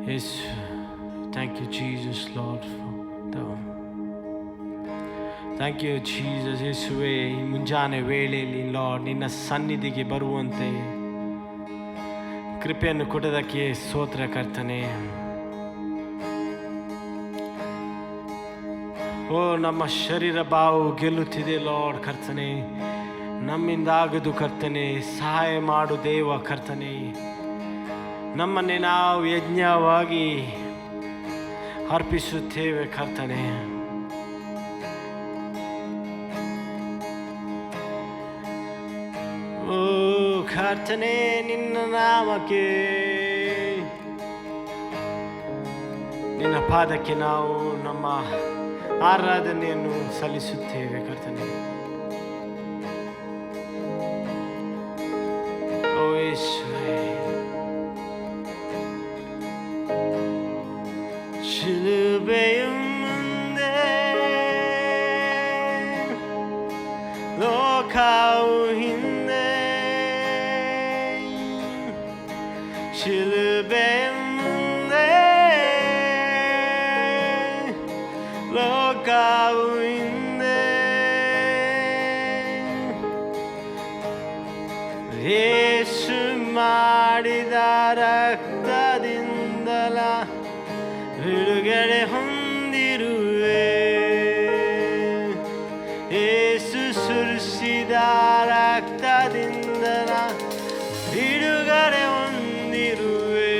Yes, thank you, Jesus, Lord, for the. Thank you Jesus. ಯೇಸುವೆ, ಈ ಮುಂಜಾನೆ ವೇಳೆಯಲ್ಲಿ ಲಾರ್ಡ್ ನಿನ್ನ ಸನ್ನಿಧಿಗೆ ಬರುವಂತೆ ಕೃಪೆಯನ್ನು ಕೊಡೋದಕ್ಕೆ ಸ್ತೋತ್ರ ಕರ್ತನೆ. ಓ ನಮ್ಮ ಶರೀರ ಬಾವು ಗೆಲ್ಲುತ್ತಿದೆ ಲಾರ್ಡ್ ಕರ್ತನೆ, ನಮ್ಮಿಂದ ಆಗದು ಕರ್ತನೆ, ಸಹಾಯ ಮಾಡು ದೇವ ಕರ್ತನೆ. ನಮ್ಮನ್ನೇ ನಾವು ಯಜ್ಞವಾಗಿ ಅರ್ಪಿಸುತ್ತೇವೆ ಕರ್ತನೆ. ಓ ಕರ್ತನೆ, ನಿನ್ನ ನಾಮಕ್ಕೆ ನಿನ್ನ ಪಾದಕ್ಕೆ ನಾವು ನಮ್ಮ ಆರಾಧನೆಯನ್ನು ಸಲ್ಲಿಸುತ್ತೇವೆ ಕರ್ತನೆ. ಓ ಯೇಸುವೇ, ಶಿಲುಬೆಯ ಮುಂದೆ ಲೋಕವು ಹಿಂದೆ, ಶಿಲುಬೆಯ ಮುಂದೆ ಲೋಕವು ಹಿಂದೆ, ಯೇಸು ಮಾಡಿದ ರಕ್ತದಿಂದಲ ಬಿಡುಗಡೆ ಹೊಂದಿರುವೆ. ಯೇಸು ಸುರಿಸಿದ ರಕ್ತದಿಂದಲ ಬಿಡುಗಡೆ ಹೊಂದಿರುವೆ.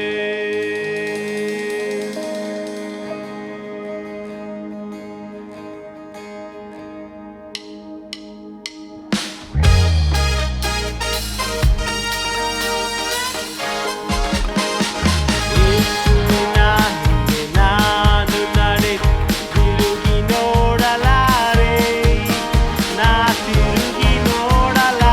ತಿರುಗಿ ನೋಡಲಾರೆ.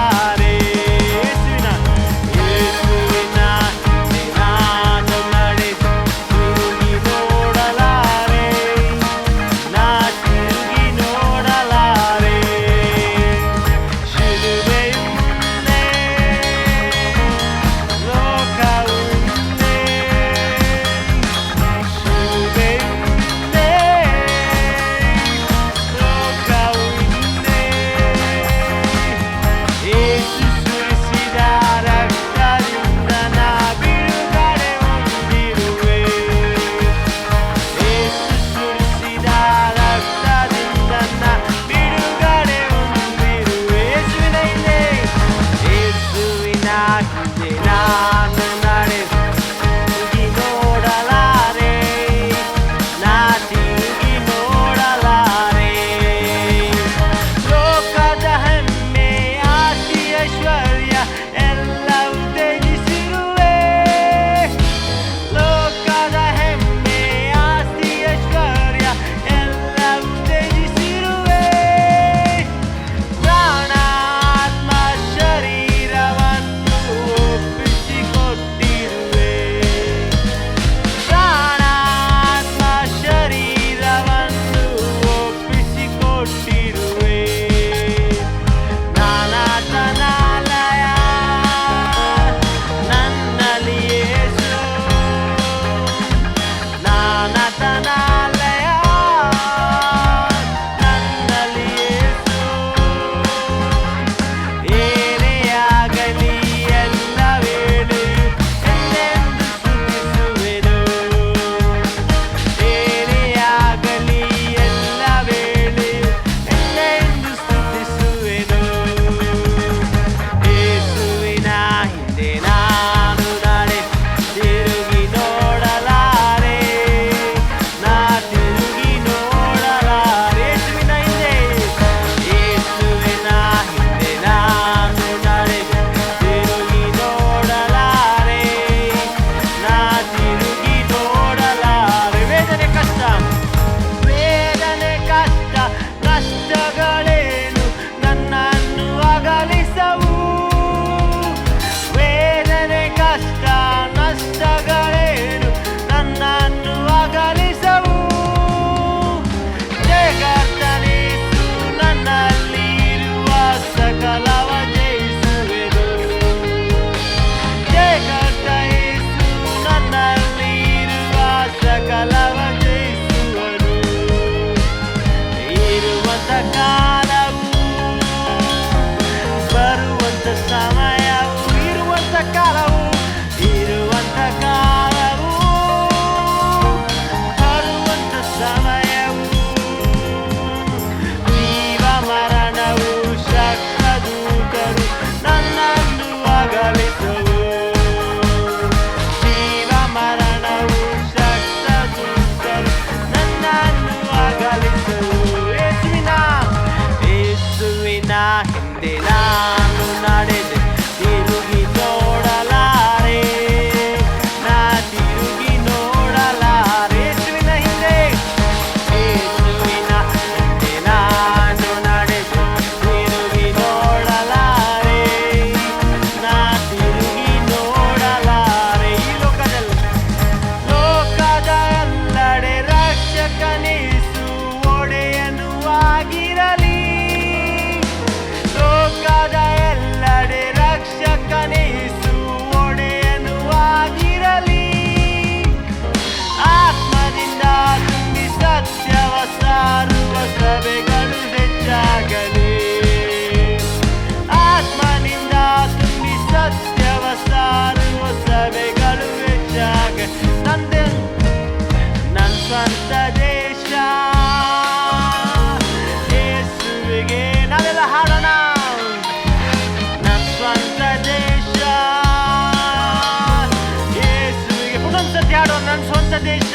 ನಂಬಿಕೆ ಹಾಡೋ ನನ್ನ ಸ್ವಂತ ದೇಶ,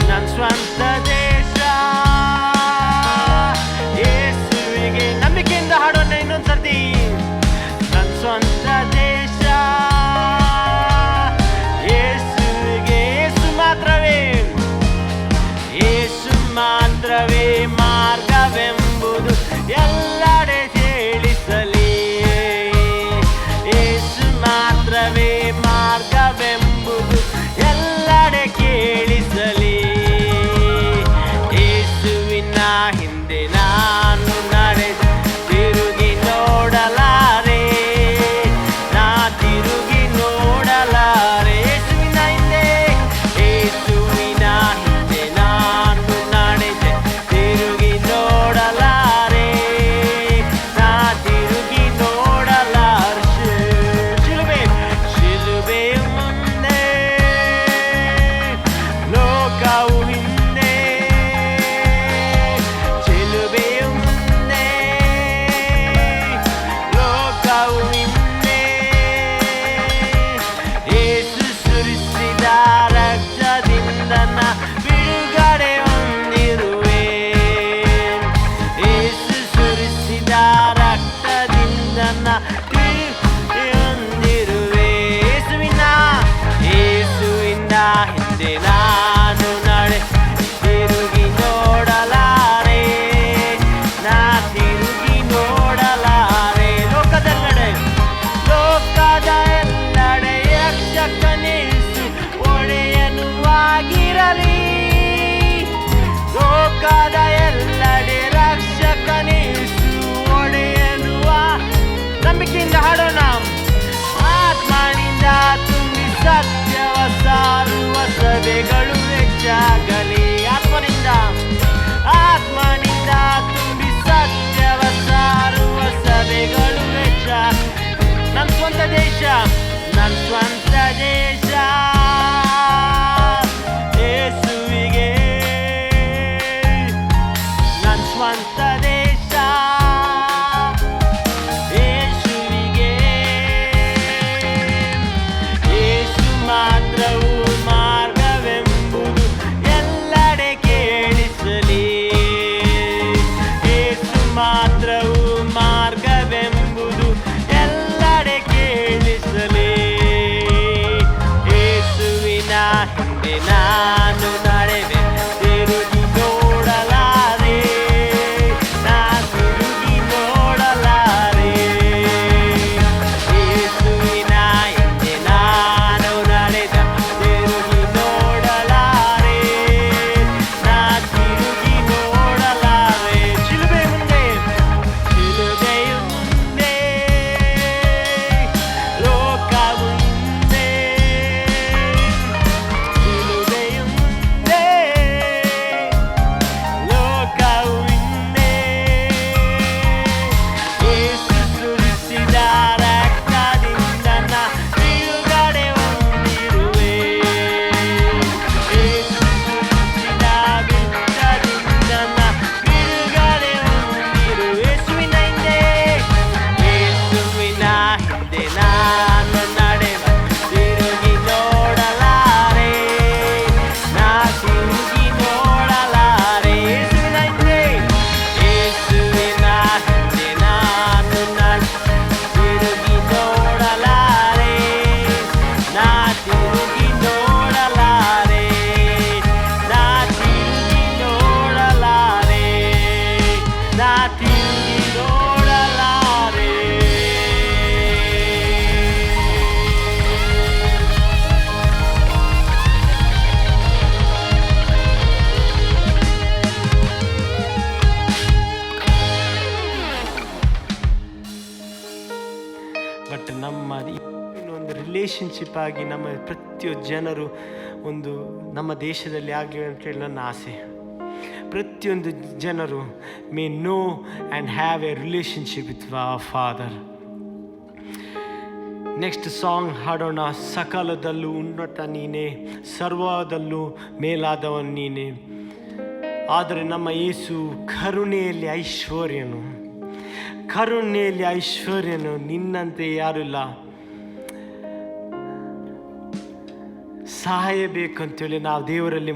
ನನ್ನ ಸ್ವಂತ ದೇಶ. ಯೇಸುವಿಗೆ ನಂಬಿಕೆಯಿಂದ ಹಾಡೋಣ ಇನ್ನೊಂದ್ಸರ್ತಿ. ನನ್ನ ಸ್ವಂತ ದೇಶ ಯೇಸುವಿಗೆ, ಯೇಸು ಮಾತ್ರವೇ, ಯೇಸು ಮಾತ್ರವೇ ಮಾರ್ಗವೆಂಬುದು ಎಲ್ಲೆಡೆ ಕೇಳಿಸಲಿ. ಯೇಸು ಮಾತ್ರವೇ ಮಾರ್ಗವೆಂಬುದು ಎಲ್ಲೆಡೆ ಕೇಳಿಸಲಿ. ಯೇಸುವಿನ ಹಿಂದೆ ನಾನು ನಡೆದ ತಿರುಗಿ ನೋಡಲಾರೆ, ನಾ ತಿರುಗಿ ನೋಡಲಾರೆ. ಯೇಸುವಿನ ಹಿಂದೆ, ಯೇಸುವಿನ ಹಿಂದೆ ನಾನು ನಡೆದೆ ತಿರುಗಿ ನೋಡಲಾರೆ, ನಾ ತಿರುಗಿ ನೋಡಲಾರೆ. ಶಿಲುಬೆ, ಶಿಲುಬೆಯ ಮುಂದೆ ಲೋಕವು ಹಿಂದೆ, ಶಿಲುಬೆಯ ಮುಂದೆ ಲೋಕವು ಹಿಂದೆ. ಯೇಸು ಸುರಿಸಿದ ರಕ್ತದಿಂದ ನಾ ಬಿಡುಗಡೆ ಹೊಂದಿರುವೆ. ಯೇಸು ಸುರಿಸಿದ ರಕ್ತದಿಂದ ನಾ ಬಿಡುಗಡೆ ಹೊಂದಿರುವೆ. ಯೇಸುವಿನ, ಯೇಸುವಿನ ಹಿಂದೆ ನಾನು ನಡೆ ತಿರುಗಿ ನೋಡಲಾರೆ, ನಾ ತಿರುಗಿ ನೋಡಲಾರೆ. ಲೋಕದೆಲ್ಲೆಡೆ, ಲೋಕದ ಎಲ್ಲೆಡೆ ಯಕ್ಷಕನೇಸು ಒಡೆಯನು ಆಗಿರಲಿ. ಲೋಕದ ಎಲ್ಲೆಡೆ ರಕ್ಷಕನೇಸು ಒಡೆಯನು. ನಂಬಿಕೆಯಿಂದ ಹಾಡೋಣ. ಆತ್ಮನಿಂದ ತುಂಬಿ ಸತ್ಯವ ಸಾರುವ ಸಭೆಗಳು ಹೆಚ್ಚಾಗಲಿ. ಆತ್ಮನಿಂದ, ಆತ್ಮನಿಂದ ತುಂಬಿ ಸತ್ಯವ ಸಾರುವ ಸಭೆಗಳು ಹೆಚ್ಚ. ನನ್ನ ಸ್ವಂತ ದೇಶ, ನನ್ನ ಸ್ವಂತ ದೇಶ ಯೇಸುವಿಗೆ, ನನ್ನ ಸ್ವಂತ ದೇಶ ಯೇಸುವಿಗೆ. ಯೇಸು ಮಾತ್ರವು ಮಾರ್ಗವೆಂಬುದು ಎಲ್ಲೆಡೆ ಕೇಳಿಸಲಿ. ಯೇಸು ಮಾತ್ರವು ಮಾರ್ಗವೆಂಬುದು ಎಲ್ಲೆಡೆ ಕೇಳಿಸಲಿ. ಯೇಸುವಿನ ಹಿಂದೆ ನಾನು ನಡೆವೆ ತಿರುಗಿ ನೋಡಲಾರೆ, ನಾ ತಿರುಗಿ ನೋಡಲಾರೆ. ಯೇಸುವಿನ ಹಿಂದೆ ನಾನು ನಡೆದ ತಿರುಗಿ ನೋಡಲಾರೆ, ನಾ ತಿರುಗಿ ನೋಡಲಾರೆ. ಶಿಲುಬೆ ಮುಂದೆ, ಶಿಲುಬೆಯ ಮುಂದೆ ಲೋಕವು ಹಿಂದೆ, ಶಿಲುಬೆಯ ಮುಂದೆ ಲೋಕವು ಹಿಂದೆ. ಯೇಸು ಸುರಿಸಿದ ರಕ್ತದಿಂದ ನಾ ಬಿಡುಗಡೆ ಹೊಂದಿರುವೆ. ಯೇಸು ಸುರಿಸಿದ ರಕ್ತದಿಂದ ನಾ ಬಿಡುಗಡೆ ಹೊಂದಿರುವೆ. ಯೇಸುವಿನ ಹಿಂದೆ, ಯೇಸುವಿನ ಹಿಂದೆ ನಾನು ನಡೆವ ತಿರುಗಿ ನೋಡಲಾರೆ, ನಾ ತಿರುಗಿ ನೋಡಲಾರೆ. ಯೇಸುವಿನ ಹಿಂದೆ, ಯೇಸುವಿನ ಹಿಂದೆ ನಾನು ತಿರುಗಿ ನೋಡಲಾರೆ, ನಾ ತಿರುಗಿ ನೋಡಲಾರೆ, ನಾ ತಿರುಗಿ ನೋಡಲಾರೆ, ನಾ ತಿರುಗಿ ನೋಡಲಾರೆ. ಬಟ್ ನಮ್ಮ ಇನ್ನೊಂದು ರಿಲೇಶನ್ಶಿಪ್ ಆಗಿ ನಮ್ಮ ಪ್ರತಿಯೊಂದು ಜನರು ಒಂದು ನಮ್ಮ ದೇಶದಲ್ಲಿ ಆಗಲಿ ಅಂತೇಳಿ ನನ್ನ ಆಸೆ. ಪ್ರತಿಯೊಂದು ಜನರು may know and have a relationship with father. Next song ಹಾಡೋಣ. ಸಕಲದಲ್ಲೂ ಉನ್ನತ ನೀನೇ, ಸರ್ವದಲ್ಲೂ ಮೇಲಾದವನು ನೀನೇ. ಆದರೆ ನಮ್ಮ ಯೇಸು ಕರುಣೆಯಲ್ಲಿ ಐಶ್ವರ್ಯನು, ಕರುಣೆಯಲ್ಲಿ ಐಶ್ವರ್ಯನು, ನಿನ್ನಂತೆ ಯಾರಿಲ್ಲ. ಸಹಾಯ ಬೇಕಂತೇಳಿ ನಾವು ದೇವರಲ್ಲಿ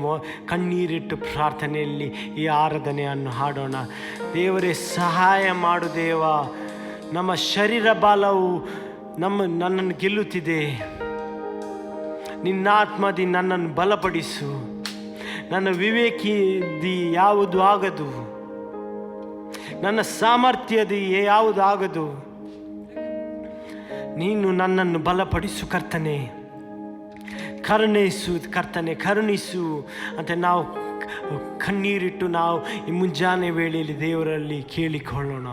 ಕಣ್ಣೀರಿಟ್ಟು ಪ್ರಾರ್ಥನೆಯಲ್ಲಿ ಈ ಆರಾಧನೆಯನ್ನು ಹಾಡೋಣ. ದೇವರೇ ಸಹಾಯ ಮಾಡು ದೇವ. ನಮ್ಮ ಶರೀರ ಬಾಲವು ನನ್ನನ್ನು ಗೆಲ್ಲುತ್ತಿದೆ. ನಿನ್ನ ಆತ್ಮದಿ ನನ್ನನ್ನು ಬಲಪಡಿಸು. ನನ್ನ ವಿವೇಕಿದಿ ಯಾವುದು ಆಗದು, ನನ್ನ ಸಾಮರ್ಥ್ಯದಿ ಯಾವುದು ಆಗದು. ನೀನು ನನ್ನನ್ನು ಬಲಪಡಿಸು ಕರ್ತನೆ, ಕರುಣಿಸು ಕರ್ತನೆ, ಕರುಣಿಸು ಅಂತ ನಾವು ಕಣ್ಣೀರಿಟ್ಟು ನಾವು ಈ ಮುಂಜಾನೆ ವೇಳೆಯಲ್ಲಿ ದೇವರಲ್ಲಿ ಕೇಳಿಕೊಳ್ಳೋಣ.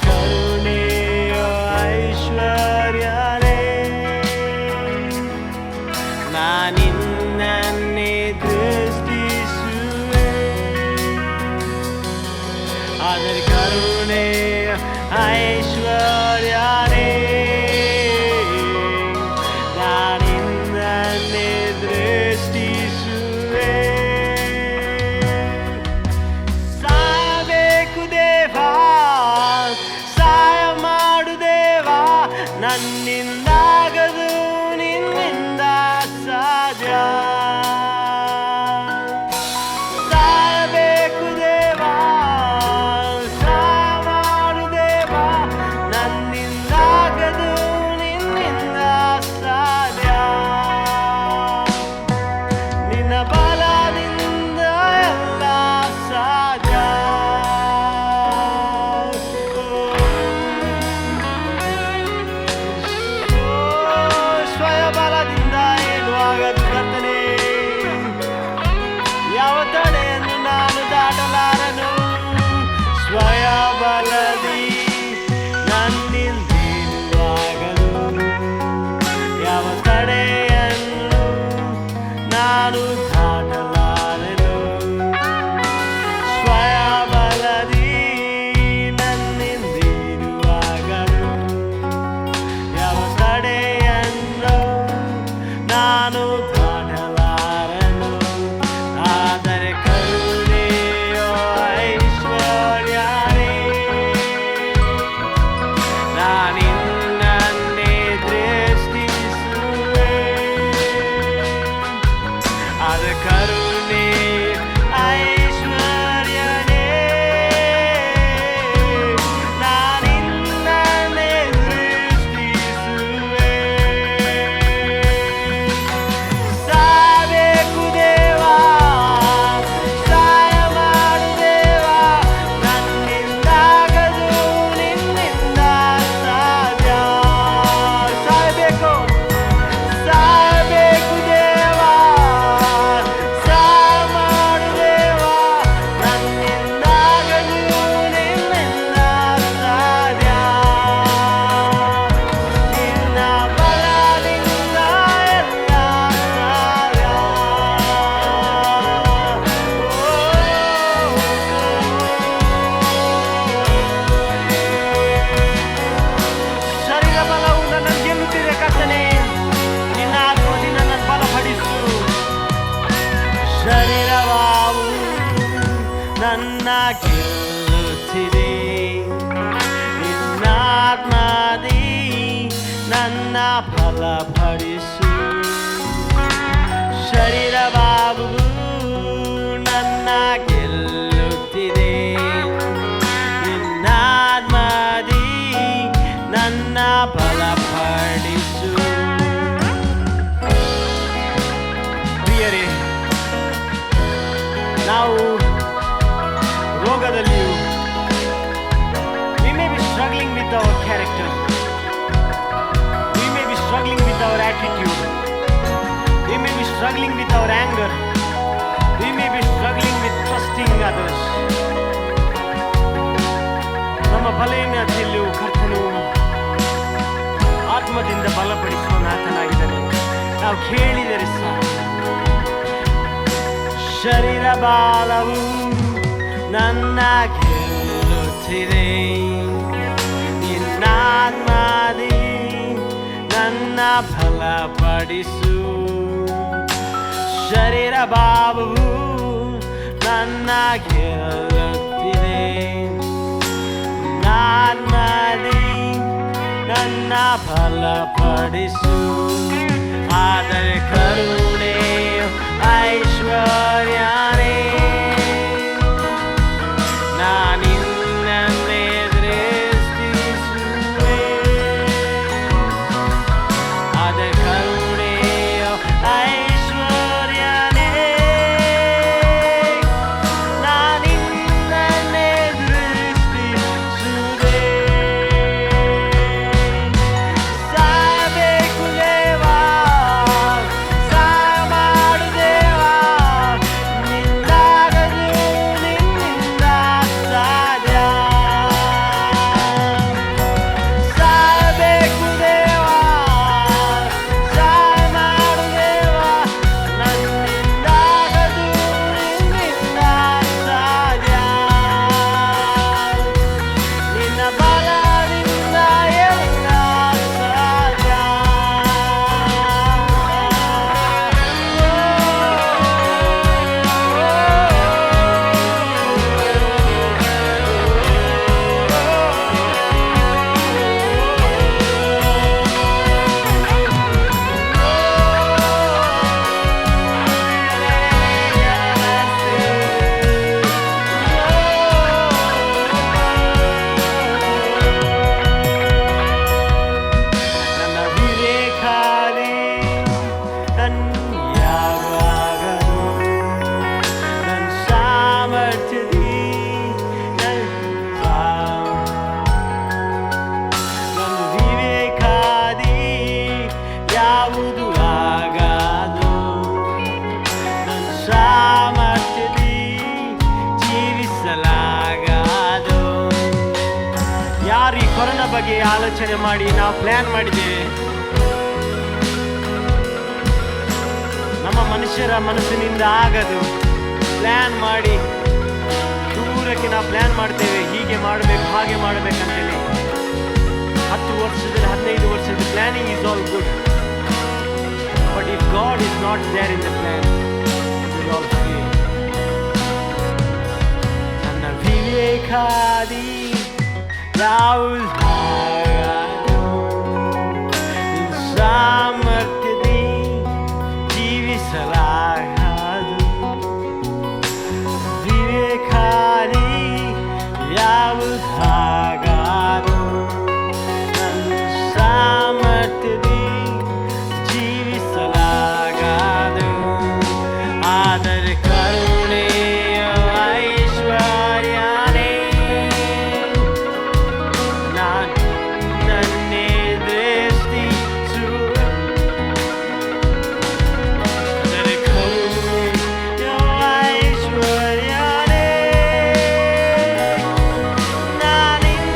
ಕರುಣೆಯ ಐಶ್ವರ್ಯನೇ ನಾನಿನ್ನನ್ನೇ ದೃಷ್ಟಿಸುವೆ. ಆದರೆ ಕರುಣೆಯ ಐಶ್ವರ್ಯನೇ ನಾನಿನ್ನನ್ನೇ ದೃಷ್ಟಿಸುವೆ. ಸಾಯಬೇಕು ದೇವಾ, ನನ್ನಿಂದಾಗದು ನಿನ್ನಿಂದ ಸಾಧ್ಯ. ಸಾಯಬೇಕು ದೇವಾ, ಸಹಾಯ ಮಾಡು ದೇವಾ, ನನ್ನಿಂದಾಗದು ನಿನ್ನಿಂದ ಸಾಧ್ಯ. ನಿನ್ನ ಬಲದಿಂದ ಎಲ್ಲ ಸಾಧ್ಯ. ಯಾವ ತಡೆಯನ್ನು ನಾನು ದಾಟಲಾರನು. ಸ್ವಯ ಬಲದಿ ನನ್ನಿಂದಿರುವಾಗಲು ಯಾವ ತಡೆಯನ್ನು ನಾನು ದಾಟಲಾರನು. ಸ್ವಯ ಬಲದಿ ನನ್ನಿಂದಿರುವಾಗಲು ಯಾವ ತಡೆಯನ್ನು ನಾನು ದಾಟಲಾರನು. ಆದರೆ ಕರುಣೆಯ ಐಶ್ವರ್ಯನೇ ನಾನಿನ್ನನ್ನೇ ದೃಷ್ಟಿಸುವೆ. ಆದರೆ ಕರುಣೆ ಐಶ್ವರ್ಯನೇ ನಾನಿನ್ನನ್ನೇ ದೃಷ್ಟಿಸುವೆ. ಸಾಯಬೇಕು ದೇವಾ, ಸಹಾಯ ಮಾಡು ದೇವಾ, ನನ್ನಿಂದಾಗದು ನಿನ್ನಿಂದ ಸಾಧ್ಯ. ಸಾಯಬೇಕು ದೇವಾ, ಸಹಾಯ ಮಾಡು ದೇವಾ, ನನ್ನಿಂದಾಗದು ನಿನ್ನಿಂದ ಸಾಧ್ಯ. ನಿನ್ನ ಬಲದಿಂದ ಎಲ್ಲ ಸಾಧ್ಯ. ಶರೀರ ಬಲವು ನನ್ನನ್ನು ಗೆಲ್ಲುತ್ತಿದೆ ಕರ್ತನೆ, ನಿನ್ನ ಆತ್ಮದಿ ನನ್ನನ್ನು ಬಲಪಡಿಸು. ಶರೀರವಾವು ನನ್ನ ಗೆಲ್ಲುತ್ತಿದೆ, ನಿನ್ನ ಆತ್ಮದಿ ನನ್ನ ಬಲಪಡಿಸು. ಶರೀರವಾವು ನನ್ನ ಗೆಲ್ಲುತ್ತಿದೆ, ನಿನ್ನ ಆತ್ಮದಿ ನನ್ನ ಬಲಪಡಿಸು. ಪ್ರಿಯರೇ, ನಾವು ರೋಗದಲ್ಲಿಯೂ we may be struggling with our character, we may be struggling with our attitude, we may be struggling with our anger, we may be struggling with trusting others. ನಾವು ಕೇಳಿದರೆ ಸಾಕು. ಶರೀರ ಬಾಲವು ನನ್ನ ಗೆಲ್ಲುತ್ತಿದೆ, ನಿನ್ನಾತ್ಮದಿ ನನ್ನ ಬಲಪಡಿಸು. ಶರೀರ ಭಾವವು ನನ್ನ ಗೆಲ್ಲುತ್ತಿದೆ, ನಾತ್ಮದಿ ನನ್ನ ಬಲಪಡಿಸು. ಆದರೆ ಕರುಣೆ ಐಶ್ವರ್ಯನೇ ನಾನಿನ್ನನ್ನೇ ದೃಷ್ಟಿಸುವೆ. ಆದರೆ ಕರುಣೆ ಐಶ್ವರ್ಯನೇ ನಾನಿನ್ನನ್ನೇ ದೃಷ್ಟಿಸುವೆ. ಸಾಯಬೇಕು ದೇವಾ, ಸಹಾಯ ಮಾಡು ದೇವಾ, ನಿಂದಾಗದು ನಿನ್ನಿಂದ ಸಾಧ್ಯ. ಸಾಯಬೇಕು ದೇವಾ, ಸಹಾಯ ಮಾಡು ದೇವಾ, ನನ್ನಿಂದಾಗದು ನಿನ್ನಿಂದ ಸಾಧ್ಯ. ನಿನ್ನ ಬಲದಿಂದ ಎಲ್ಲ ಸಾಧ್ಯ. ನನ್ನ ವಿವೇಕಾದಿ ಯಾವಾಗಲೂ ನನ್ನ ಸಾಮರ್ಥ್ಯದಿ ನನ್ನ ವಿವೇಕಾದಿ ಯಾವುದು ಆಗದು, ನನ್ನ ಸಾಮರ್ಥ್ಯದಿ ಜೀವಿಸಲಾಗದು. ಯಾರು ಈ ಕೊರೋನಾ ಬಗ್ಗೆ ಆಲೋಚನೆ ಮಾಡಿ ನಾವು ಪ್ಲಾನ್ ಮಾಡಿದ್ದೇವೆ? ನಮ್ಮ ಮನುಷ್ಯರ ಮನಸ್ಸಿನಿಂದ ಆಗದು. ಪ್ಲಾನ್ ಮಾಡಿ ದೂರಕ್ಕೆ ನಾವು ಪ್ಲಾನ್ ಮಾಡ್ತೇವೆ, ಹೀಗೆ ಮಾಡಬೇಕು ಹಾಗೆ ಮಾಡಬೇಕಂತೇಳಿ. 10 ವರ್ಷದಲ್ಲಿ 15 ವರ್ಷದ planning is all good, but if God is not there in the plan, it will all fail. ನನ್ನ ವಿವೇಕಾದಿ ಯಾವುದು ಆಗದು, ನಿನ್ನ ಸಾಮರ್ಥ್ಯದಿ ಜೀವಿಸಲಾಗದು. ವಿವೇಕಾದಿ ಯಾವುದು ಆಗದು, ನನ್ನ ಸಾಮರ್ಥ್ಯದಿ ಜೀವಿಸಲಾಗದು. ಆದರೆ ಕರುಣೆಯ ಐಶ್ವರ್ಯನೇ ನನ್ನೇ ದೃಷ್ಟಿಸುವೆ. ಆದರೆ ಕರುಣೆಯ ಐಶ್ವರ್ಯನೇ ನಾನಿನ್ನನ್ನೇ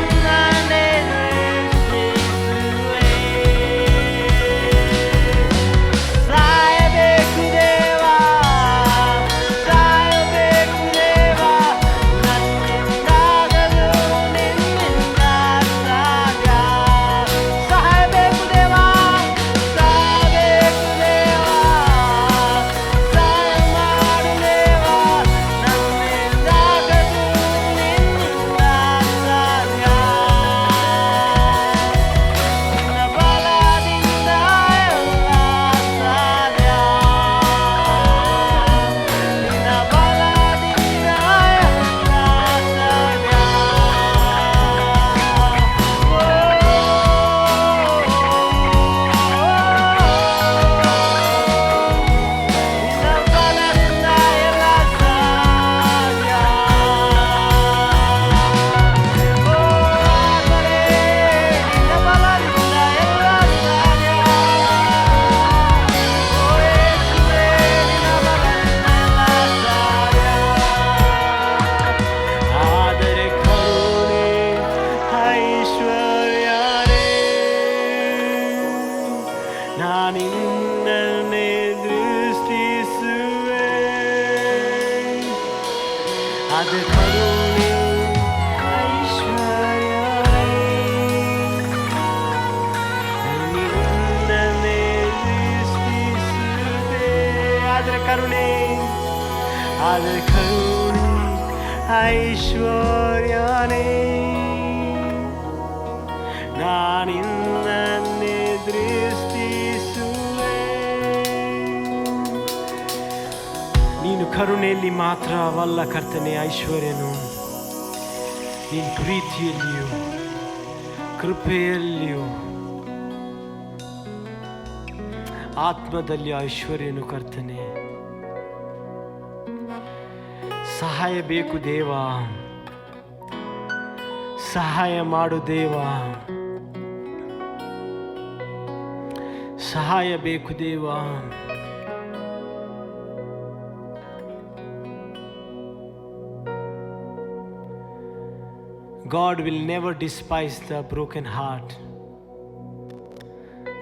ಐಶ್ವರ್ಯನೇ ನಾನಿನ್ನನ್ನೇ ದೃಷ್ಟಿಸುವೆ. ನೀನು ಕರುಣೆಯಲ್ಲಿ ಮಾತ್ರವಲ್ಲ ಕರ್ತನೆ ಐಶ್ವರ್ಯನು, ನೀನು ಪ್ರೀತಿಯಲ್ಲಿಯೂ ಕೃಪೆಯಲ್ಲಿಯೂ ಆತ್ಮದಲ್ಲಿ ಐಶ್ವರ್ಯನು ಕರ್ತನೆ. ಸಹಾಯ ಬೇಕು ದೇವ, ಸಹಾಯ ಮಾಡು ದೇವ, ಸಹಾಯ ಬೇಕು ದೇವ. God will never despise the broken heart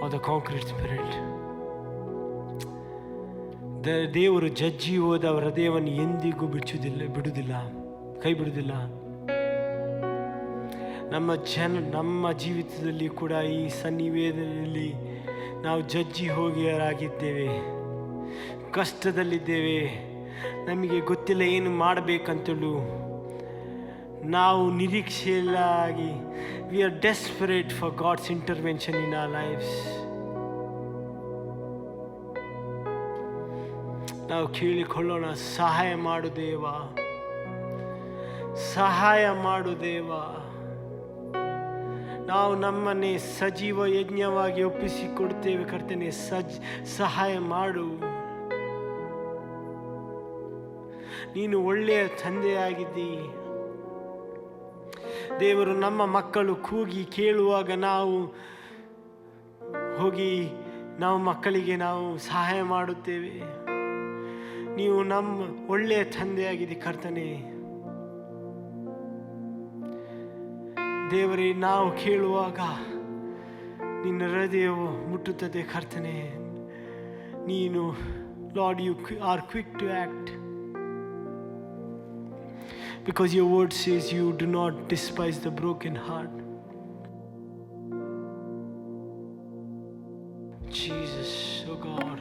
or the contrite spirit. ದೇವರು ಜಜ್ಜಿ ಹೋದ ಹೃದಯವನ್ನು ಎಂದಿಗೂ ಬಿಡುವುದಿಲ್ಲ, ಕೈ ಬಿಡುವುದಿಲ್ಲ. ನಮ್ಮ ಜೀವಿತದಲ್ಲಿ ಕೂಡ ಈ ಸನ್ನಿವೇಶದಲ್ಲಿ ನಾವು ಜಜ್ಜಿ ಹೋಗಿಯರಾಗಿದ್ದೇವೆ, ಕಷ್ಟದಲ್ಲಿದ್ದೇವೆ, ನಮಗೆ ಗೊತ್ತಿಲ್ಲ ಏನು ಮಾಡಬೇಕಂತಲೂ. ನಾವು ನಿರೀಕ್ಷೆಯಾಗಿ we are desperate for God's intervention in our lives. ನಾವು ಕೇಳಿಕೊಳ್ಳೋಣ, ಸಹಾಯ ಮಾಡು ದೇವ, ಸಹಾಯ ಮಾಡು ದೇವ. ನಾವು ನಮ್ಮನ್ನೇ ಸಜೀವ ಯಜ್ಞವಾಗಿ ಒಪ್ಪಿಸಿಕೊಡ್ತೇವೆ ಕರ್ತನೆ, ಸಹಾಯ ಮಾಡು. ನೀನು ಒಳ್ಳೆಯ ತಂದೆಯಾಗಿದ್ದಿ ದೇವರು. ನಮ್ಮ ಮಕ್ಕಳು ಕೂಗಿ ಕೇಳುವಾಗ ನಾವು ಹೋಗಿ ನಾವು ಮಕ್ಕಳಿಗೆ ನಾವು ಸಹಾಯ ಮಾಡುತ್ತೇವೆ. ನೀವು ನಮ್ಮ ಒಳ್ಳೆಯ ತಂದೆಯಾಗಿದೆ ಕರ್ತನೆ. ದೇವರೇ, ನಾವು ಕೇಳುವಾಗ ನಿನ್ನ ಹೃದಯವು ಮುಟ್ಟುತ್ತದೆ ಕರ್ತನೆ. ನೀನು Lord, you are quick to act, because your word says you do not despise the broken heart. Jesus, oh God.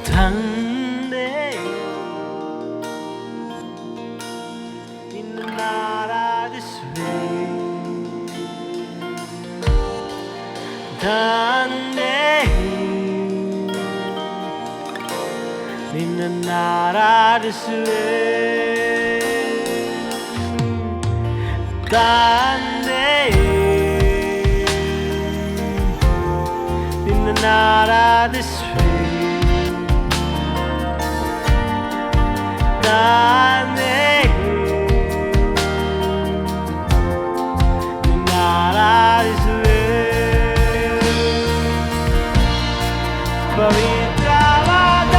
ತಂದೆ, ನಿನ್ನನ್ನು ಆರಾಧಿಸುವೆ. ತಂದೆ, ನಿನ್ನನ್ನು ಆರಾಧಿಸುವೆ. ತಂದೆ, ನಿನ್ನನ್ನು ಆರಾಧಿಸುವೆ. ಪವಿತ್ರವಾದ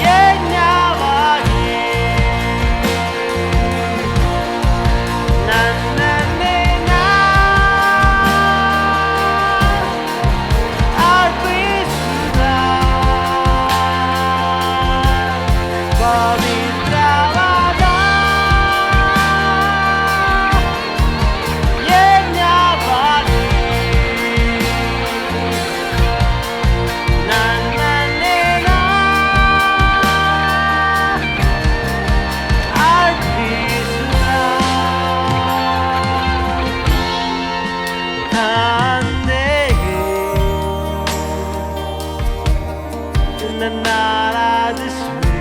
ಯಜ್ಞವಾಗಿ ನನ್ನನ್ನೇ ಅರ್ಪಿಸುತ್ತ. ಪವಿತ್ರವಾದ ಯಜ್ಞವಾಗಿ ಆರಾಧಿಸುವೆ.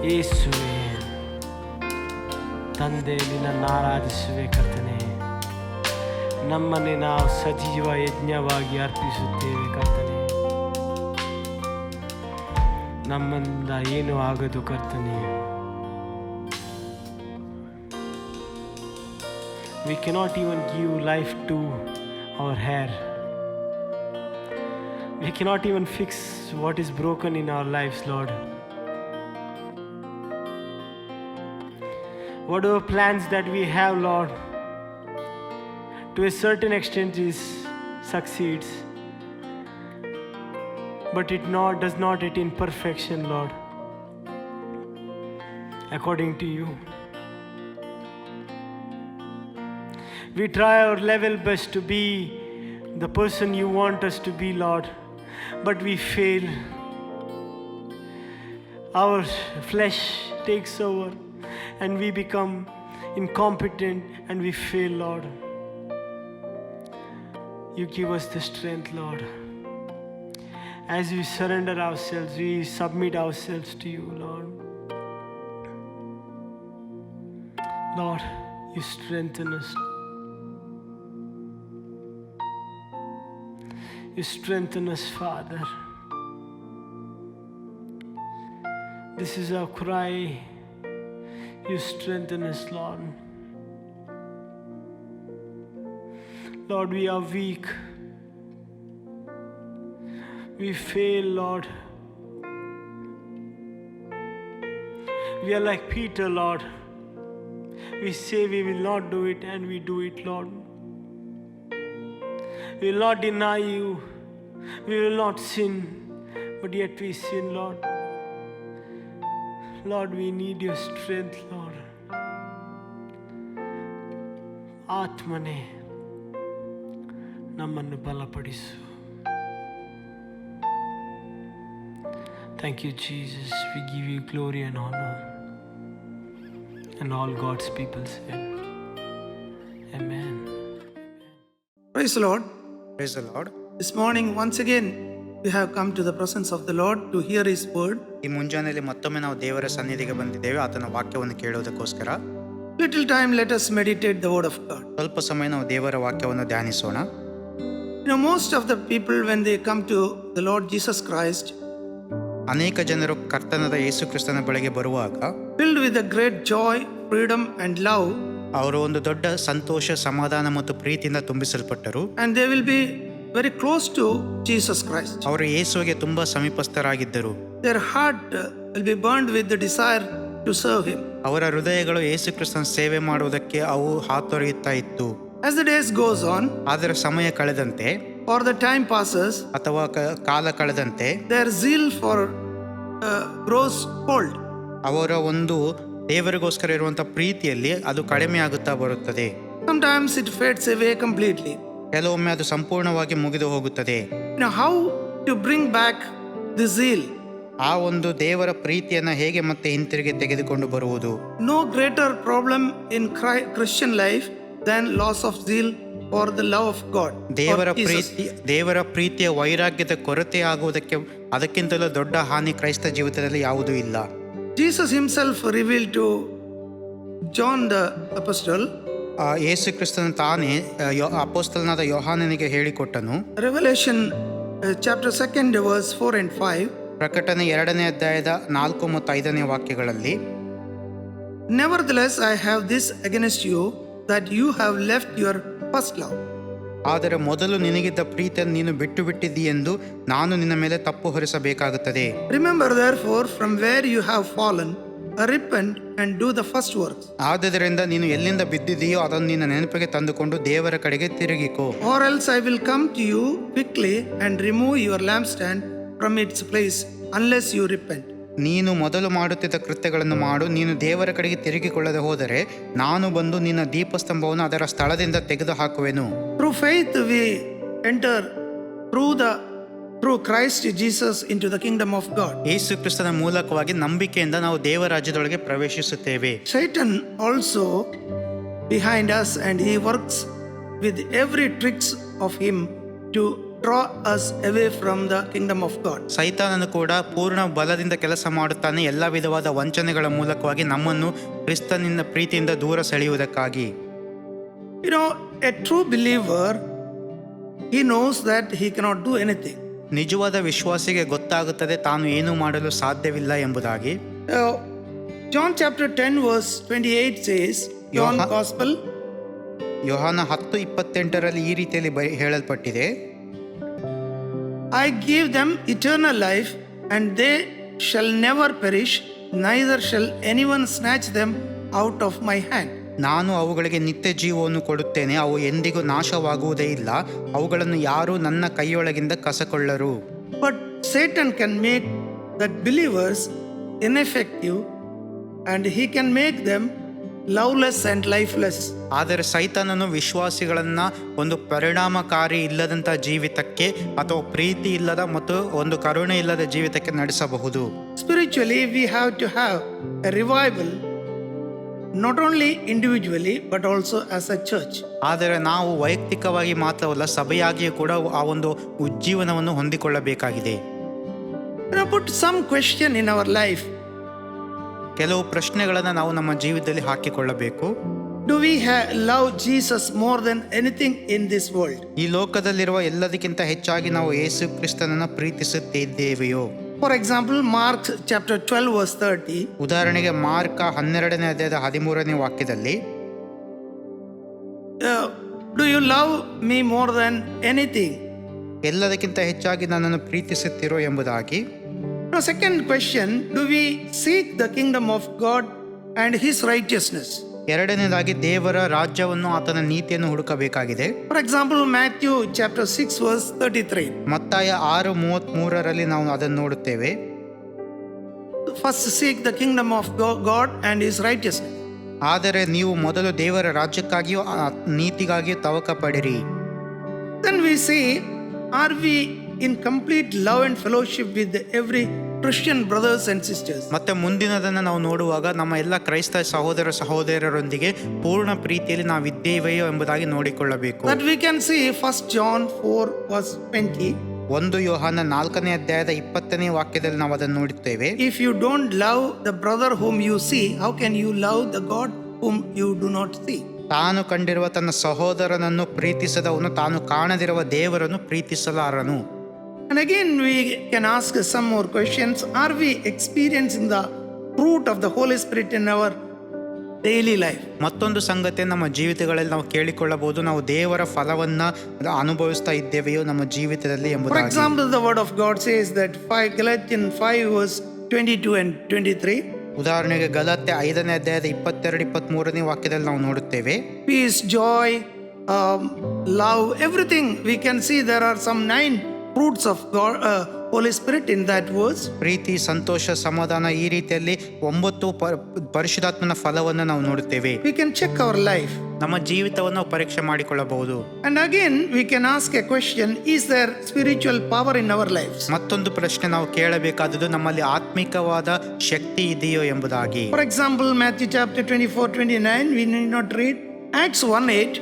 ಯೇಸುವೆ, ತಂದೆ ನಿನ್ನನ್ನು ಆರಾಧಿಸುವೆ ಕರ್ತನೆ. ನಮ್ಮನ್ನೇ ನಾವು ಸಜೀವ ಯಜ್ಞವಾಗಿ ಅರ್ಪಿಸುತ್ತೇವೆ ಕರ್ತನೆ. ನಮ್ಮಿಂದ ಏನೂ ಆಗದು ಕರ್ತನೆ. We cannot even give life to our hair. We cannot even fix what is broken in our lives, Lord. Whatever plans that we have, Lord, to a certain extent is succeeds, but it does not attain perfection, Lord, according to you. We try our level best to be the person you want us to be, Lord, but we fail. Our flesh takes over and we become incompetent and we fail, Lord. You give us the strength, Lord. As we surrender ourselves, we submit ourselves to you, Lord. Lord, you strengthen us. You strengthen us, Father. This is our cry. You strengthen us, Lord. Lord, we are weak. We fail, Lord. We are like Peter, Lord. We say we will not do it and we do it, Lord. We will not deny you. We will not sin, but yet we sin, Lord. Lord, we need your strength, Lord. ಆತ್ಮನೇ ನಮ್ಮನ್ನು ಬಲಪಡಿಸು. Thank you, Jesus. We give you glory and honor. And all God's people said, Amen. Praise the Lord. Praise the Lord. This morning, once again, we have come to the presence of the Lord to hear His word. ಈ ಮುಂಜಾನೆಯಲ್ಲಿ ಮತ್ತೊಮ್ಮೆ ನಾವು ದೇವರ ಸನ್ನಿಧಿಗೆ ಬಂದಿದ್ದೇವೆ, ಆತನ ವಾಕ್ಯವನ್ನು ಕೇಳುವುದಕ್ಕೋಸ್ಕರ. Little time, let us meditate the word of God. ಸ್ವಲ್ಪ ಸಮಯ ನಾವು ದೇವರ ವಾಕ್ಯವನ್ನು ಧ್ಯಾನಿಸೋಣ. Most of the people, when they come to the Lord Jesus Christ, ಅನೇಕ ಜನರು ಕರ್ತನಾದ ಯೇಸು ಕ್ರಿಸ್ತನ ಬಳಿಗೆ ಬರುವಾಗ filled with a great joy, freedom and love, ಅವರು ಒಂದು ದೊಡ್ಡ ಸಂತೋಷ, ಸಮಾಧಾನ ಮತ್ತು ಪ್ರೀತಿಯಿಂದ ತುಂಬಿಸಲ್ಪಟ್ಟರು. and they will be very close to Jesus Christ. ಅವರು ಯೇಸುವಿಗೆ ತುಂಬಾ ಸಮೀಪಸ್ಥರಾಗಿದ್ದರು. Their heart will be burned with the desire to serve Him. ಅವರ ಹೃದಯಗಳು ಯೇಸು ಕ್ರಿಸ್ತನ ಸೇವೆ ಮಾಡುವುದಕ್ಕೆ ಅವು ಹಾತೊರೆಯುತ್ತಾ ಇತ್ತು. As the days goes on, ಆದರೆ ಸಮಯ ಕಳೆದಂತೆ or the time passes, ಅಥವಾ ಕಾಲ ಕಳೆದಂತೆ their zeal for grows cold. ಅವರ ಒಂದು ದೇವರಿಗೋಸ್ಕರ ಇರುವಂತ ಪ್ರೀತಿಯಲ್ಲಿ ಅದು ಕಡಿಮೆ ಆಗುತ್ತಾ ಬರುತ್ತದೆ. Sometimes it fades away completely. ಕೆಲವೊಮ್ಮೆ ಅದು ಸಂಪೂರ್ಣವಾಗಿ ಮುಗಿದು ಹೋಗುತ್ತದೆ. Now, how to bring back the zeal? ಆ ಒಂದು ದೇವರ ಪ್ರೀತಿಯನ್ನ ಹೇಗೆ ಮತ್ತೆ ಹಿಂತಿರುಗಿ ತೆಗೆದುಕೊಂಡು ಬರುವುದು? No greater problem in Christian life than loss of zeal for the love of God. ದೇವರ ಪ್ರೀತಿಯ ವೈರಾಗ್ಯದ ಕೊರತೆ ಆಗುವುದಕ್ಕೆ ಅದಕ್ಕಿಂತಲೂ ದೊಡ್ಡ ಹಾನಿ ಕ್ರೈಸ್ತ ಜೀವಿತದಲ್ಲಿ ಯಾವುದೂ ಇಲ್ಲ. Jesus himself revealed to John the apostle. ಯೇಸು ಕ್ರಿಸ್ತನ ತಾನೇ ಅಪೊಸ್ತಲನಾದ ಯೋಹಾನನಿಗೆ ಹೇಳಿಕೊಟ್ಟನು. Revelation chapter 2 verse 4 and 5. ಪ್ರಕಟಣೆ 2ನೇ ಅಧ್ಯಾಯದ 4 ಮತ್ತು 5ನೇ ವಾಕ್ಯಗಳಲ್ಲಿ, Nevertheless I have this against you, that you have left your first love. ಆದರೆ ಮೊದಲು ನಿನಗಿದ್ದ ಪ್ರೀತಿಯನ್ನು ನೀನು ಬಿಟ್ಟು ಬಿಟ್ಟಿದ್ದೀಯೆಂದು ನಾನು ನಿನ್ನ ಮೇಲೆ ತಪ್ಪು ಹೊರಿಸಬೇಕಾಗುತ್ತದೆ. Remember therefore from where you have fallen, repent and do the first works. ಆದುದರಿಂದ ನೀನು ಎಲ್ಲಿಂದ ಬಿದ್ದಿದೆಯೋ ಅದನ್ನು ನಿನ್ನ ನೆನಪಿಗೆ ತಂದುಕೊಂಡು ದೇವರ ಕಡೆಗೆ ತಿರುಗಿಕೋ. Or else I will come to you quickly and remove your lampstand from its place unless you repent. ನೀನು ಮೊದಲು ಮಾಡುತ್ತಿದ್ದ ಕೃತ್ಯಗಳನ್ನು ಮಾಡು. ನೀನು ದೇವರ ಕಡೆಗೆ ತಿರುಗಿಕೊಳ್ಳದೆ ಹೋದರೆ ನಾನು ಬಂದು ನಿನ್ನ ದೀಪಸ್ತಂಭವನ್ನು ಅದರ ಸ್ಥಳದಿಂದ ತೆಗೆದು ಹಾಕುವೆನು. Through faith we enter through Christ Jesus into the kingdom of God. ಯೇಸು ಕ್ರಿಸ್ತನ ಮೂಲಕವಾಗಿ ನಂಬಿಕೆಯಿಂದ ನಾವು ದೇವರ ರಾಜ್ಯದೊಳಗೆ ಪ್ರವೇಶಿಸುತ್ತೇವೆ. Satan also behind us, and he works with every tricks of him to draw us away from the kingdom of God. ಸೈತಾನನು ಕೂಡ ಪೂರ್ಣ ಬಲದಿಂದ ಕೆಲಸ ಮಾಡುತ್ತಾನೆ, ಎಲ್ಲ ವಿಧವಾದ ವಂಚನೆಗಳ ಮೂಲಕವಾಗಿ ನಮ್ಮನ್ನು ಕ್ರಿಸ್ತನಿಂದ ಪ್ರೀತಿಯಿಂದ ದೂರ ಸೆಳೆಯುವುದಕ್ಕಾಗಿ. You know, a true believer, he knows that he cannot do anything. ನಿಜವಾದ ವಿಶ್ವಾಸಿಗೆ ಗೊತ್ತಾಗುತ್ತದೆ ತಾನು ಏನು ಮಾಡಲು ಸಾಧ್ಯವಿಲ್ಲ ಎಂಬುದಾಗಿ. John chapter 10 verse 28 says, John Gospel, ಯೋಹಾನ 10:28 ಈ ರೀತಿಯಲ್ಲಿ ಹೇಳಲ್ಪಟ್ಟಿದೆ, I give them eternal life, and they shall never perish, neither shall anyone snatch them out of my hand. ನಾನು ಅವುಗಳಿಗೆ ನಿತ್ಯ ಜೀವವನ್ನು ಕೊಡುತ್ತೇನೆ, ಅವು ಎಂದಿಗೂ ನಾಶವಾಗುವುದೇ ಇಲ್ಲ, ಅವುಗಳನ್ನು ಯಾರೂ ನನ್ನ ಕೈಯೊಳಗಿಂದ ಕಸಕೊಳ್ಳರು. But Satan can make the believers ineffective, and he can make them loveless and lifeless. ಆದರೆ ಸೈತಾನನು ವಿಶ್ವಾಸಿಗಳನ್ನ ಒಂದು ಪರಿಣಾಮಕಾರಿ ಇಲ್ಲದಂಥ ಜೀವಿತಕ್ಕೆ ಅಥವಾ ಪ್ರೀತಿ ಇಲ್ಲದ ಮತ್ತು ಒಂದು ಕರುಣೆ ಇಲ್ಲದ ಜೀವಿತಕ್ಕೆ ನಡೆಸಬಹುದು. Spiritually, we have to have a revival, not only individually but also as a church. ಆದರೆ ನಾವು ವೈಯಕ್ತಿಕವಾಗಿ ಮಾತ್ರವಲ್ಲ, ಸಭೆಯಾಗಿಯೂ ಕೂಡ ಆ ಒಂದು ಉಜ್ಜೀವನವನ್ನು ಹೊಂದಿಕೊಳ್ಳಬೇಕಾಗಿದೆ. Put some question in our life. ಕೆಲವು ಪ್ರಶ್ನೆಗಳನ್ನು ನಾವು ನಮ್ಮ ಜೀವಿತದಲ್ಲಿ ಹಾಕಿಕೊಳ್ಳಬೇಕು. Do we love Jesus more than anything in this world? ಈ ಲೋಕದಲ್ಲಿರುವ ಎಲ್ಲದಕ್ಕಿಂತ ಹೆಚ್ಚಾಗಿ ನಾವು ಯೇಸು ಕ್ರಿಸ್ತನನ್ನು ಪ್ರೀತಿಸುತ್ತಿದ್ದೇವೆಯೋ? For example, Mark chapter 12 verse 30. ಉದಾಹರಣೆಗೆ ಮಾರ್ಕ 12ನೇ ಅಧ್ಯಾಯದ 13ನೇ ವಾಕ್ಯದಲ್ಲಿ, Do you love me more than anything? ಎಲ್ಲದಕ್ಕಿಂತ ಹೆಚ್ಚಾಗಿ ನನ್ನನ್ನು ಪ್ರೀತಿಸುತ್ತಿರೋ ಎಂಬುದಾಗಿ. Now, second question, do we seek the kingdom of God and his righteousness? ಎರಡನೇದಾಗಿ ದೇವರ ರಾಜ್ಯವನ್ನು ಆತನ ನೀತಿಯನ್ನು ಹುಡುಕಬೇಕಾಗಿದೆ. For example, Matthew chapter 6 verse 33. ಮತ್ತಾಯ 6:33 ನಾವು ಅದನ್ನು ನೋಡುತ್ತೇವೆ. First seek the kingdom of God and his righteousness. ಆದರೆ ನೀವು ಮೊದಲು ದೇವರ ರಾಜ್ಯಕ್ಕಾಗಿಯೂ ನೀತಿಗಾಗಿಯೂ ತವಕ ಪಡಿರಿ. Then we see, are we in complete love and fellowship with every Christian brothers and sisters? ಮತ್ತೆ ಮುಂದಿನದನ್ನು ನಾವು ನೋಡುವಾಗ ನಮ್ಮ ಎಲ್ಲ ಕ್ರೈಸ್ತ ಸಹೋದರರೊಂದಿಗೆ ಪೂರ್ಣ ಪ್ರೀತಿಯಲ್ಲಿ ನಾವಿದ್ದೇವೆಯೋ ಎಂಬುದಾಗಿ ನೋಡಿಕೊಳ್ಳಬೇಕು. That we can see 1 John 4 verse 20. 1 ಯೋಹಾನ 4ನೇ ಅಧ್ಯಾಯದ 20ನೇ ವಾಕ್ಯದಲ್ಲಿ ನಾವು ಅದನ್ನು ನೋಡುತ್ತೇವೆ. If you don't love the brother whom you see, how can you love the God whom you do not see? ತಾನು ಕಂಡಿರುವ ತನ್ನ ಸಹೋದರನನ್ನು ಪ್ರೀತಿಸದವನು ತಾನು ಕಾಣದಿರುವ ದೇವರನ್ನು ಪ್ರೀತಿಸಲಾರನು. And again we can ask some more questions. Are we experiencing the fruit of the Holy Spirit in our daily life? ಮತ್ತೊಂದು ಸಂಗತಿ ನಮ್ಮ ಜೀವಿತಗಳಲ್ಲಿ ನಾವು ಕೇಳಿಕೊಳ್ಳಬಹುದು, ನಾವು ದೇವರ ಫಲವನ್ನ ಅನುಭವಿಸ್ತಾ ಇದ್ದೇವೆಯೋ ನಮ್ಮ ಜೀವಿತದಲ್ಲಿ For ಎಂಬುದಾಗಿ. example, the word of God says that Galatians 5 verse 22 and 23. ಉದಾಹರಣೆಗೆ ಗಲಾತ್ಯ 5ನೇ ಅಧ್ಯಾಯದ 22-23ನೇ ವಾಕ್ಯದಲ್ಲಿ ನಾವು ನೋಡುತ್ತೇವೆ, Peace, joy, love, everything. We can see there are some 9 fruits of God, Holy Spirit in that verse. ಪ್ರೀತಿ, ಸಂತೋಷ, ಸಮಾಧಾನ, ಈ ರೀತಿಯಲ್ಲಿ 9 ಪರಿಶುದ್ಧಾತ್ಮನ ಫಲವನ್ನು ನಾವು ನೋಡುತ್ತೇವೆ. We can check our life. ನಮ್ಮ ಜೀವಿತವನ್ನು ನಾವು ಪರೀಕ್ಷೆ ಮಾಡಿಕೊಳ್ಳಬಹುದು. And again we can ask a question, is there spiritual power in our lives? ಮತ್ತೊಂದು ಪ್ರಶ್ನೆ ನಾವು ಕೇಳಬೇಕಾದದ್ದು, ನಮ್ಮಲ್ಲಿ ಆತ್ಮಿಕವಾದ ಶಕ್ತಿ ಇದೆಯೋ ಎಂಬುದಾಗಿ. For example, Matthew chapter 24-29, we need not read. Acts 1:8.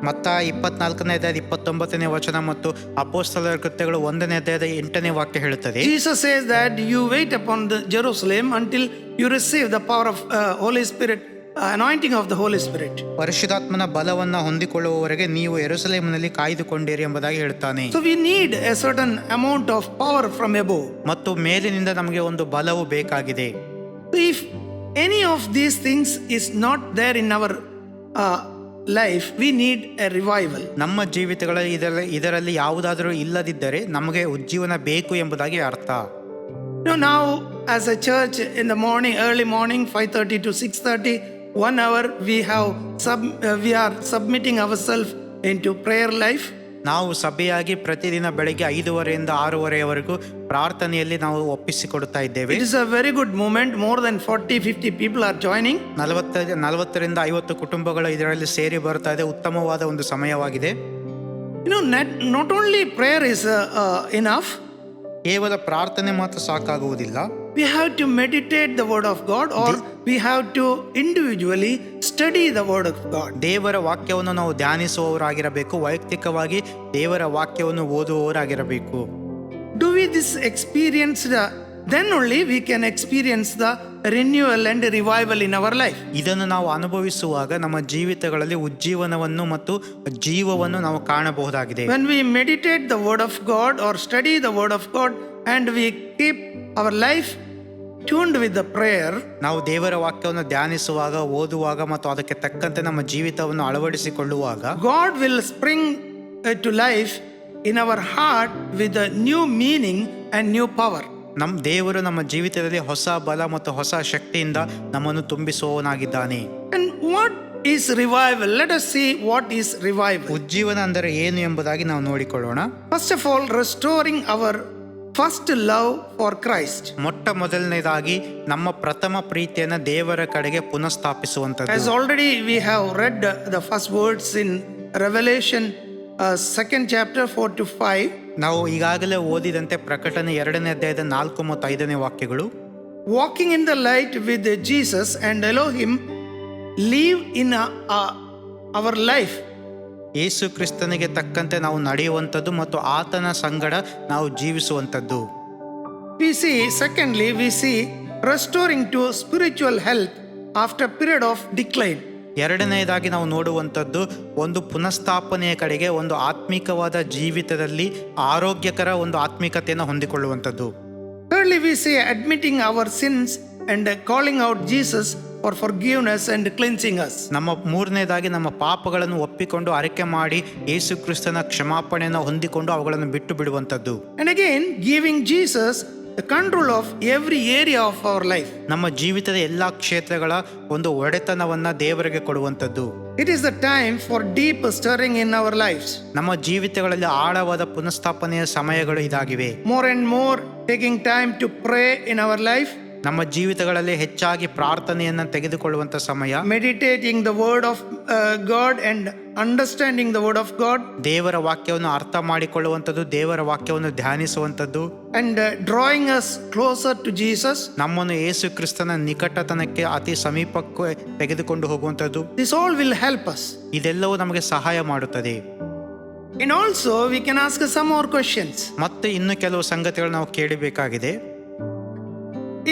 ಮತ್ತ 24ನೇ ಅಧ್ಯಾಯದ 29ನೇ ವಚನ ಮತ್ತು ಅಪೊಸ್ತಲರ ಕೃತ್ಯಗಳು 1ನೇ ಅಧ್ಯಾಯದ 8ನೇ ವಾಕ್ಯ ಹೇಳುತ್ತದೆ. Jesus says that you wait upon the Jerusalem until you receive the power of Holy Spirit, anointing of the Holy Spirit. ಪರಿಶುದ್ಧಾತ್ಮನ ಬಲವನ್ನ ಹೊಂದಿಕೊಳ್ಳುವವರೆಗೆ ನೀವು ಯೆರೂಸಲೇಮಿನಲ್ಲಿ ಕಾಯ್ದುಕೊಂಡಿರಿ ಎಂಬುದಾಗಿ ಹೇಳ್ತಾನೆ. So we need a certain amount of power from above. ಮತ್ತು ಮೇಲಿನಿಂದ ನಮಗೆ ಒಂದು ಬಲವು ಬೇಕಾಗಿದೆ. So if any of these things is not there in our life, we need a revival. ನಮ್ಮ ಜೀವಿತಗಳಲ್ಲಿ ಇದರಲ್ಲಿ ಯಾವುದಾದರೂ ಇಲ್ಲದಿದ್ದರೆ ನಮಗೆ ಉಜ್ಜೀವನ ಬೇಕು ಎಂಬುದಾಗಿ ಅರ್ಥ. Now as a church in the morning, early morning, 5:30 to 6:30, 1 hour we are submitting ourselves into prayer life. ನಾವು ಸಭೆಯಾಗಿ ಪ್ರತಿದಿನ ಬೆಳಗ್ಗೆ 5:30ರಿಂದ 6:30ವರೆಗೂ ಪ್ರಾರ್ಥನೆಯಲ್ಲಿ ನಾವು ಒಪ್ಪಿಸಿಕೊಡುತ್ತಾ ಇದ್ದೇವೆ. It is a very good moment. More than 40-50 people are joining. 40ರಿಂದ 50 ಕುಟುಂಬಗಳು ಇದರಲ್ಲಿ ಸೇರಿ ಬರ್ತಾ ಇದೆ. ಉತ್ತಮವಾದ ಒಂದು ಸಮಯವಾಗಿದೆ. Not only prayer is enough. ಕೇವಲ ಪ್ರಾರ್ಥನೆ ಮಾತ್ರ ಸಾಕಾಗುವುದಿಲ್ಲ. We have to meditate the word of God, or we have to individually study the word of God. ದೇವರ ವಾಕ್ಯವನ್ನು ನಾವು ಧ್ಯಾನಿಸುವವರಾಗಿರಬೇಕು. ವೈಯಕ್ತಿಕವಾಗಿ ದೇವರ ವಾಕ್ಯವನ್ನು ಓದುವವರಾಗಿರಬೇಕು. Do we this experience then only we can experience the renewal and revival in our life. ಇದನ್ನು ನಾವು ಅನುಭವಿಸುವಾಗ ನಮ್ಮ ಜೀವಿತಗಳಲ್ಲಿ ಉಜ್ಜೀವನವನ್ನು ಮತ್ತು ಜೀವವನ್ನು ನಾವು ಕಾಣಬಹುದಾಗಿದೆ. When we meditate the word of God or study the word of God and we keep our life tuned with the prayer, ನಾವು ದೇವರ ವಾಕ್ಯವನ್ನು ಧ್ಯಾನಿಸುವಾಗ, ಓದುವಾಗ ಮತ್ತು ಅದಕ್ಕೆ ತಕ್ಕಂತೆ ನಮ್ಮ ಜೀವಿತವನ್ನು ಅಳವಡಿಸಿಕೊಳ್ಳುವಾಗ God will spring to life in our heart with a new meaning and new power. ನಮ್ಮ ದೇವರು ನಮ್ಮ ಜೀವಿತದಲ್ಲಿ ಹೊಸ ಬಲ ಮತ್ತು ಹೊಸ ಶಕ್ತಿಯಿಂದ ನಮ್ಮನ್ನು ತುಂಬಿಸುವವನಾಗಿದ್ದಾನೆ. And what is revival? Let us see what is revival. ಉಜ್ಜೀವನ ಅಂದರೆ ಏನು ಎಂಬುದಾಗಿ ನಾವು ನೋಡಿಕೊಳ್ಳೋಣ. First of all, restoring our first love for Christ. ಮೊಟ್ಟ ಮೊದಲನೇದಾಗಿ ನಮ್ಮ ಪ್ರಥಮ ಪ್ರೀತಿಯನ್ನು ದೇವರ ಕಡೆಗೆ ಪುನಃಸ್ಥಾಪಿಸುವಂಥದ್ದು. As already we have read the first words in Revelation 2nd chapter 4 to 5. ನಾವು ಈಗಾಗಲೇ ಓದಿದಂತೆ ಪ್ರಕಟಣೆ 2ನೇ ಅಧ್ಯಾಯದ 4 ಮತ್ತು 5ನೇ ವಾಕ್ಯಗಳು. Walking in the light with Jesus and allow him live in our life. ಯೇಸು ಕ್ರಿಸ್ತನಿಗೆ ತಕ್ಕಂತೆ ನಾವು ನಡೆಯುವಂಥದ್ದು ಮತ್ತು ಆತನ ಸಂಗಡ ನಾವು ಜೀವಿಸುವಂಥದ್ದು. We see, secondly, we see restoring to spiritual health after period of decline. ಎರಡನೆಯದಾಗಿ ನಾವು ನೋಡುವಂಥದ್ದು ಒಂದು ಪುನಃಸ್ಥಾಪನೆಯ ಕಡೆಗೆ, ಒಂದು ಆತ್ಮಿಕವಾದ ಜೀವಿತದಲ್ಲಿ ಆರೋಗ್ಯಕರ ಒಂದು ಆತ್ಮಿಕತೆಯನ್ನು ಹೊಂದಿಕೊಳ್ಳುವಂಥದ್ದು. Thirdly, we see admitting our sins and calling out Jesus for forgiveness and cleansing us. ನಮ್ಮ ಮೂರನೇದಾಗಿ ನಮ್ಮ ಪಾಪಗಳನ್ನು ಒಪ್ಪಿಕೊಂಡು ಅರಿಕೆ ಮಾಡಿ ಯೇಸು ಕ್ರಿಸ್ತನ ಕ್ಷಮಾಪಣೆಯನ್ನು ಹೊಂದಿಕೊಂಡು ಅವುಗಳನ್ನು ಬಿಟ್ಟು ಬಿಡುವಂಥದ್ದು. And again, giving Jesus the control of every area of our life. ನಮ್ಮ ಜೀವಿತದ ಎಲ್ಲಾ ಕ್ಷೇತ್ರಗಳ ಒಂದು ಒಡೆತನವನ್ನ ದೇವರಿಗೆ ಕೊಡುವಂಥದ್ದು. It is the time for deep stirring in our lives. ನಮ್ಮ ಜೀವಿತಗಳಲ್ಲಿ ಆಳವಾದ ಪುನಃಸ್ಥಾಪನೆಯ ಸಮಯಗಳು ಇದಾಗಿವೆ. More and more taking time to pray in our life. ನಮ್ಮ ಜೀವಿತಗಳಲ್ಲಿ ಹೆಚ್ಚಾಗಿ ಪ್ರಾರ್ಥನೆಯನ್ನು ತೆಗೆದುಕೊಳ್ಳುವಂಥ ಸಮಯ. Meditating the word of God and understanding the word of God. ದೇವರ ವಾಕ್ಯವನ್ನು ಅರ್ಥ ಮಾಡಿಕೊಳ್ಳುವಂಥದ್ದು, ದೇವರ ವಾಕ್ಯವನ್ನು ಧ್ಯಾನಿಸುವಂಥದ್ದು. And drawing us closer to Jesus. ನಮ್ಮನ್ನು ಯೇಸು ಕ್ರಿಸ್ತನ ನಿಕಟತನಕ್ಕೆ ಅತಿ ಸಮೀಪಕ್ಕೆ ತೆಗೆದುಕೊಂಡು ಹೋಗುವಂಥದ್ದು. This all will help us. ಇದೆಲ್ಲವೂ ನಮಗೆ ಸಹಾಯ ಮಾಡುತ್ತದೆ. And also we can ask some more questions. ಮತ್ತೆ ಇನ್ನು ಕೆಲವು ಸಂಗತಿಗಳು ನಾವು ಕೇಳಬೇಕಾಗಿದೆ.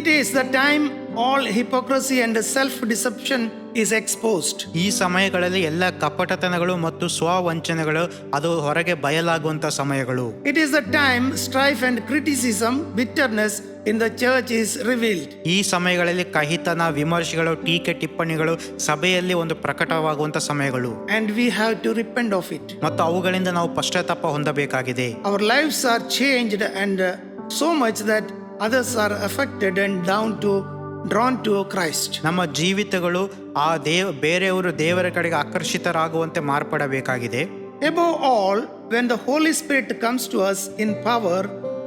It is the time all hypocrisy and self-deception is exposed. ಈ ಸಮಯಗಳಲ್ಲಿ ಎಲ್ಲ ಕಪಟತನಗಳು ಮತ್ತು ಸ್ವವಂಚನೆಗಳು ಅದು ಹೊರಗೆ ಬಯಲಾಗುವಂಥ ಸಮಯಗಳು. It is the time strife and criticism, bitterness in the church is revealed. ಈ ಸಮಯಗಳಲ್ಲಿ ಕಹಿತನ, ವಿಮರ್ಶೆಗಳು, ಟೀಕೆ ಟಿಪ್ಪಣಿಗಳು ಸಭೆಯಲ್ಲಿ ಒಂದು ಪ್ರಕಟವಾಗುವಂಥ ಸಮಯಗಳು. And we have to repent of it. ಮತ್ತು ಅವುಗಳಿಂದ ನಾವು ಪಶ್ಚಾತ್ತಾಪ ಹೊಂದಬೇಕಾಗಿದೆ. Our lives are changed and so much that others are affected and drawn to Christ. ನಮ್ಮ ಜೀವಿತಗಳು ಆ ಬೇರೆಯವರು ದೇವರ ಕಡೆಗೆ ಆಕರ್ಷಿತರಾಗುವಂತೆ ಮಾರ್ಪಡಬೇಕಾಗಿದೆ. Above all, when the Holy Spirit comes to us in power,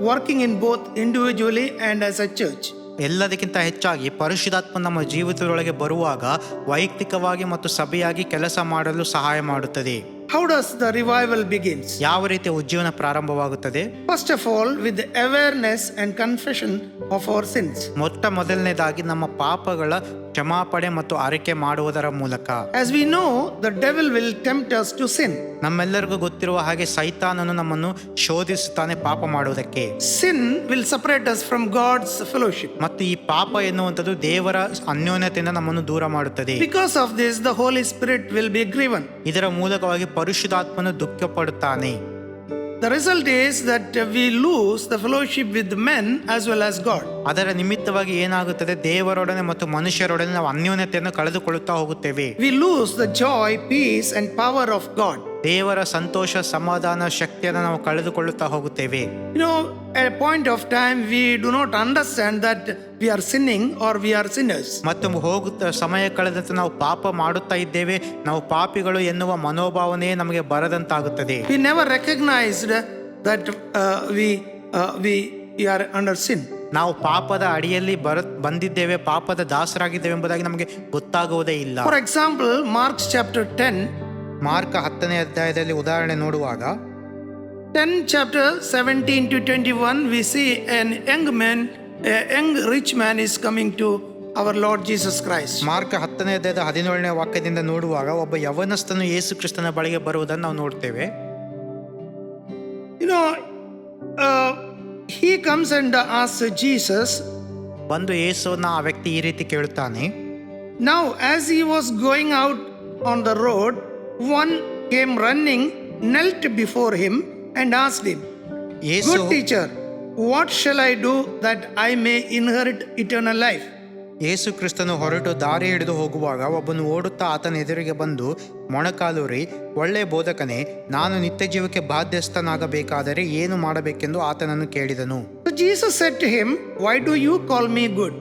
working in both individually and as a church. ಎಲ್ಲದಕ್ಕಿಂತ ಹೆಚ್ಚಾಗಿ ಪರಿಶುದ್ಧಾತ್ಮ ನಮ್ಮ ಜೀವಿತದೊಳಗೆ ಬರುವಾಗ ವೈಯಕ್ತಿಕವಾಗಿ ಮತ್ತು ಸಭೆಯಾಗಿ ಕೆಲಸ ಮಾಡಲು ಸಹಾಯ ಮಾಡುತ್ತದೆ. How does the revival begins? ಯಾವ ರೀತಿಯ ಉಜ್ಜೀವನ ಪ್ರಾರಂಭವಾಗುತ್ತದೆ? First of all, with the awareness and confession of our sins. ಮೊಟ್ಟ ಮೊದಲನೇದಾಗಿ ನಮ್ಮ ಪಾಪಗಳ ಕ್ಷಮಾಪಣೆ ಮತ್ತು ಅರಿಕೆ ಮಾಡುವುದರ ಮೂಲಕ. As we know, the devil will tempt us to sin. ನಮ್ಮೆಲ್ಲರಿಗೂ ಗೊತ್ತಿರುವ ಹಾಗೆ ಸೈತಾನನು ನಮ್ಮನ್ನು ಶೋಧಿಸುತ್ತಾನೆ ಪಾಪ ಮಾಡುವುದಕ್ಕೆ. Sin will separate us from God's fellowship. ಮತ್ತು ಈ ಪಾಪ ಎನ್ನುವಂಥದ್ದು ದೇವರ ಅನ್ಯೋನ್ಯತೆಯಿಂದ ನಮ್ಮನ್ನು ದೂರ ಮಾಡುತ್ತದೆ. Because of this, the Holy Spirit will be grieved. ಇದರ ಮೂಲಕವಾಗಿ ಪರಿಶುದ್ಧಾತ್ಮನು ದುಃಖಪಡುತ್ತಾನೆ. The result is that we lose the fellowship with men as well as God. ಅದರ ನಿಮಿತ್ತವಾಗಿ ಏನಾಗುತ್ತದೆ? ದೇವರೊಡನೆ ಮತ್ತು ಮನುಷ್ಯರೊಡನೆ ನಾವು ಅನ್ಯೋನ್ಯತೆಯನ್ನು ಕಳೆದುಕೊಳ್ಳುತ್ತಾ ಹೋಗುತ್ತೇವೆ. We lose the joy, peace and power of God. ದೇವರ ಸಂತೋಷ, ಸಮಾಧಾನ, ಶಕ್ತಿಯನ್ನು ನಾವು ಕಳೆದುಕೊಳ್ಳುತ್ತಾ ಹೋಗುತ್ತೇವೆ. You know, at a point of time we do not understand that we are sinning or we are sinners. ಮತ್ತು ಹೋಗುತ್ತಾ ಸಮಯ ಕಳೆದಂತೆ ನಾವು ಪಾಪ ಮಾಡುತ್ತಾ ಇದ್ದೇವೆ, ನಾವು ಪಾಪಿಗಳು ಎನ್ನುವ ಮನೋಭಾವನೆ ನಮಗೆ ಬರದಂತಾಗುತ್ತದೆ. We never recognized that we are under sin. ನಾವು ಪಾಪದ ಅಡಿಯಲ್ಲಿ ಬಂದಿದ್ದೇವೆ, ಪಾಪದ ದಾಸರಾಗಿದ್ದೇವೆ ಎಂಬುದಾಗಿ ನಮಗೆ ಗೊತ್ತಾಗುವುದೇ ಇಲ್ಲ. For example, Mark chapter 10. Mark 10ನೇ ಅಧ್ಯಾಯದಲ್ಲಿ ಉದಾಹರಣೆ ನೋಡುವಾಗ 10 chapter 17 to 21 we see a young rich man is coming to our Lord Jesus Christ. Mark 10ನೇ ಅಧ್ಯಾಯದ 17ನೇ ವಾಕ್ಯದಿಂದ ನೋಡುವಾಗ ಒಬ್ಬ ಯವನಸ್ಥನು ಯೇಸು ಕ್ರಿಸ್ತನ ಬಳಿಗೆ ಬರುವುದನ್ನು ನಾವು ನೋಡ್ತೇವೆ. You know, he comes and asks Jesus. ಬಂದು ಯೇಸುವನ್ನ ಆ ವ್ಯಕ್ತಿ ಈ ರೀತಿ ಕೇಳುತ್ತಾನೆ. Now, as he was going out on the road, one came running, knelt before him, and asked him, Yesu "Good teacher, what shall I do that I may inherit eternal life?" ಯೇಸು ಕ್ರಿಸ್ತನು ಹೊರಟು ದಾರಿ ಹಿಡಿದು ಹೋಗುವಾಗ ಒಬ್ಬನು ಓಡುತ್ತಾ ಆತನ ಎದುರಿಗೆ ಬಂದು ಮೊಣಕಾಲೂರಿ, ಒಳ್ಳೆ ಬೋಧಕನೇ, ನಾನು ನಿತ್ಯ ಜೀವಕ್ಕೆ ಬಾಧ್ಯಸ್ಥನಾಗಬೇಕಾದರೆ ಏನು ಮಾಡಬೇಕೆಂದು ಆತನನ್ನು ಕೇಳಿದನು. So Jesus said to him, "Why do you call me good?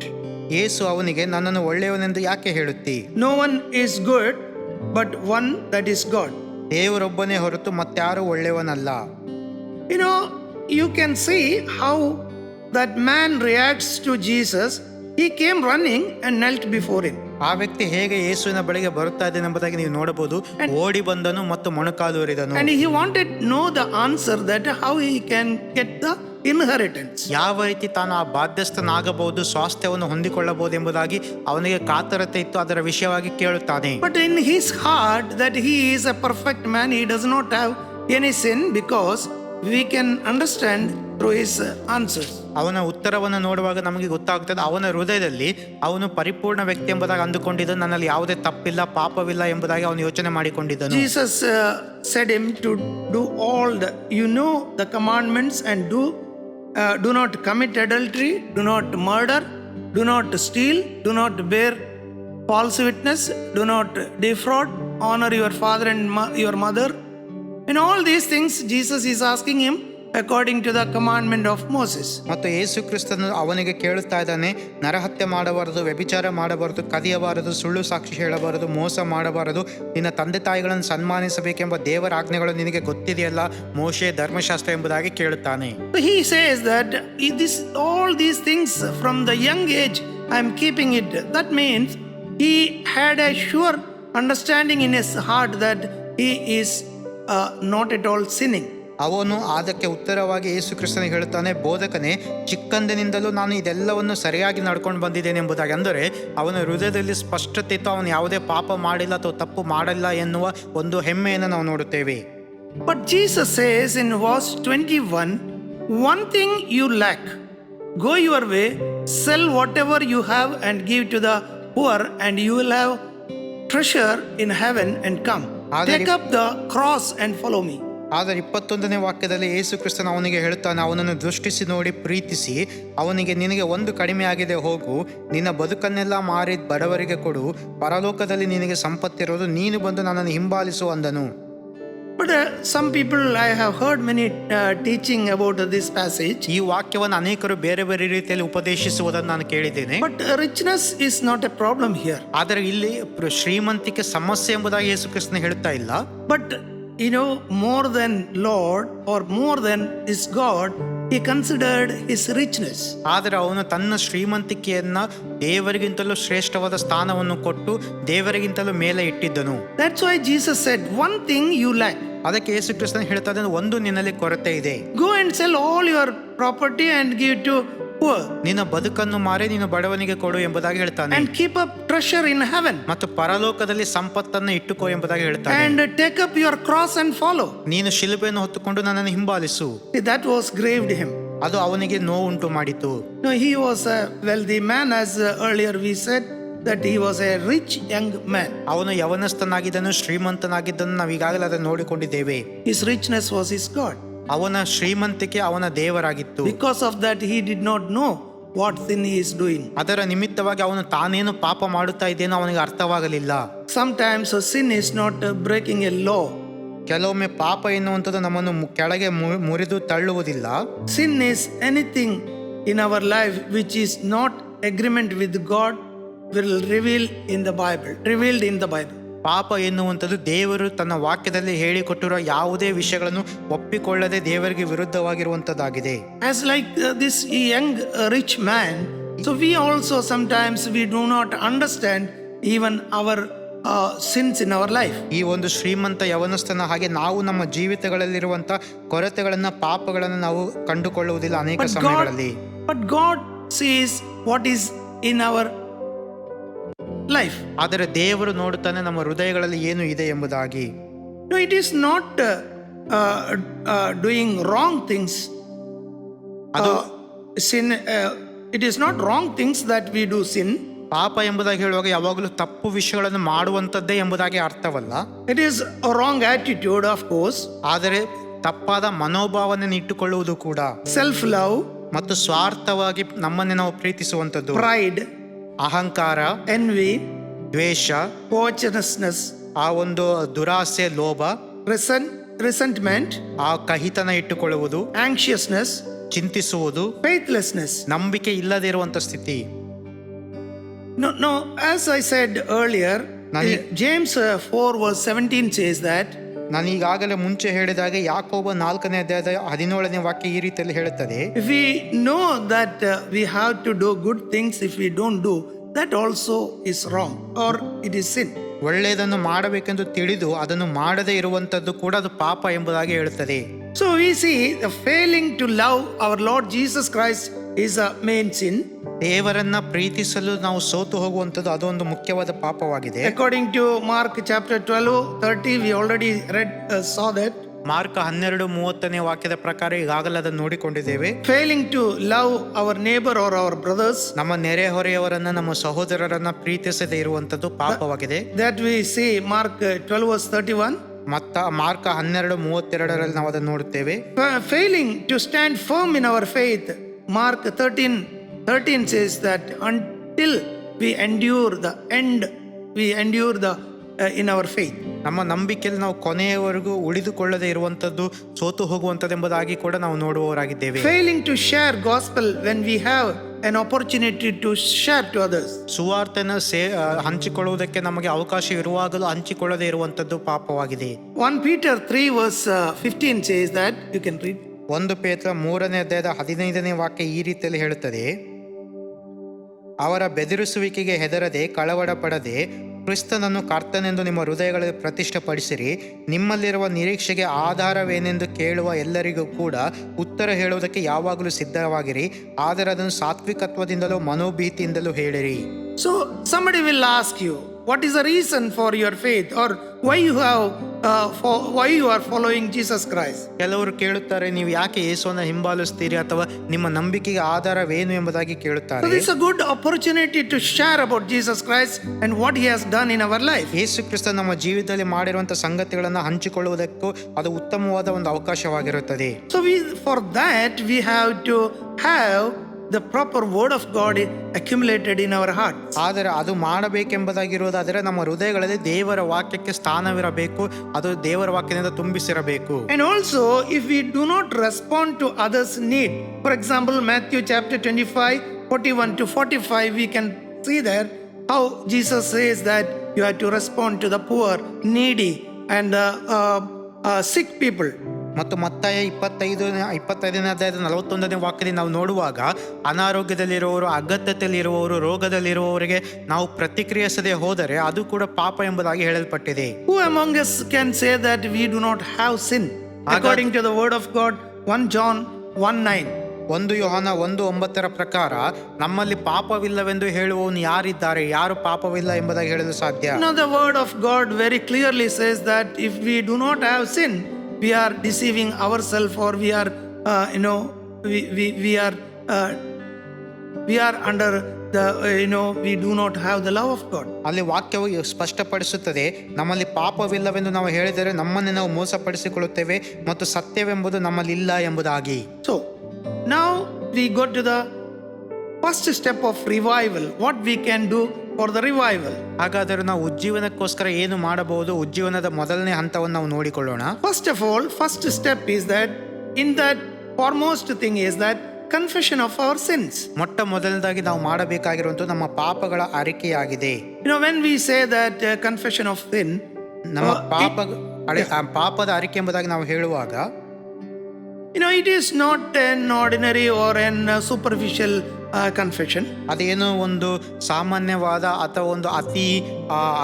ಯೇಸು ಅವನಿಗೆ, ನನ್ನನ್ನು ಒಳ್ಳೆಯವನೆಂದು ಯಾಕೆ ಹೇಳುತ್ತಿ? No one is good but one, that is God." ದೇವರೊಬ್ಬನೇ ಹೊರತು ಮತ್ತಾರು ಒಳ್ಳೆಯವನಲ್ಲ. You know, you can see how that man reacts to Jesus. He came running and knelt before him. ಆ ವ್ಯಕ್ತಿ ಹೇಗೆ ಯೇಸುವಿನ ಬಳಿಗೆ ಬರುತ್ತಾ ಇದ್ದಾನೆ ಎಂಬುದಾಗಿ ನೀವು ನೋಡಬಹುದು. ಓಡಿ ಬಂದನು ಮತ್ತು ಮೊಣಕಾಲೂರಿದನು. And he wanted to know the answer, that how he can get the inheritance. ಯಾವ ರೀತಿ ತಾನು ಆ ಬಾಧ್ಯಸ್ಥನಾಗಬಹುದು, ಸ್ವಾಸ್ಥ್ಯವನ್ನು ಹೊಂದಿಕೊಳ್ಳಬಹುದು ಎಂಬುದಾಗಿ ಅವನಿಗೆ ಕಾತರತೆ ಇತ್ತು. ಅದರ ವಿಷಯವಾಗಿ ಕೇಳುತ್ತಾನೆ. But in his heart that he is a perfect man, he does not have any sin, because we can understand through his answers. ಅವನ ಉತ್ತರವನ್ನು ನೋಡುವಾಗ ನಮಗೆ ಗೊತ್ತಾಗ್ತದೆ, ಅವನ ಹೃದಯದಲ್ಲಿ ಅವನು ಪರಿಪೂರ್ಣ ವ್ಯಕ್ತಿ ಎಂಬುದಾಗಿ ಅಂದುಕೊಂಡಿದ್ದನು. ನನ್ನಲ್ಲಿ ಯಾವುದೇ ತಪ್ಪಿಲ್ಲ, ಪಾಪವಿಲ್ಲ ಎಂಬುದಾಗಿ ಅವನು ಯೋಚನೆ ಮಾಡಿಕೊಂಡಿದ್ದನು. Jesus said him to do all the commandments, and do not commit adultery, do not murder, do not steal, do not bear false witness, do not defraud, honor your father and your mother. In all these things, Jesus is asking him according to the commandment of Moses. ಮತ್ತು ಯೇಸು ಕ್ರಿಸ್ತನು ಅವನಿಗೆ ಕೇಳುತ್ತಾ ಇದ್ದಾನೆ, ನರಹತ್ಯೆ ಮಾಡಬಾರದು, ವ್ಯಭಿಚಾರ ಮಾಡಬಾರದು, ಕದಿಯಬಾರದು, ಸುಳ್ಳು ಸಾಕ್ಷಿ ಹೇಳಬಾರದು, ಮೋಸ ಮಾಡಬಾರದು, ನಿನ್ನ ತಂದೆ ತಾಯಿಗಳನ್ನು ಸನ್ಮಾನಿಸಬೇಕೆಂಬ ದೇವರ ಆಜ್ಞೆಗಳು ನಿನಗೆ ಗೊತ್ತಿದೆಯಲ್ಲ, ಮೋಶೆ ಧರ್ಮಶಾಸ್ತ್ರ ಎಂಬುದಾಗಿ ಕೇಳುತ್ತಾನೆ. He says that all these things from the young age I am keeping it. That means he had a sure understanding in his heart that he is not at all sinning. ಅವನು ಅದಕ್ಕೆ ಉತ್ತರವಾಗಿ ಯೇಸು ಕ್ರಿಸ್ತನಿಗೆ ಹೇಳುತ್ತಾನೆ, ಬೋಧಕನೇ, ಚಿಕ್ಕಂದಿನಿಂದಲೂ ನಾನು ಇದೆಲ್ಲವನ್ನು ಸರಿಯಾಗಿ ನಡ್ಕೊಂಡು ಬಂದಿದ್ದೇನೆ ಎಂಬುದಾಗಿ. ಅಂದರೆ ಅವನ ಹೃದಯದಲ್ಲಿ ಸ್ಪಷ್ಟತೆ ಇತ್ತು, ಅವನು ಯಾವುದೇ ಪಾಪ ಮಾಡಿಲ್ಲ ಅಥವಾ ತಪ್ಪು ಮಾಡಿಲ್ಲ ಎನ್ನುವ ಒಂದು ಹೆಮ್ಮೆಯನ್ನು ನಾವು ನೋಡುತ್ತೇವೆ. But Jesus says in verse 21, "One thing you lack. Go your way, sell whatever you have and give to the poor, and you will have treasure in heaven, and come. Take up the cross and follow me." ಆದರೆ 21ನೇ ವಾಕ್ಯದಲ್ಲಿ ಯೇಸು ಕ್ರಿಸ್ತನು ಅವನಿಗೆ ಹೇಳುತ್ತಾನೆ, ಅವನನ್ನು ದೃಷ್ಟಿಸಿ ನೋಡಿ ಪ್ರೀತಿಸಿ ಅವನಿಗೆ, ನಿನಗೆ ಒಂದು ಕಡಿಮೆ ಆಗಿದೆ, ಹೋಗು, ನಿನ್ನ ಬದುಕನ್ನೆಲ್ಲ ಮಾರಿ ಬಡವರಿಗೆ ಕೊಡು, ಪರಲೋಕದಲ್ಲಿ ನಿನಗೆ ಸಂಪತ್ತಿರೋದು, ನೀನು ಬಂದು ನನ್ನನ್ನು ಹಿಂಬಾಲಿಸು ಅಂದನು. But some people, I have heard many teaching about this passage. ಈ ವಾಕ್ಯವನ್ನು ಅನೇಕರು ಬೇರೆ ಬೇರೆ ರೀತಿಯಲ್ಲಿ ಉಪದೇಶಿಸುವುದನ್ನು ನಾನು ಕೇಳಿದ್ದೇನೆ. But richness is not a problem here. ಆದರೆ ಇಲ್ಲಿ ಶ್ರೀಮಂತಿಕೆ ಸಮಸ್ಯೆ ಎಂಬುದಾಗಿ ಯೇಸು ಕ್ರಿಸ್ತನು ಹೇಳುತ್ತಾ ಇಲ್ಲ. But more than Lord or more than his God, he considered his richness. ಆದರೆ ಅವನು ತನ್ನ ಶ್ರೀಮಂತಿಕೆಯನ್ನ ದೇವರಿಗಿಂತಲೂ ಶ್ರೇಷ್ಠವಾದ ಸ್ಥಾನವನ್ನು ಕೊಟ್ಟು ದೇವರಿಗಿಂತಲೂ ಮೇಲೆ ಇಟ್ಟಿದ್ದನು. That's why Jesus said, "One thing you lack." ಅದಕ್ಕೆ ಯೇಸು ಕ್ರಿಸ್ತನು ಹೇಳ್ತಾ ಇದ್ದಾನೆ, ಒಂದು ನಿನ್ನಲ್ಲಿ ಕೊರತೆ ಇದೆ. Go and sell all your property and give to poor. ನಿನ್ನ ಬದುಕನ್ನು ಮಾರಿ ನೀನು ಬಡವನಿಗೆ ಕೊಡು ಎಂಬುದಾಗಿ ಹೇಳ್ತಾನೆ. And keep up treasure in heaven. ಮತ್ತು ಪರಲೋಕದಲ್ಲಿ ಸಂಪತ್ತನ್ನು ಇಟ್ಟುಕೋ ಎಂಬುದಾಗಿ ಹೇಳ್ತಾನೆ. And take up your cross and follow. ನೀನು ಶಿಲುಬೆಯನ್ನು ಹೊತ್ತುಕೊಂಡು ನನ್ನನ್ನು ಹಿಂಬಾಲಿಸು. That was grieved him. ಅದು ಅವನಿಗೆ ನೋವುಂಟು ಮಾಡಿತು. No, he was a wealthy man, as earlier we said that he was a rich young man. ಅವನು ಯವನಸ್ಥನಾಗಿದ್ದನು, ಶ್ರೀಮಂತನಾಗಿದ್ದನು, ನಾವು ಈಗಾಗಲೇ ಅದನ್ನು ನೋಡಿಕೊಂಡಿದ್ದೇವೆ. His richness was his God. ಅವನ ಶ್ರೀಮಂತಿಕೆ ಅವನ ದೇವರಾಗಿತ್ತು. Because of that, he did not know what sin he is doing. ಅದರ ನಿಮಿತ್ತವಾಗಿ ಅವನು ತಾನೇನು ಪಾಪ ಮಾಡುತ್ತಾ ಇದ್ದೇನೋ ಅವನಿಗೆ ಅರ್ಥವಾಗಲಿಲ್ಲ. Sometimes a sin is not breaking a law. ಕೆಲವೊಮ್ಮೆ ಪಾಪ ಎನ್ನುವಂಥದ್ದು ನಮ್ಮನ್ನು ಕೆಳಗೆ ಮುರಿದು ತಳ್ಳುವುದಿಲ್ಲ. Sin is anything in our life which is not agreement with God, will revealed in the Bible. ಪಾಪ ಎನ್ನುವಂಥದ್ದು ದೇವರು ತನ್ನ ವಾಕ್ಯದಲ್ಲಿ ಹೇಳಿಕೊಟ್ಟಿರುವ ಯಾವುದೇ ವಿಷಯಗಳನ್ನು ಒಪ್ಪಿಕೊಳ್ಳದೆ ದೇವರಿಗೆ ವಿರುದ್ಧವಾಗಿರುವಂಥದ್ದಾಗಿದೆ. As like this young rich man, so we also sometimes we do not understand even our sins in our life. ಈ ಒಂದು ಶ್ರೀಮಂತ ಯವನಸ್ಥನ ಹಾಗೆ ನಾವು ನಮ್ಮ ಜೀವಿತಗಳಲ್ಲಿರುವಂಥ ಕೊರತೆಗಳನ್ನು, ಪಾಪಗಳನ್ನು ನಾವು ಕಂಡುಕೊಳ್ಳುವುದಿಲ್ಲ ಅನೇಕ ಸಮಯಗಳಲ್ಲಿ. But God sees what is in our life. ಆದರೆ ದೇವರು ನೋಡುತ್ತಾನೆ ನಮ್ಮ ಹೃದಯಗಳಲ್ಲಿ ಏನು ಇದೆ ಎಂಬುದಾಗಿ. No, it is not doing wrong things. Sin. It is not wrong things that we do sin. ಪಾಪ ಎಂಬುದಾಗಿ ಹೇಳುವಾಗ ಯಾವಾಗಲೂ ತಪ್ಪು ವಿಷಯಗಳನ್ನು ಮಾಡುವಂಥದ್ದೇ ಎಂಬುದಾಗಿ ಅರ್ಥವಲ್ಲ. It is a wrong attitude, of course. ಆದರೆ ತಪ್ಪಾದ ಮನೋಭಾವನೆ ಇಟ್ಟುಕೊಳ್ಳುವುದು ಕೂಡ, Self-love, ಮತ್ತು ಸ್ವಾರ್ಥವಾಗಿ ನಮ್ಮನ್ನೇ ನಾವು ಪ್ರೀತಿಸುವಂಥದ್ದು, pride, ಅಹಂಕಾರ, envy, ದ್ವೇಷ, covetousness, ಆ ಒಂದು ದುರಾಸೆ, ಲೋಭ, resentment, ಆ ಕಹಿತನ ಇಟ್ಟುಕೊಳ್ಳುವುದು, anxiousness, ಚಿಂತಿಸುವುದು, faithlessness. ನಂಬಿಕೆ ಇಲ್ಲದೆ ಇರುವಂತ ಸ್ಥಿತಿ. No, as I said earlier, James 4 verse 17 says that ನಾನು ಈಗಾಗಲೇ ಮುಂಚೆ ಹೇಳಿದಾಗೆ ಯಾಕೋಬ 4ನೇ ಅಧ್ಯಾಯದ 17ನೇ ವಾಕ್ಯ ಈ ರೀತಿಯಲ್ಲಿ ಹೇಳುತ್ತದೆ, if we know that we have to do good things, if we don't do, that also is wrong or it is sin. ಒಳ್ಳೆಯದನ್ನು ಮಾಡಬೇಕೆಂದು ತಿಳಿದು ಅದನ್ನು ಮಾಡದೇ ಇರುವಂತದ್ದು ಕೂಡ ಅದು ಪಾಪ ಎಂಬುದಾಗಿ ಹೇಳುತ್ತದೆ. So we see the failing to love our Lord Jesus Christ is a main sin. ದೇವರನ್ನ ಪ್ರೀತಿಸಲು ನಾವು ಸೋತು ಹೋಗುವಂಥದ್ದು ಅದೊಂದು ಮುಖ್ಯವಾದ ಪಾಪವಾಗಿದೆ. According to Mark chapter 12:30, we already saw that. Mark 12:30ನೇ ವಾಕ್ಯದ ಪ್ರಕಾರ ಈಗಾಗಲೇ ಅದನ್ನು ನೋಡಿಕೊಂಡಿದ್ದೇವೆ. Failing to love our neighbor or our brothers, ನಮ್ಮ ನೆರೆಹೊರೆಯವರನ್ನ, ನಮ್ಮ ಸಹೋದರರನ್ನ ಪ್ರೀತಿಸದೇ ಇರುವಂತದ್ದು ಪಾಪವಾಗಿದೆ. that we see Mark 12 verse 31. ಮತ್ತ ಮಾರ್ಕ 12:32ರಲ್ಲಿ ನಾವು ಅದನ್ನು ನೋಡುತ್ತೇವೆ. Failing to stand firm in our faith, Mark 13 says that until we endure the end, we endure in our faith. ನಮ್ಮ ನಂಬಿಕೆಯಲ್ಲಿ ನಾವು ಕೊನೆಯವರೆಗೂ ಉಳಿದುಕೊಳ್ಳದೆ ಇರುವಂತದ್ದು ಸೋತು ಹೋಗುವಂತದ್ದು ಎಂಬುದಾಗಿ ಕೂಡ ನಾವು ನೋಡುವವರಾಗಿದ್ದೇವೆ. Failing to share gospel when we have an opportunity to share to others. ಸುವಾರ್ತೆನ ಹಂಚಿಕೊಳ್ಳುವುದಕ್ಕೆ ನಮಗೆ ಅವಕಾಶ ಇರುವಾಗಲೂ ಹಂಚಿಕೊಳ್ಳದೆ ಇರುವಂತದ್ದು ಪಾಪವಾಗಿದೆ. 1 Peter 3 verse 15 says that, you can read. 1 ಪೇತ್ರ 3ನೇ ಅಧ್ಯಾಯದ 15ನೇ ವಾಕ್ಯ ಈ ರೀತಿಯಲ್ಲಿ ಹೇಳುತ್ತದೆ, ಅವರ ಬೆದರಿಸುವಿಕೆಗೆ ಹೆದರದೆ ಕಳವಳ ಪಡದೆ ಕ್ರಿಸ್ತನನ್ನು ಕರ್ತನೆಂದು ನಿಮ್ಮ ಹೃದಯಗಳಲ್ಲಿ ಪ್ರತಿಷ್ಠೆಪಡಿಸಿರಿ. ನಿಮ್ಮಲ್ಲಿರುವ ನಿರೀಕ್ಷೆಗೆ ಆಧಾರವೇನೆಂದು ಕೇಳುವ ಎಲ್ಲರಿಗೂ ಕೂಡ ಉತ್ತರ ಹೇಳುವುದಕ್ಕೆ ಯಾವಾಗಲೂ ಸಿದ್ಧವಾಗಿರಿ. ಆದರೆ ಅದನ್ನು ಸಾತ್ವಿಕತ್ವದಿಂದಲೂ ಮನೋಭೀತಿಯಿಂದಲೂ ಹೇಳಿರಿ. So somebody will ask you, what is the reason for your faith, or why you are following Jesus Christ? ಕೆಲವರು ಕೇಳುತ್ತಾರೆ, ನೀವು ಯಾಕೆ ಯೇಸುವನ್ನು ಹಿಂಬಾಲಿಸ್ತೀರಿ ಅಥವಾ ನಿಮ್ಮ ನಂಬಿಕೆಗೆ ಆಧಾರವೇನು ಎಂಬುದಾಗಿ ಕೇಳುತ್ತಾರೆ. So this is a good opportunity to share about Jesus Christ and what he has done in our life. Yesu Krista ನಮ್ಮ ಜೀವಿತದಲ್ಲಿ ಮಾಡಿರುವಂತಹ ಸಂಗತಿಗಳನ್ನು ಹಂಚಿಕೊಳ್ಳುವುದಕ್ಕೂ ಅದು ಉತ್ತಮವಾದ ಒಂದು ಅವಕಾಶವಾಗಿರುತ್ತದೆ. So for that we have to have the proper word of God accumulated in our hearts. ಆದರೆ ಅದು ಮಾಡಬೇಕೆಂಬುದಾಗಿರುವುದಾದರೆ ನಮ್ಮ ಹೃದಯಗಳಲ್ಲಿ ದೇವರ ವಾಕ್ಯಕ್ಕೆ ಸ್ಥಾನವಿರಬೇಕು, ಅದು ದೇವರ ವಾಕ್ಯದಿಂದ ತುಂಬಿಸಿರಬೇಕು. And also if we do not respond to others' need, for example Matthew chapter 25:41 to 45, we can see there how Jesus says that you have to respond to the poor, needy and sick people. ಮತ್ತು ಮತ್ತಾಯ 25ನೇ ಅಧ್ಯಾಯದ 41ನೇ ವಾಕ್ಯದಲ್ಲಿ ನಾವು ನೋಡುವಾಗ ಅನಾರೋಗ್ಯದಲ್ಲಿರುವವರು, ಅಗತ್ಯತೆಯಲ್ಲಿರುವವರು, ರೋಗದಲ್ಲಿರುವವರಿಗೆ ನಾವು ಪ್ರತಿಕ್ರಿಯಿಸದೆ ಹೋದರೆ ಅದು ಕೂಡ ಪಾಪ ಎಂಬುದಾಗಿ ಹೇಳಲ್ಪಟ್ಟಿದೆ. Who among us can say that we do not have sin? According to the word of God, 1 John 1:9. 1 ಯೋಹಾನ 1:9 ಪ್ರಕಾರ ನಮ್ಮಲ್ಲಿ ಪಾಪವಿಲ್ಲವೆಂದು ಹೇಳುವವನು ಯಾರಿದ್ದಾರೆ? ಯಾರು ಪಾಪವಿಲ್ಲ ಎಂಬುದಾಗಿ ಹೇಳಲು ಸಾಧ್ಯ? Now the word of God very clearly says that if we do not have sin, we are deceiving ourselves, or we are we are under the we do not have the love of God. ಅಲ್ಲಿ ವಾಕ್ಯವು ಸ್ಪಷ್ಟಪಡಿಸುತ್ತದೆ, ನಮ್ಮಲ್ಲಿ ಪಾಪವಿಲ್ಲವೆಂದು ನಾವು ಹೇಳಿದರೆ ನಮ್ಮನ್ನೇ ನಾವು ಮೋಸಪಡಿಸಿಕೊಳ್ಳುತ್ತೇವೆ ಮತ್ತು ಸತ್ಯವೆಂಬುದು ನಮ್ಮಲ್ಲಿ ಇಲ್ಲ ಎಂಬುದಾಗಿ. So now we go to the first step of revival. What we can do for the revival? ಹಾಗಾದರೆ ನಾವು ಉಜ್ಜೀವನಕ್ಕೋಸ್ಕರ ಏನು ಮಾಡಬಹುದು? ಉಜ್ಜೀವನದ ಮೊದಲನೇ ಹಂತವನ್ನು ನಾವು ನೋಡಿಕೊಳ್ಳೋಣ. First of all, first step is that in that foremost thing is that confession of our sins. ಮೊಟ್ಟ ಮೊದಲನೇದಾಗಿ ನಾವು ಮಾಡಬೇಕಾಗಿರುವಂಥದ್ದು ನಮ್ಮ ಪಾಪಗಳ ಅರಿಕೆಯಾಗಿದೆ. When we say that confession of sin, ನಮ್ಮ ಪಾಪದ ಅರಿಕೆ ಎಂಬುದಾಗಿ ನಾವು ಹೇಳುವಾಗ it is not an ordinary or an superficial confession. ಅದೇನೋ ಒಂದು ಸಾಮಾನ್ಯವಾದ ಅಥವಾ ಒಂದು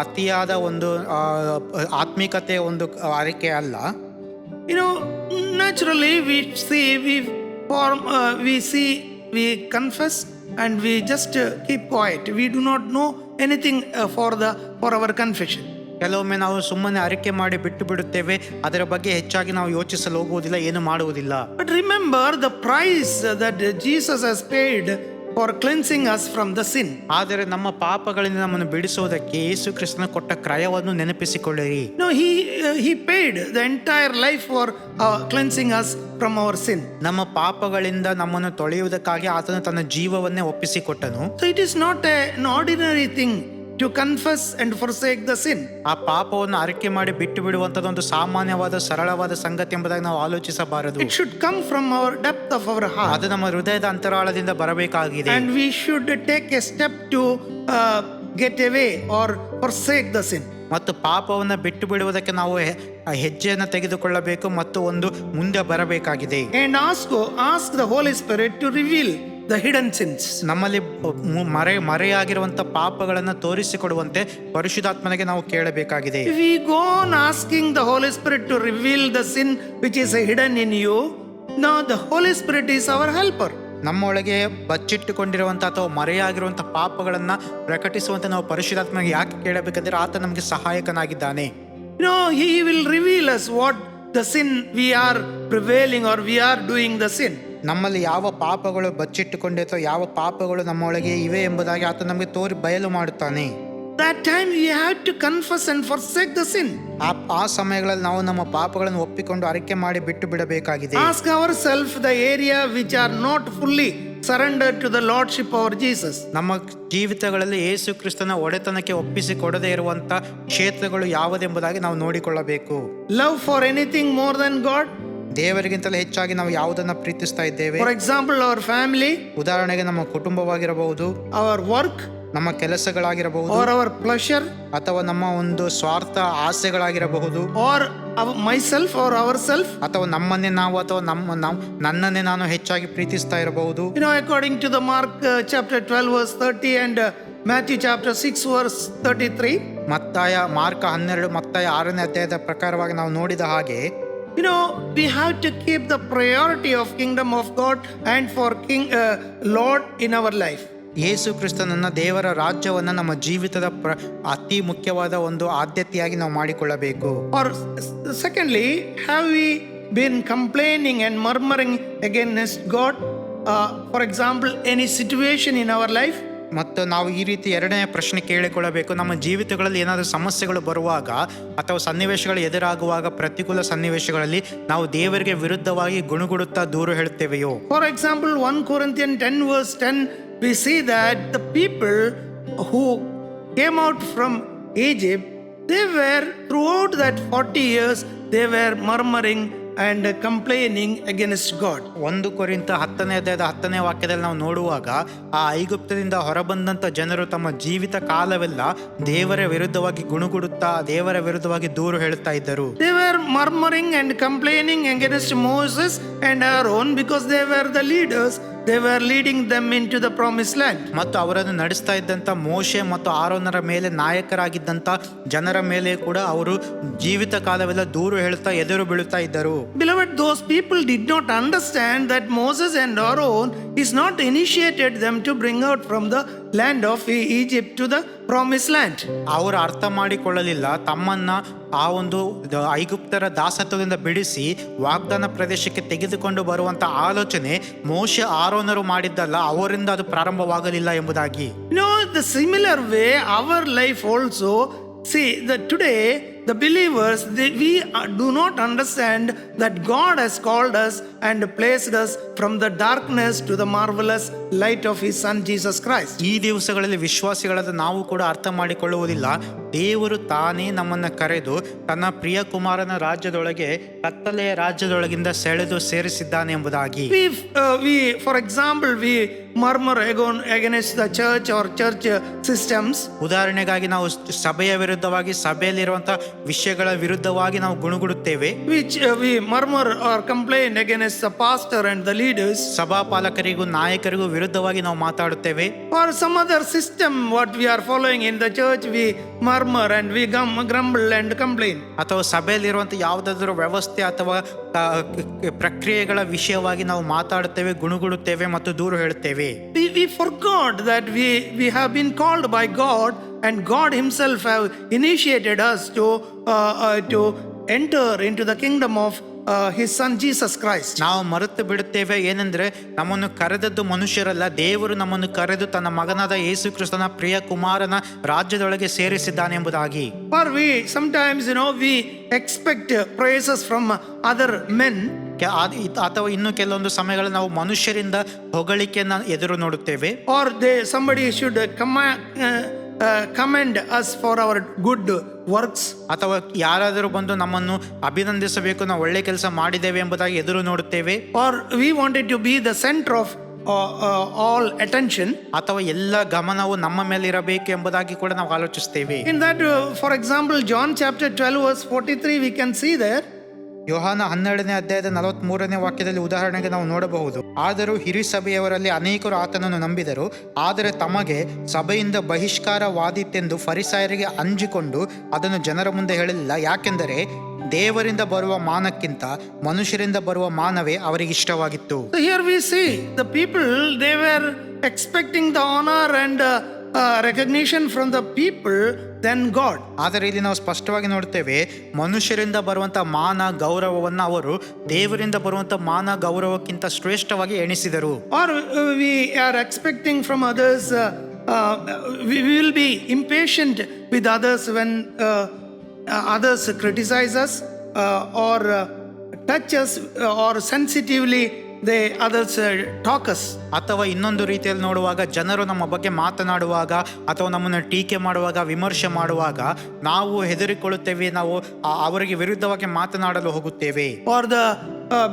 ಅತಿಯಾದ ಒಂದು ಆತ್ಮಿಕತೆಯ ಒಂದು ಅರಿಕೆ ಅಲ್ಲ. Naturally we confess and we just keep quiet. We do not know anything for our confession. ಕೆಲವೊಮ್ಮೆ ನಾವು ಸುಮ್ಮನೆ ಅರಿಕೆ ಮಾಡಿ ಬಿಟ್ಟು ಬಿಡುತ್ತೇವೆ, ಅದರ ಬಗ್ಗೆ ಹೆಚ್ಚಾಗಿ ನಾವು ಯೋಚಿಸಲು ಹೋಗುವುದಿಲ್ಲ, ಏನು ಮಾಡುವುದಿಲ್ಲ. But remember the price that Jesus has paid for cleansing us from the sin. ಆದರೆ ನಮ್ಮ ಪಾಪಗಳಿಂದ ನಮ್ಮನ್ನು ಬಿಡಿಸುವುದಕ್ಕೆ ಯೇಸು ಕ್ರಿಸ್ತನ ಕೊಟ್ಟ ಕ್ರಯವನ್ನು ನೆನಪಿಸಿಕೊಳ್ಳಿರಿ. No, he paid the entire life for cleansing us from our sin. ನಮ್ಮ ಪಾಪಗಳಿಂದ ನಮ್ಮನ್ನು ತೊಳೆಯುವುದಕ್ಕಾಗಿ ಆತನು ತನ್ನ ಜೀವವನ್ನೇ ಒಪ್ಪಿಸಿಕೊಟ್ಟನು. So it is not an ordinary thing to confess and forsake the sin. ಆ ಪಾಪವನ್ನು ಅರಿಕೆ ಮಾಡಿ ಬಿಟ್ಟು ಬಿಡುವಂತದೊಂದು ಸಾಮಾನ್ಯವಾದ ಸರಳವಾದ ಸಂಗತಿ ಎಂಬುದಾಗಿ ನಾವು ಆಲೋಚಿಸಬಾರದು. It should come from our depth of our heart. ಅದು ನಮ್ಮ ಹೃದಯದ ಅಂತರಾಳದಿಂದ ಬರಬೇಕಾಗಿದೆ. And we should take a step to get away or forsake the sin. ಮತ್ತು ಪಾಪವನ್ನು ಬಿಟ್ಟು ಬಿಡುವುದಕ್ಕೆ ನಾವು ಹೆಜ್ಜೆಯನ್ನು ತೆಗೆದುಕೊಳ್ಳಬೇಕು ಮತ್ತು ಒಂದು ಮುಂದೆ ಬರಬೇಕಾಗಿದೆ. And ask the Holy Spirit to reveal the hidden sins. ನಮ್ಮಲ್ಲಿ ಮರೆಯಾಗಿರುವಂತ ಪಾಪಗಳನ್ನು ತೋರಿಸಿಕೊಡುವಂತೆ ಪರಿಶುದ್ಧಾತ್ಮನಿಗೆ ನಾವು ಕೇಳಬೇಕಾಗಿದೆ. If we go on asking the Holy Spirit to reveal the sin which is hidden in you, now the Holy Spirit is our helper. ನಮ್ಮೊಳಗೆ ಬಚ್ಚಿಟ್ಟುಕೊಂಡಿರುವಂಥ ಅಥವಾ ಮರೆಯಾಗಿರುವಂಥ ಪಾಪಗಳನ್ನು ಪ್ರಕಟಿಸುವಂತೆ ನಾವು ಪರಿಶುದ್ಧಾತ್ಮನಿಗೆ ಯಾಕೆ ಕೇಳಬೇಕಂದ್ರೆ ಆತ ನಮಗೆ ಸಹಾಯಕನಾಗಿದ್ದಾನೆ. No, he will reveal us what the sin we are prevailing or we are doing the sin. ನಮ್ಮಲ್ಲಿ ಯಾವ ಪಾಪಗಳು ಬಚ್ಚಿಟ್ಟುಕೊಂಡೆ ಅಥವಾ ಯಾವ ಪಾಪಗಳು ನಮ್ಮೊಳಗೆ ಇವೆ ಎಂಬುದಾಗಿ ಆತ ನಮಗೆ ತೋರಿ ಬಯಲು ಮಾಡುತ್ತಾನೆ. That time we have to confess and forsake the sin. ಆ ಸಮಯಗಳಲ್ಲಿ ನಾವು ನಮ್ಮ ಪಾಪಗಳನ್ನು ಒಪ್ಪಿಕೊಂಡು ಅರಿಕೆ ಮಾಡಿ ಬಿಟ್ಟು ಬಿಡಬೇಕಾಗಿದೆ. Ask ourselves the area which are not fully surrendered to the lordship of Jesus. ನಮ್ಮ ಜೀವಿತಗಳಲ್ಲಿ ಯೇಸು ಕ್ರಿಸ್ತನ ಒಡೆತನಕ್ಕೆ ಒಪ್ಪಿಸಿಕೊಡದೇ ಇರುವಂತ ಕ್ಷೇತ್ರಗಳು ಯಾವುದೆಂಬುದಾಗಿ ನಾವು ನೋಡಿಕೊಳ್ಳಬೇಕು. Love for anything more than God. ದೇವರಿಗಿಂತಲೂ ಹೆಚ್ಚಾಗಿ ನಾವು ಯಾವುದನ್ನ ಪ್ರೀತಿಸ್ತಾ ಇದ್ದೇವೆ. For example, our family, ಉದಾಹರಣೆಗೆ ನಮ್ಮ ಕುಟುಂಬವಾಗಿರಬಹುದು, our work, ನಮ್ಮ ಕೆಲಸಗಳಾಗಿರಬಹುದು, or our pleasure, ಅಥವಾ ನಮ್ಮ ಒಂದು ಸ್ವಾರ್ಥ ಆಸೆಗಳಾಗಿರಬಹುದು, or myself or ourself. ಅಥವಾ ನಮ್ಮನ್ನೇ ನಾವು ಅಥವಾ ನನ್ನನ್ನೇ ನಾನು ಹೆಚ್ಚಾಗಿ ಪ್ರೀತಿಸ್ತಾ ಇರಬಹುದು. You know, according to the Mark chapter 12 verse 30 and Matthew chapter 6 verse 33. Mark 12 ಮತ್ತಾಯ 6ನೇ ಅಧ್ಯಾಯದ ಪ್ರಕಾರವಾಗಿ ನಾವು ನೋಡಿದ ಹಾಗೆ, you know, we have to keep the priority of kingdom of God and for Lord in our life. ಯೇಸು ಕ್ರಿಸ್ತನನ್ನ ದೇವರ ರಾಜ್ಯವನ್ನ ನಮ್ಮ ಜೀವಿತದ ಅತಿ ಮುಖ್ಯವಾದ ಒಂದು ಆದ್ಯತೆಯಾಗಿ ನಾವು ಮಾಡಿಕೊಳ್ಳಬೇಕು. Or secondly, have we been complaining and murmuring against God? For example, any situation in our life? ಮತ್ತು ನಾವು ಈ ರೀತಿ ಎರಡನೇ ಪ್ರಶ್ನೆ ಕೇಳಿಕೊಳ್ಳಬೇಕು. ನಮ್ಮ ಜೀವಿತಗಳಲ್ಲಿ ಏನಾದರೂ ಸಮಸ್ಯೆಗಳು ಬರುವಾಗ ಅಥವಾ ಸನ್ನಿವೇಶಗಳು ಎದುರಾಗುವಾಗ, ಪ್ರತಿಕೂಲ ಸನ್ನಿವೇಶಗಳಲ್ಲಿ ನಾವು ದೇವರಿಗೆ ವಿರುದ್ಧವಾಗಿ ಗುಣಗುಡುತ್ತಾ ದೂರು ಹೇಳುತ್ತೇವೆಯೋ? For example, 1 Corinthians 10 verse 10, we see that the people who came out from Egypt, they were throughout that 40 years, they were murmuring and complaining against God. 1 ಕೊರಿಂಥ 10ನೇ ಅಧ್ಯಾಯದ 10ನೇ ವಾಕ್ಯದಲ್ಲಿ ನಾವು ನೋಡುವಾಗ ಆ ಐಗುಪ್ತದಿಂದ ಹೊರಬಂದಂತ ಜನರು ತಮ್ಮ ಜೀವಿತ ಕಾಲವೆಲ್ಲ ದೇವರ ವಿರುದ್ಧವಾಗಿ ಗುಣಗುಡುತ್ತಾ ದೇವರ ವಿರುದ್ಧವಾಗಿ ದೂರು ಹೇಳುತ್ತಾ ಇದ್ದರು. They were murmuring and complaining against Moses and Aaron because they were the leaders. They were leading them into the promised land. ಮತ್ತು ಅವರನ್ನು ನಡೆಸ್ತಾ ಇದ್ದಂತ ಮೋಶೆ ಮತ್ತು ಆರೋನರ ಮೇಲೆ ನಾಯಕರಾಗಿದ್ದಂತ ಜನರ ಮೇಲೆ ಕೂಡ ಅವರು ಜೀವಿತ ಕಾಲವೆಲ್ಲ ದೂರು ಹೇಳುತ್ತಾ ಎದುರು ಬೀಳುತ್ತಾ ಇದ್ದರು. Beloved, those people did not understand that Moses and Aaron is not initiated them to bring out from the land of Egypt to the promised land. ಅವರು ಅರ್ಥ ಮಾಡಿಕೊಳ್ಳಲಿಲ್ಲ, ತಮ್ಮನ್ನ ಆ ಒಂದು ಐಗುಪ್ತರ ದಾಸತ್ವದಿಂದ ಬಿಡಿಸಿ ವಾಗ್ದಾನ ಪ್ರದೇಶಕ್ಕೆ ತೆಗೆದುಕೊಂಡು ಬರುವಂತ ಆಲೋಚನೆ ಮೋಶೆ ಆರೋನರು ಮಾಡಿದ್ದಲ್ಲ, ಅವರಿಂದ ಅದು ಪ್ರಾರಂಭವಾಗಲಿಲ್ಲ ಎಂಬುದಾಗಿ. The similar way our life also, see that today the believers, we do not understand that God has called us and placed us from the darkness to the marvelous light of His Son Jesus Christ. ಈ ದಿವಸಗಳಲ್ಲಿ ವಿಶ್ವಾಸಿಗಳಾದ ನಾವು ಕೂಡ ಅರ್ಥ ಮಾಡಿಕೊಳ್ಳುವುದಿಲ್ಲ, ದೇವರು ತಾನೇ ನಮ್ಮನ್ನ ಕರೆದು ತನ್ನ ಪ್ರಿಯ ಕುಮಾರನ ರಾಜ್ಯದೊಳಗೆ ಕತ್ತಲೆಯ ರಾಜ್ಯದೊಳಗಿಂದ ಸೆಳೆದು ಸೇರಿಸಿದ್ದಾನೆ ಎಂಬುದಾಗಿ. We for example, we murmur against the church or church systems. ಉದಾಹರಣೆಗಾಗಿ ನಾವು ಸಭೆಯ ವಿರುದ್ಧವಾಗಿ, ಸಭೆಯಲ್ಲಿರುವಂತಹ ವಿಷಯಗಳ ವಿರುದ್ಧವಾಗಿ ನಾವು ಗುಣಗುಡುತ್ತೇವೆ. Which we murmur or complain against the pastor and the leader leaders, ಸಭಾಪಾಲಕರಿಗೂ ನಾಯಕರಿಗೂ ವಿರುದ್ಧವಾಗಿ ನಾವು ಮಾತಾಡುತ್ತೇವೆ. or some other system what we are following in the church, we murmur and we grumble and complain. ಅಥವಾ ಸಭೆಯಲ್ಲಿರುವಂಥ ಯಾವುದಾದ್ರೂ ವ್ಯವಸ್ಥೆ ಅಥವಾ ಪ್ರಕ್ರಿಯೆಗಳ ವಿಷಯವಾಗಿ ನಾವು ಮಾತಾಡುತ್ತೇವೆ, ಗುಣಗುಡುತ್ತೇವೆ ಮತ್ತು ದೂರು ಹೇಳುತ್ತೇವೆ. We forgot that we have been called by God, and God himself have initiated us to enter into the kingdom of his son Jesus Christ. ನಾವು ಮರೆತು ಬಿಡುತ್ತೇವೆ ಏನೆಂದ್ರೆ, ನಮ್ಮನ್ನು ಕರೆದದ್ದು ಮನುಷ್ಯರಲ್ಲ, ದೇವರು ನಮ್ಮನ್ನು ಕರೆದು ತನ್ನ ಮಗನಾದ ಯೇಸು ಕ್ರಿಸ್ತನ ಪ್ರಿಯ ಕುಮಾರನ ರಾಜ್ಯದೊಳಗೆ ಸೇರಿಸಿದ್ದಾನೆ ಎಂಬುದಾಗಿ. Or we sometimes we expect praises from other men, ಅಥವಾ ಇನ್ನು ಕೆಲವೊಂದು ಸಮಯಗಳಲ್ಲಿ ನಾವು ಮನುಷ್ಯರಿಂದ ಹೊಗಳಿಕೆಯನ್ನು ಎದುರು ನೋಡುತ್ತೇವೆ. or somebody should commend us for our good works. ಅಥವಾ ಯಾರಾದರೂ ಬಂದು ನಮ್ಮನ್ನು ಅಭಿನಂದಿಸಬೇಕು, ನಾವು ಒಳ್ಳೆ ಕೆಲಸ ಮಾಡಿದ್ದೇವೆ ಎಂಬುದಾಗಿ ಎದುರು ನೋಡುತ್ತೇವೆ. Or we wanted to be the center of all attention. ಅಥವಾ ಎಲ್ಲ ಗಮನವು ನಮ್ಮ ಮೇಲೆ ಇರಬೇಕು ಎಂಬುದಾಗಿ ಕೂಡ ನಾವು ಆಲೋಚಿಸ್ತೇವೆ. In that, for example, John chapter 12 verse 43, we can see there. ಯೋಹಾನ 12ನೇ ಅಧ್ಯಾಯದ 43ನೇ ವಾಕ್ಯದಲ್ಲಿ ಉದಾಹರಣೆಗೆ ನಾವು ನೋಡಬಹುದು. ಆದರೂ ಹಿರಿ ಸಭೆಯವರಲ್ಲಿ ಅನೇಕರು ಆತನನ್ನು ನಂಬಿದರು, ಆದರೆ ತಮಗೆ ಸಭೆಯಿಂದ ಬಹಿಷ್ಕಾರವಾದೀತೆಂದು ಫರಿಸಾಯರಿಗೆ ಅಂಜಿಕೊಂಡು ಅದನ್ನು ಜನರ ಮುಂದೆ ಹೇಳಲಿಲ್ಲ. ಯಾಕೆಂದರೆ ದೇವರಿಂದ ಬರುವ ಮಾನಕ್ಕಿಂತ ಮನುಷ್ಯರಿಂದ ಬರುವ ಮಾನವೇ ಅವರಿಗೆ ಇಷ್ಟವಾಗಿತ್ತು. So here we see the people, they were expecting the honor and recognition from the people than God. ಆದರೆ ಇಲ್ಲಿ ನಾವು ಸ್ಪಷ್ಟವಾಗಿ ನೋಡ್ತೇವೆ, ಮನುಷ್ಯರಿಂದ ಬರುವಂತ ಮಾನ ಗೌರವವನ್ನು ಅವರು ದೇವರಿಂದ ಬರುವಂತ ಮಾನ ಗೌರವಕ್ಕಿಂತ ಶ್ರೇಷ್ಠವಾಗಿ ಎಣಿಸಿದರು. Or we are expecting from others, we will be impatient with others when others criticize us or touch us, or sensitively others talk us. ಅಥವಾ ಇನ್ನೊಂದು ರೀತಿಯಲ್ಲಿ ನೋಡುವಾಗ, ಜನರು ನಮ್ಮ ಬಗ್ಗೆ ಮಾತನಾಡುವಾಗ ಅಥವಾ ನಮ್ಮನ್ನು ಟೀಕೆ ಮಾಡುವಾಗ, ವಿಮರ್ಶೆ ಮಾಡುವಾಗ ನಾವು ಹೆದರಿಕೊಳ್ಳುತ್ತೇವೆ, ನಾವು ಅವರಿಗೆ ವಿರುದ್ಧವಾಗಿ ಮಾತನಾಡಲು ಹೋಗುತ್ತೇವೆ. Or the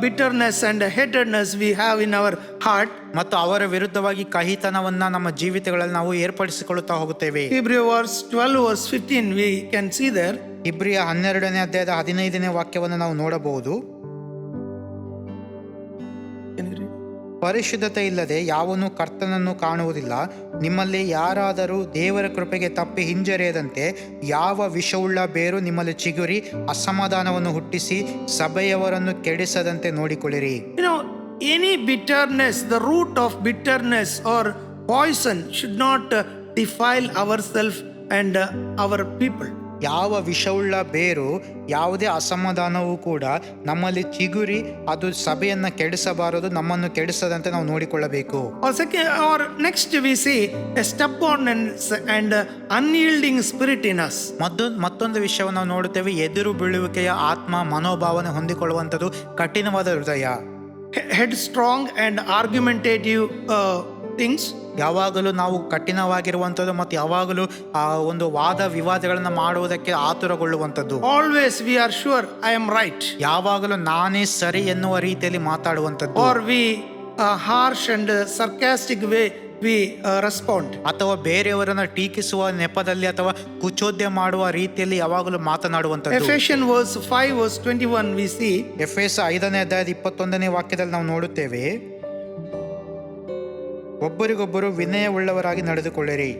bitterness and hatredness we have in our heart. ಮತ್ತು ಅವರ ವಿರುದ್ಧವಾಗಿ ಕಹಿತನವನ್ನ ನಮ್ಮ ಜೀವಿತಗಳಲ್ಲಿ ನಾವು ಏರ್ಪಡಿಸಿಕೊಳ್ಳುತ್ತಾ ಹೋಗುತ್ತೇವೆ. Hebrews 12 verse 15 we can see there. ಇಬ್ರಿಯ 12ನೇ ಅಧ್ಯಾಯದ 15ನೇ ವಾಕ್ಯವನ್ನು ನಾವು ನೋಡಬಹುದು. ಪರಿಶುದ್ಧತೆ ಇಲ್ಲದೆ ಯಾವನು ಕರ್ತನನ್ನು ಕಾಣುವುದಿಲ್ಲ. ನಿಮ್ಮಲ್ಲಿ ಯಾರಾದರೂ ದೇವರ ಕೃಪೆಗೆ ತಪ್ಪಿ ಹಿಂಜರಿಯದಂತೆ ಯಾವ ವಿಷವುಳ್ಳ ಬೇರು ನಿಮ್ಮಲ್ಲಿ ಚಿಗುರಿ ಅಸಮಾಧಾನವನ್ನು ಹುಟ್ಟಿಸಿ ಸಭೆಯವರನ್ನು ಕೆಡಿಸದಂತೆ ನೋಡಿಕೊಳ್ಳಿರಿ. Any bitterness, the root of bitterness or poison should not defile ourselves and our people. ಯಾವ ವಿಷವುಳ್ಳ ಬೇರು, ಯಾವುದೇ ಅಸಮಾಧಾನವೂ ಕೂಡ ನಮ್ಮಲ್ಲಿ ಚಿಗುರಿ ಅದು ಸಭೆಯನ್ನ ಕೆಡಿಸಬಾರದು, ನಮ್ಮನ್ನು ಕೆಡಿಸದಂತೆ ನಾವು ನೋಡಿಕೊಳ್ಳಬೇಕು. Or next we see a stubbornness and unyielding spirit in us. ಮತ್ತೊಂದು ವಿಷಯವನ್ನು ನಾವು ನೋಡುತ್ತೇವೆ, ಎದುರು ಬೀಳುವಿಕೆಯ ಆತ್ಮ ಮನೋಭಾವನೆ ಹೊಂದಿಕೊಳ್ಳುವಂಥದ್ದು ಕಠಿಣವಾದ ಹೃದಯ. Headstrong and argumentative things. ಯಾವಾಗಲೂ ನಾವು ಕಠಿಣವಾಗಿರುವಂಥದ್ದು ಮತ್ತು ಯಾವಾಗಲೂ ಒಂದು ವಾದ ವಿವಾದಗಳನ್ನು ಮಾಡುವುದಕ್ಕೆ ಆತುರಗೊಳ್ಳುವಂಥದ್ದು. Always we are sure I am right. ಯಾವಾಗಲೂ ನಾನೇ ಸರಿ ಎನ್ನುವ ರೀತಿಯಲ್ಲಿ ಮಾತಾಡುವಂಥದ್ದು. Or we harsh and sarcastic way we respond. ಅಥವಾ ಬೇರೆಯವರನ್ನ ಟೀಕಿಸುವ ನೆಪದಲ್ಲಿ ಅಥವಾ ಕುಚೋದ್ಯ ಮಾಡುವ ರೀತಿಯಲ್ಲಿ ಯಾವಾಗಲೂ ಮಾತನಾಡುವಂಥದ್ದು. Ephesians verse 5 verse 21 we see. ಎಫೆಸ 5ನೇ ಅಧ್ಯಾಯದ 21ನೇ ವಾಕ್ಯದಲ್ಲಿ ನಾವು ನೋಡುತ್ತೇವೆ, ಒಬ್ಬರಿಗೊಬ್ಬರು ವಿನಯವುಳ್ಳವರಾಗಿ ನಡೆದುಕೊಳ್ಳಿರಿ.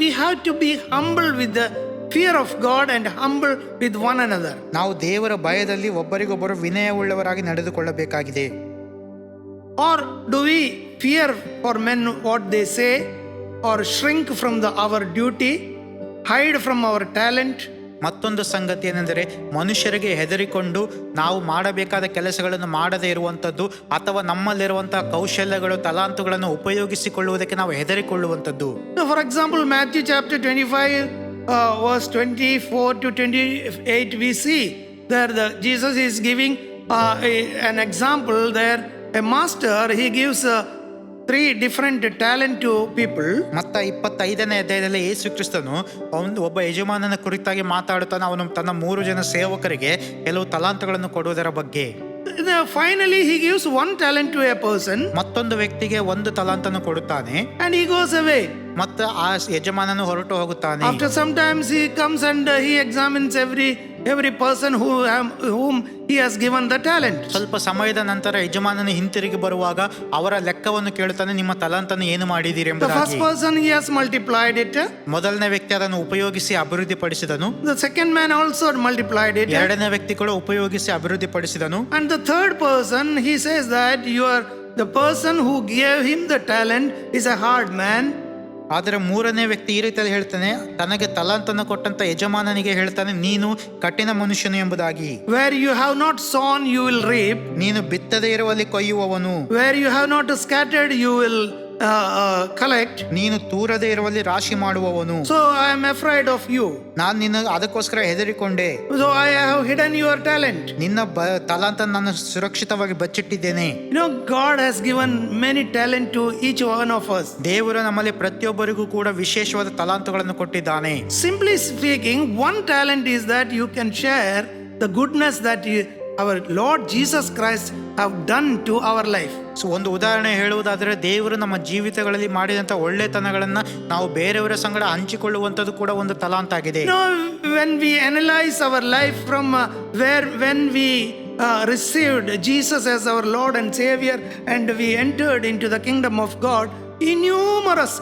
We have to be humble with the fear of God and humble with one another. ನಾವು ದೇವರ ಭಯದಲ್ಲಿ ಒಬ್ಬರಿಗೊಬ್ಬರು ವಿನಯವುಳ್ಳವರಾಗಿ ನಡೆದುಕೊಳ್ಳಬೇಕಾಗಿದೆ. Or do we fear for men what they say, or shrink from our duty, hide from our talent? ಮತ್ತೊಂದು ಸಂಗತಿ ಏನೆಂದರೆ, ಮನುಷ್ಯರಿಗೆ ಹೆದರಿಕೊಂಡು ನಾವು ಮಾಡಬೇಕಾದ ಕೆಲಸಗಳನ್ನು ಮಾಡದೇ ಇರುವಂಥದ್ದು ಅಥವಾ ನಮ್ಮಲ್ಲಿರುವಂತಹ ಕೌಶಲ್ಯಗಳು ತಲಾಂತುಗಳನ್ನು ಉಪಯೋಗಿಸಿಕೊಳ್ಳುವುದಕ್ಕೆ ನಾವು ಹೆದರಿಕೊಳ್ಳುವಂಥದ್ದು. For example, Matthew chapter 25 verse 24 to 28 we see there Jesus is giving an example there. A master, he gives 3 different talent to people. ಮತ್ತ 25ನೇ ಅಧ್ಯಾಯದಲ್ಲಿ ಯೇಸು ಕ್ರಿಸ್ತನು ಒಬ್ಬ ಯಜಮಾನನ ಕುರಿತಾಗಿ ಮಾತಾಡುತ್ತಾನೆ. ಅವನು ತನ್ನ 3 ಜನ ಸೇವಕರಿಗೆ ಕೆಲವು ತಲಾಂತಗಳನ್ನು ಕೊಡುವುದರ ಬಗ್ಗೆ. Finally he gives 1 talent to a person. ಮತ್ತೊಂದು ವ್ಯಕ್ತಿಗೆ 1 ತಲಾಂತನ್ನು ಕೊಡುತ್ತಾನೆ. And he goes away. ಮತ್ತು ಆ ಯಜಮಾನನು ಹೊರಟು ಹೋಗುತ್ತಾನೆ. After sometimes he comes and he examines every person whom he has given the talent. ಸ್ವಲ್ಪ ಸಮಯದ ನಂತರ ಯಜಮಾನನು ಹಿಂತಿರುಗಿ ಬರುವಾಗ ಅವರ ಲೆಕ್ಕವನ್ನು ಕೇಳುತ್ತಾನೆ, ನಿಮ್ಮ ತಲಾಂತನ್ನು ಏನು ಮಾಡಿದ್ದೀರಿ The first ಎಂಬುದಾಗಿ. person he has multiplied it. ಮೊದಲನೇ ವ್ಯಕ್ತಿ ಅದನ್ನು ಉಪಯೋಗಿಸಿ ಅಭಿವೃದ್ಧಿ ಪಡಿಸಿದನು. The second man also multiplied it. ಎರಡನೇ ವ್ಯಕ್ತಿ ಕೂಡ ಉಪಯೋಗಿಸಿ ಅಭಿವೃದ್ಧಿ ಪಡಿಸಿದನು. And the third person, he says that the person who gave him the talent is a hard man. ಆದರೆ ಮೂರನೇ ವ್ಯಕ್ತಿ ಈ ರೀತಿಯಲ್ಲಿ ಹೇಳ್ತಾನೆ, ತನಗೆ ತಲಾಂತನ್ನು ಕೊಟ್ಟಂತ ಯಜಮಾನನಿಗೆ ಹೇಳ್ತಾನೆ, ನೀನು ಕಠಿಣ ಮನುಷ್ಯನು ಎಂಬುದಾಗಿ. Where you have not sown, you will reap. ನೀನು ಬಿತ್ತದೇ ಇರುವಲ್ಲಿ ಕೊಯ್ಯುವವನು. Where you have not scattered, you will collect. ನೀನು ತೂರದೇ ಇರುವಲ್ಲಿ ರಾಶಿ ಮಾಡುವವನು. So I am afraid of you. ನಾನು ನಿನ್ನ ಅದಕ್ಕೋಸ್ಕರ ಹೆದರಿಕೊಂಡೆ. So I have hidden your talent. ನಿನ್ನ ತಲಾಂತ ನಾನು ಸುರಕ್ಷಿತವಾಗಿ ಬಚ್ಚಿಟ್ಟಿದ್ದೇನೆ. God has given many talent to each one of us. ದೇವರು ನಮ್ಮಲ್ಲಿ ಪ್ರತಿಯೊಬ್ಬರಿಗೂ ಕೂಡ ವಿಶೇಷವಾದ ತಲಾಂತುಗಳನ್ನು ಕೊಟ್ಟಿದ್ದಾನೆ. Simply speaking, one talent is that you can share the goodness that our Lord Jesus Christ have done to our life. So ಒಂದು ಉದಾಹರಣೆ ಹೇಳುವುದಾದರೆ, ದೇವರು ನಮ್ಮ ಜೀವಿತಗಳಲ್ಲಿ ಮಾಡಿದಂಥ ಒಳ್ಳೆತನಗಳನ್ನು ನಾವು ಬೇರೆಯವರ ಸಂಗಡ ಹಂಚಿಕೊಳ್ಳುವಂಥದ್ದು ಕೂಡ ಒಂದು ತಲಾಂತ ಆಗಿದೆ. When we analyze our life from when we received Jesus as our Lord and Savior and we entered into the kingdom of God, in numerous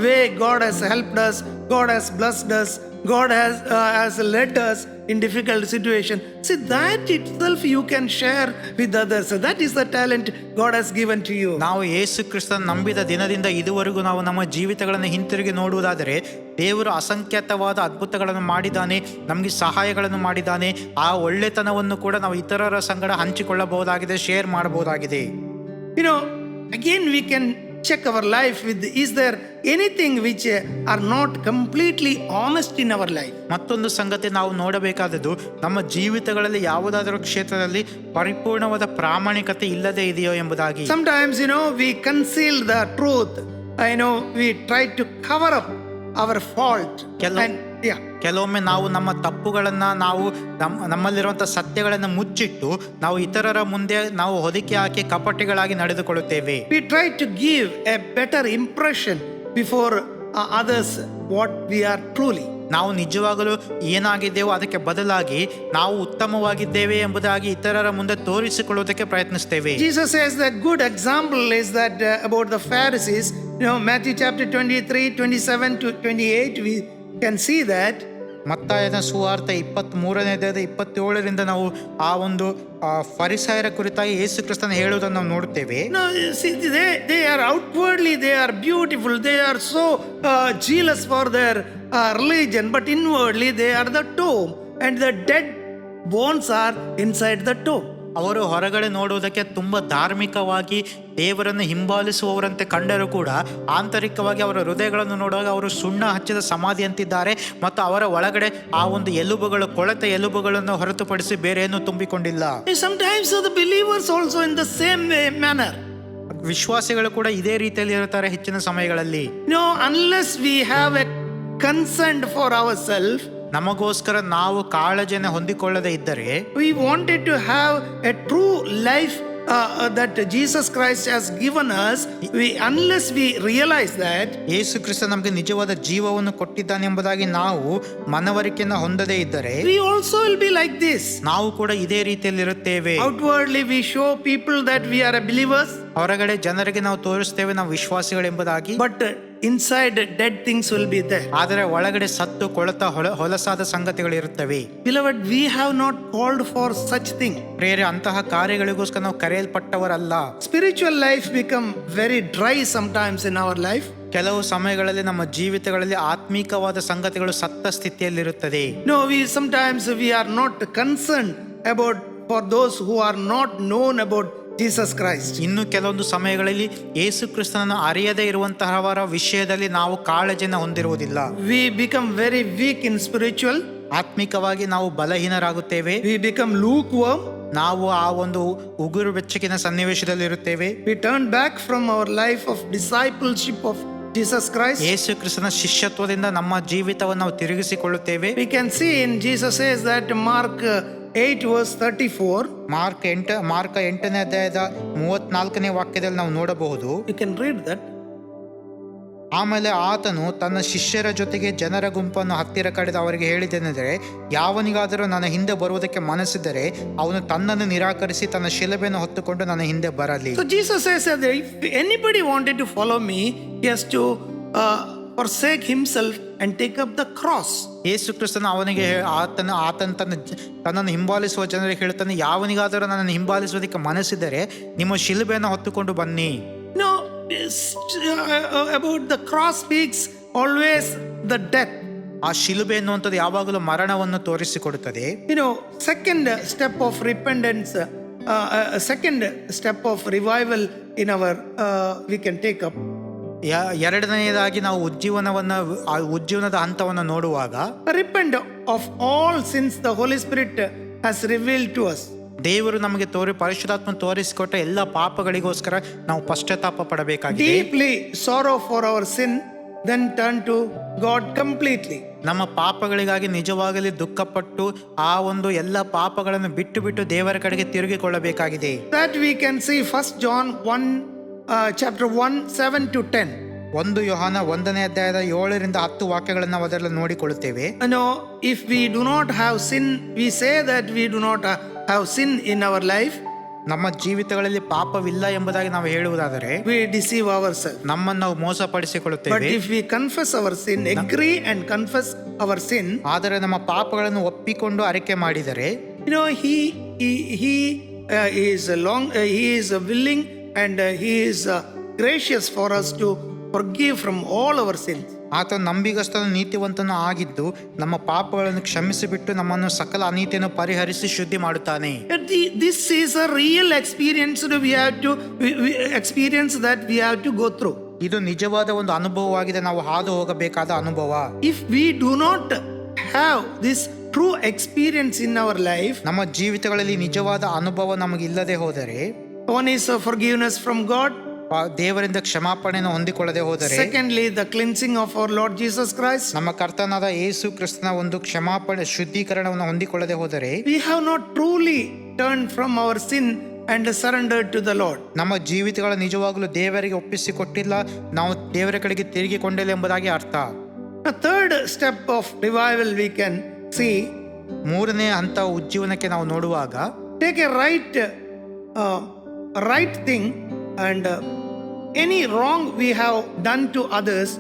way God has helped us, God has blessed us, God has led us in difficult situation. See, that itself you can share with others. That is the talent God has given to you. ನಾವು ಯೇಸು ಕ್ರಿಸ್ತನ ನಂಬಿದ ದಿನದಿಂದ ಇದುವರೆಗೂ ನಾವು ನಮ್ಮ ಜೀವಿತಗಳನ್ನು ಹಿಂತಿರುಗಿ ನೋಡುವುದಾದರೆ, ದೇವರು ಅಸಂಖ್ಯಾತವಾದ ಅದ್ಭುತಗಳನ್ನು ಮಾಡಿದ್ದಾನೆ, ನಮಗೆ ಸಹಾಯಗಳನ್ನು ಮಾಡಿದ್ದಾನೆ. ಆ ಒಳ್ಳೆತನವನ್ನು ಕೂಡ ನಾವು ಇತರರ ಸಂಗಡ ಹಂಚಿಕೊಳ್ಳಬಹುದಾಗಿದೆ, ಶೇರ್ ಮಾಡಬಹುದಾಗಿದೆ. Again we can check our life with, is there anything which are not completely honest in our life? ಮತ್ತೊಂದು ಸಂಗತಿ ನಾವು ನೋಡಬೇಕಾದದ್ದು, ನಮ್ಮ ಜೀವಿತಗಳಲ್ಲಿ ಯಾವುದಾದರೂ ಕ್ಷೇತ್ರದಲ್ಲಿ ಪರಿಪೂರ್ಣವಾದ ಪ್ರಾಮಾಣಿಕತೆ ಇಲ್ಲದೆ ಇದೆಯೋ ಎಂಬುದಾಗಿ. Sometimes we conceal the truth. We try to cover up our fault. ಕೆಲವೊಮ್ಮೆ ನಾವು ನಮ್ಮ ತಪ್ಪುಗಳನ್ನ, ನಾವು ನಮ್ಮಲ್ಲಿರುವಂತಹ ಸತ್ಯಗಳನ್ನು ಮುಚ್ಚಿಟ್ಟು ನಾವು ಇತರರ ಮುಂದೆ ನಾವು ಹೊದಿಕೆ ಹಾಕಿ ಕಪಟಿಗಳಾಗಿ ನಡೆದುಕೊಳ್ಳುತ್ತೇವೆ. We try to give a better impression before others what we are truly. ನಾವು ನಿಜವಾಗಲೂ ಏನಾಗಿದ್ದೇವೋ ಅದಕ್ಕೆ ಬದಲಾಗಿ ನಾವು ಉತ್ತಮವಾಗಿದ್ದೇವೆ ಎಂಬುದಾಗಿ ಇತರರ ಮುಂದೆ ತೋರಿಸಿಕೊಳ್ಳುವುದಕ್ಕೆ ಪ್ರಯತ್ನಿಸ್ತೇವೆ. Jesus says the good example is that about the Pharisees. Matthew chapter 23, 27 to 28, we can see that. ಮತ್ತಾಯನ ಸುವಾರ್ತೆ 23:27 ನಾವು ಆ ಒಂದು ಫರಿಸಾಯರ ಕುರಿತಾಗಿ ಯೇಸು ಕ್ರಿಸ್ತನ ಹೇಳುವುದನ್ನು ನಾವು ನೋಡುತ್ತೇವೆ. See, they are outwardly they are beautiful, they are so zealous for their religion, but inwardly they are the tomb, and the dead bones are inside the tomb. ಅವರು ಹೊರಗಡೆ ನೋಡುವುದಕ್ಕೆ ತುಂಬ ಧಾರ್ಮಿಕವಾಗಿ ದೇವರನ್ನು ಹಿಂಬಾಲಿಸುವವರಂತೆ ಕಂಡರೂ ಕೂಡ ಆಂತರಿಕವಾಗಿ ಅವರ ಹೃದಯಗಳನ್ನು ನೋಡುವಾಗ ಅವರು ಸುಣ್ಣ ಹಚ್ಚಿದ ಸಮಾಧಿ ಅಂತಿದ್ದಾರೆ, ಮತ್ತು ಅವರ ಒಳಗಡೆ ಆ ಒಂದು ಎಲುಬುಗಳು, ಕೊಳೆತ ಎಲುಬುಗಳನ್ನು ಹೊರತುಪಡಿಸಿ ಬೇರೆ ಏನು ತುಂಬಿಕೊಂಡಿಲ್ಲ. Sometimes the believers also in the same manner. ವಿಶ್ವಾಸಿಗಳು ಕೂಡ ಇದೇ ರೀತಿಯಲ್ಲಿ ಇರುತ್ತಾರೆ ಹೆಚ್ಚಿನ ಸಮಯಗಳಲ್ಲಿ. Unless we have a concern for ourselves, ನಮಗೋಸ್ಕರ ನಾವು ಕಾಳಜಿಯನ್ನು ಹೊಂದಿಕೊಳ್ಳದೆ ಇದ್ದರೆ, we wanted to have a true life that Jesus Christ has given us, unless we realize that Yesu Krista ನಮಗೆ ನಿಜವಾದ ಜೀವವನ್ನು ಕೊಟ್ಟಿದ್ದಾನೆ ಎಂಬುದಾಗಿ ನಾವು ಮನವರಿಕೆಯನ್ನು ಹೊಂದದೇ ಇದ್ದರೆ, we also will be like this. ನಾವು ಕೂಡ ಇದೇ ರೀತಿಯಲ್ಲಿ ಇರುತ್ತೇವೆ. Outwardly we show people that we are a believers, ಹೊರಗಡೆ ಜನರಿಗೆ ನಾವು ತೋರಿಸ್ತೇವೆ ನಾವು ವಿಶ್ವಾಸಿಗಳು ಎಂಬುದಾಗಿ, but inside dead things will be there. ಆದರೆ ಒಳಗಡೆ ಸತ್ತು ಕೊಳೆತ ಹೊಲಸಾದ ಸಂಗತಿಗಳು ಇರುತ್ತವೆ. Beloved, we have not called for such thing. ಪ್ರಿಯರೇ, ಅಂತಹ ಕಾರ್ಯಗಳಿಗೋಸ್ಕರ ನಾವು ಕರೆಯಲ್ಪಟ್ಟವರಲ್ಲ. Spiritual life become very dry sometimes in our life. ಕೆಲವು ಸಮಯಗಳಲ್ಲಿ ನಮ್ಮ ಜೀವಿತಗಳಲ್ಲಿ ಆತ್ಮೀಕವಾದ ಸಂಗತಿಗಳು ಸತ್ತ ಸ್ಥಿತಿಯಲ್ಲಿರುತ್ತದೆ. Sometimes we are not concerned about for those who are not known about Jesus Christ. ಇನ್ನು ಕೆಲವೊಂದು ಸಮಯಗಳಲ್ಲಿ ಯೇಸು ಕ್ರಿಸ್ತನನ್ನು ಅರಿಯದೇ ಇರುವಂತಹವರ ವಿಷಯದಲ್ಲಿ ನಾವು ಕಾಳಜಿಯನ್ನು ಹೊಂದಿರುವುದಿಲ್ಲ. We become very weak in spiritual. ಆತ್ಮಿಕವಾಗಿ ನಾವು ಬಲಹೀನರಾಗುತ್ತೇವೆ. We become lukewarm. ನಾವು ಆ ಒಂದು ಉಗುರು ಬೆಚ್ಚಗಿನ ಸನ್ನಿವೇಶದಲ್ಲಿ ಇರುತ್ತೇವೆ. We turn back from our life of discipleship of Jesus Christ. ಯೇಸು ಕ್ರಿಸ್ತನ ಶಿಷ್ಯತ್ವದಿಂದ ನಮ್ಮ ಜೀವಿತವನ್ನು ನಾವು ತಿರುಗಿಸಿಕೊಳ್ಳುತ್ತೇವೆ. We can see in Jesus says that Mark 8 verse 34. Mark 8ನೇ ಅಧ್ಯಾಯದ 34ನೇ ವಾಕ್ಯದಲ್ಲಿ ನಾವು ನೋಡಬಹುದು. You can read that. ಆಮೇಲೆ ಆತನು ತನ್ನ ಶಿಷ್ಯರ ಜೊತೆಗೆ ಜನರ ಗುಂಪನ್ನು ಹತ್ತಿರ ಕರೆದು ಅವರಿಗೆ ಹೇಳಿದ್ದೇನೆಂದರೆ, ಯಾವನಿಗಾದರೂ ನನ್ನ ಹಿಂದೆ ಬರುವುದಕ್ಕೆ ಮನಸ್ಸಿದ್ದರೆ ಅವನು ತನ್ನನ್ನು ನಿರಾಕರಿಸಿ ತನ್ನ ಶಿಲುಬೆಯನ್ನು ಹೊತ್ತುಕೊಂಡು ನನ್ನ ಹಿಂದೆ ಬರಲಿ. So Jesus says that if anybody wanted to follow me, he has to forsake himself and take up the cross. ಯೇಸು ಕ್ರಿಸ್ತನು ಅವನಿಗೆ ಆತನ ತನ್ನನ್ನು ಹಿಂಬಾಲಿಸುವ ಜನರಿಗೆ ಹೇಳ್ತಾನೆ, ಯಾವನಿಗಾದರೂ ನನ್ನನ್ನು ಹಿಂಬಾಲಿಸುವುದಕ್ಕೆ ಮನಸ್ಸಿದ್ದರೆ ನಿಮ್ಮ ಶಿಲುಬೆಯನ್ನು ಹೊತ್ತುಕೊಂಡು ಬನ್ನಿ. No, about the cross speaks always the death. ಆ ಶಿಲುಬೆ ಎನ್ನುವಂಥದ್ದು ಯಾವಾಗಲೂ ಮರಣವನ್ನು ತೋರಿಸಿಕೊಡುತ್ತದೆ. Second step of repentance, second step of revival in our we can take up. ಎರಡನೆಯದಾಗಿ ನಾವು ಉಜ್ಜೀವನದ ಹಂತವನ್ನು ನೋಡುವಾಗ, repent of all sins the Holy Spirit has revealed to us. ದೇವರು ನಮಗೆ ಪರಿಶುದ್ಧಾತ್ಮ ತೋರಿಸಿಕೊಟ್ಟ ಎಲ್ಲ ಪಾಪಗಳಿಗೋಸ್ಕರ ನಾವು ಪಶ್ಚಾತ್ತಾಪ ಪಡಬೇಕಾಗಿದೆ. Deeply sorrow for our sin, then turn to God completely. ನಮ್ಮ ಪಾಪಗಳಿಗಾಗಿ ನಿಜವಾಗಲಿ ದುಃಖಪಟ್ಟು ಆ ಒಂದು ಎಲ್ಲ ಪಾಪಗಳನ್ನು ಬಿಟ್ಟು ದೇವರ ಕಡೆಗೆ ತಿರುಗಿಕೊಳ್ಳಬೇಕಾಗಿದೆ. That we can see 1 John 1 chapter 1 7 to 10. 1 ಯೋಹಾನ 1ನೇ ಅಧ್ಯಾಯದ 7ರಿಂದ 10 ವಾಕ್ಯಗಳನ್ನು ನಾವು ಅದರಲ್ಲಿ ನೋಡಿಕೊಳ್ಳುತ್ತೇವೆ. If we do not have sin, we say that we do not have sin in our life. ನಮ್ಮ ಜೀವಿತಗಳಲ್ಲಿ ಪಾಪವಿಲ್ಲ ಎಂಬುದಾಗಿ ನಾವು ಹೇಳುವುದಾದರೆ we deceive ourselves. ನಮ್ಮನ್ನು ನಾವು ಮೋಸಪಡಿಸಿಕೊಳ್ಳುತ್ತೇವೆ. But if we confess our sin, agree and confess our sin, ಆದರೆ ನಮ್ಮ ಪಾಪಗಳನ್ನು ಒಪ್ಪಿಕೊಂಡು ಅರಿಕೆ ಮಾಡಿದರೆ, he is willing and he is gracious for us to forgive from all our sins. ಆತ ನಂಬಿಗಸ್ತನು ನೀತಿವಂತನು ಆಗಿದ್ದು ನಮ್ಮ ಪಾಪಗಳನ್ನು ಕ್ಷಮಿಸಿಬಿಟ್ಟು ನಮ್ಮನ್ನು ಸಕಲ ಅನೀತಿಯನ್ನು ಪರಿಹರಿಸಿ ಶುದ್ಧಿ ಮಾಡುತ್ತಾನೆ. This is a real experience that we have to go through. ಇದು ನಿಜವಾದ ಒಂದು ಅನುಭವವಾಗಿದೆ, ನಾವು ಹಾದು ಹೋಗಬೇಕಾದ ಅನುಭವ. If we do not have this true experience in our life, ನಮ್ಮ ಜೀವಿತಗಳಲ್ಲಿ ನಿಜವಾದ ಅನುಭವ ನಮಗಿಲ್ಲದೆ ಹೋದರೆ, one is forgiveness from God, ದೇವರಿಂದ ಕ್ಷಮಾಪಣೆಯನ್ನು ಹೊಂದಿಕೊಳ್ಳದೆ ಹೋದರೆ, secondly the cleansing of our Lord Jesus Christ, ನಮ್ಮ ಕರ್ತನಾದ ಯೇಸು ಕ್ರಿಸ್ತನ ಒಂದು ಕ್ಷಮಾಪಣೆ ಶುದ್ಧೀಕರಣವನ್ನು ಹೊಂದಿಕೊಳ್ಳದೆ ಹೋದರೆ, we have not truly turned from our sin and surrendered to the Lord. ನಮ್ಮ ಜೀವಿತಗಳ ನಿಜವಾಗಲೂ ದೇವರಿಗೆ ಒಪ್ಪಿಸಿಕೊಟ್ಟಿಲ್ಲ, ನಾವು ದೇವರ ಕಡೆಗೆ ತಿರುಗಿಕೊಂಡಿಲ್ಲ ಎಂಬುದಾಗಿ ಅರ್ಥ. The third step of revival we can see, ಮೂರನೇ ಹಂತ ಉಜ್ಜೀವನಕ್ಕೆ ನಾವು ನೋಡುವಾಗ, take a right thing and any wrong we have done to others,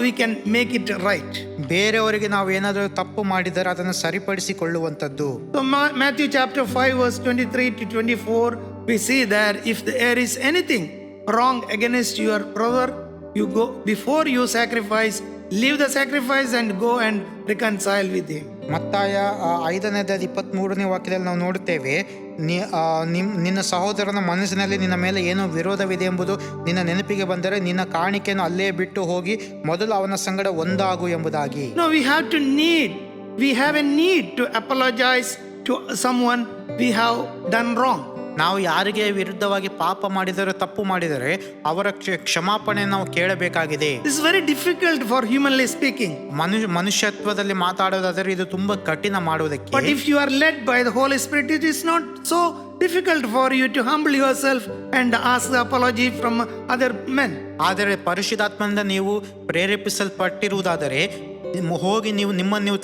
we can make it right. ಬೇರೆಯವರಿಗೆ ನಾವು ಏನಾದರೂ ತಪ್ಪು ಮಾಡಿದರೆ ಅದನ್ನು ಸರಿಪಡಿಸಿಕೊಳ್ಳುವಂಥದ್ದು. So Matthew chapter 5 verse 23 to 24, we see that if there is anything wrong against your brother, you go before you sacrifice, leave the sacrifice and go and reconcile with him. ಮತ್ತಾಯ 5ನೇ ಅಧ್ಯಾಯದ 23ನೇ ವಾಕ್ಯದಲ್ಲಿ ನಾವು ನೋಡುತ್ತೇವೆ, ನಿನ್ನ ಸಹೋದರನ ಮನಸ್ಸಿನಲ್ಲಿ ನಿನ್ನ ಮೇಲೆ ಏನೋ ವಿರೋಧವಿದೆ ಎಂಬುದು ನಿನ್ನ ನೆನಪಿಗೆ ಬಂದರೆ ನಿನ್ನ ಕಾಣಿಕೆಯನ್ನು ಅಲ್ಲೇ ಬಿಟ್ಟು ಹೋಗಿ ಮೊದಲು ಅವನ ಸಂಗಡ ಒಂದಾಗು ಎಂಬುದಾಗಿ. No, we have a need to apologize to someone we have done wrong. ನಾವು ಯಾರಿಗೆ ವಿರುದ್ಧವಾಗಿ ಪಾಪ ಮಾಡಿದರೆ, ತಪ್ಪು ಮಾಡಿದರೆ ಅವರ ಕ್ಷಮಾಪಣೆ ನಾವು ಕೇಳಬೇಕಾಗಿದೆ. This is very difficult for humanly speaking. ಮನುಷ್ಯತ್ವದಲ್ಲಿ ಮಾತಾಡೋದಾದರೆ ಇದು ತುಂಬಾ ಕಠಿಣ ಮಾಡುವುದಕ್ಕೆ. But if you are led by the Holy Spirit, it is not so difficult for you to humble yourself and ask the apology from other men. ಆದರೆ ಪರಿಶುದ್ಧಾತ್ಮದಿಂದ ನೀವು ಪ್ರೇರೇಪಿಸಲ್ಪಟ್ಟಿರುವುದಾದರೆ ಹೋಗಿ ನೀವು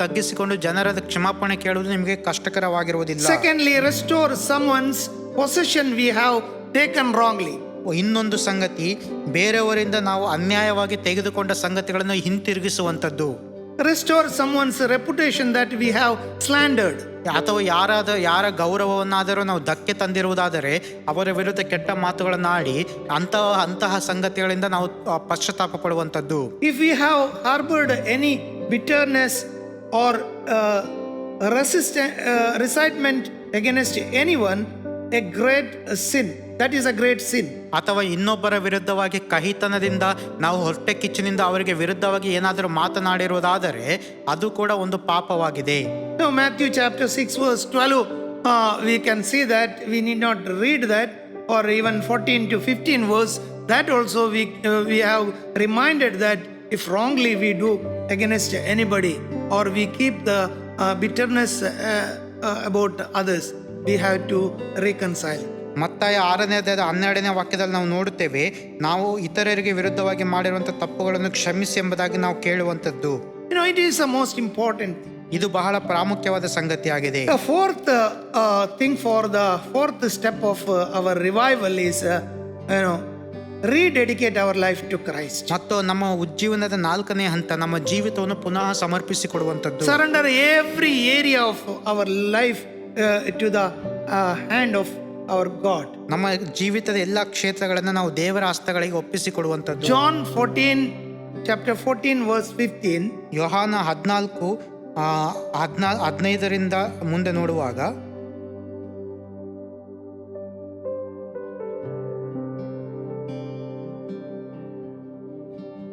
ತಗ್ಗಿಸಿಕೊಂಡು ಜನರ ಕ್ಷಮಾಪಣೆ ಕೇಳುವುದು ನಿಮಗೆ ಕಷ್ಟಕರವಾಗಿರುವುದಿಲ್ಲ. Secondly, restore someone's possession we have taken wrongly. ಇನ್ನೊಂದು ಸಂಗತಿ, ಬೇರೆಯವರಿಂದ ನಾವು ಅನ್ಯಾಯವಾಗಿ ತೆಗೆದುಕೊಂಡ ಸಂಗತಿಗಳನ್ನು ಹಿಂತಿರುಗಿಸುವಂಥದ್ದು. Restore someone's reputation that we have slandered. ಅಥವಾ ಯಾರ ಗೌರವವನ್ನಾದರೂ ನಾವು ಧಕ್ಕೆ ತಂದಿರುವುದಾದರೆ ಅವರ ವಿರುದ್ಧ ಕೆಟ್ಟ ಮಾತುಗಳನ್ನಾಡಿ ಅಂತಹ ಸಂಗತಿಗಳಿಂದ ನಾವು ಪಶ್ಚಾತ್ತಾಪ ಪಡುವಂಥದ್ದು. If we have harbored any bitterness or resentment against anyone, a great sin, that is a great sin. ಅಥವಾ ಇನ್ನೊಬ್ಬರ ವಿರುದ್ಧವಾಗಿ ಕಹಿತನದಿಂದ ನಾವು ಹೊಟ್ಟೆ ಕಿಚ್ಚಿನಿಂದ ಅವರಿಗೆ ವಿರುದ್ಧವಾಗಿ ಏನಾದರೂ ಮಾತನಾಡಿರುವುದಾದರೆ ಅದು ಕೂಡ ಒಂದು ಪಾಪವಾಗಿದೆ. Now Matthew chapter 6 verse 12, we can see that, we need not read that, or even 14 to 15 verse, that also we have reminded that if wrongly we do against anybody or we keep the bitterness about others, we have to reconcile. ಮತ್ತಾಯ 6ನೇ ಅಧ್ಯಾಯದ 12ನೇ ವಾಕ್ಯದಲ್ಲಿ ನಾವು ನೋಡುತ್ತೇವೆ, ನಾವು ಇತರರಿಗೆ ವಿರುದ್ಧವಾಗಿ ಮಾಡಿರುವಂಥ ತಪ್ಪುಗಳನ್ನು ಕ್ಷಮಿಸಿ ಎಂಬುದಾಗಿ ನಾವು ಕೇಳುವಂಥದ್ದು. It is the most important thing. ಇದು ಬಹಳ ಪ್ರಾಮುಖ್ಯವಾದ ಸಂಗತಿಯಾಗಿದೆ. The fourth thing for the fourth step of our revival is, rededicate our life to Christ. ಮತ್ತು ನಮ್ಮ ಉಜ್ಜೀವನದ 4ನೇ ಹಂತ ನಮ್ಮ ಜೀವಿತವನ್ನು ಪುನಃ ಸಮರ್ಪಿಸಿಕೊಡುವಂಥದ್ದು. Surrender every area of our life to the hand of our God. ನಮ್ಮ ಜೀವಿತದ ಎಲ್ಲ ಕ್ಷೇತ್ರಗಳನ್ನು ನಾವು ದೇವರ ಹಸ್ತಗಳಿಗೆ ಒಪ್ಪಿಸಿಕೊಡುವಂಥದ್ದು. John 14, chapter 14, verse 15. ಯೋಹಾನ 14:15 ಮುಂದೆ ನೋಡುವಾಗ,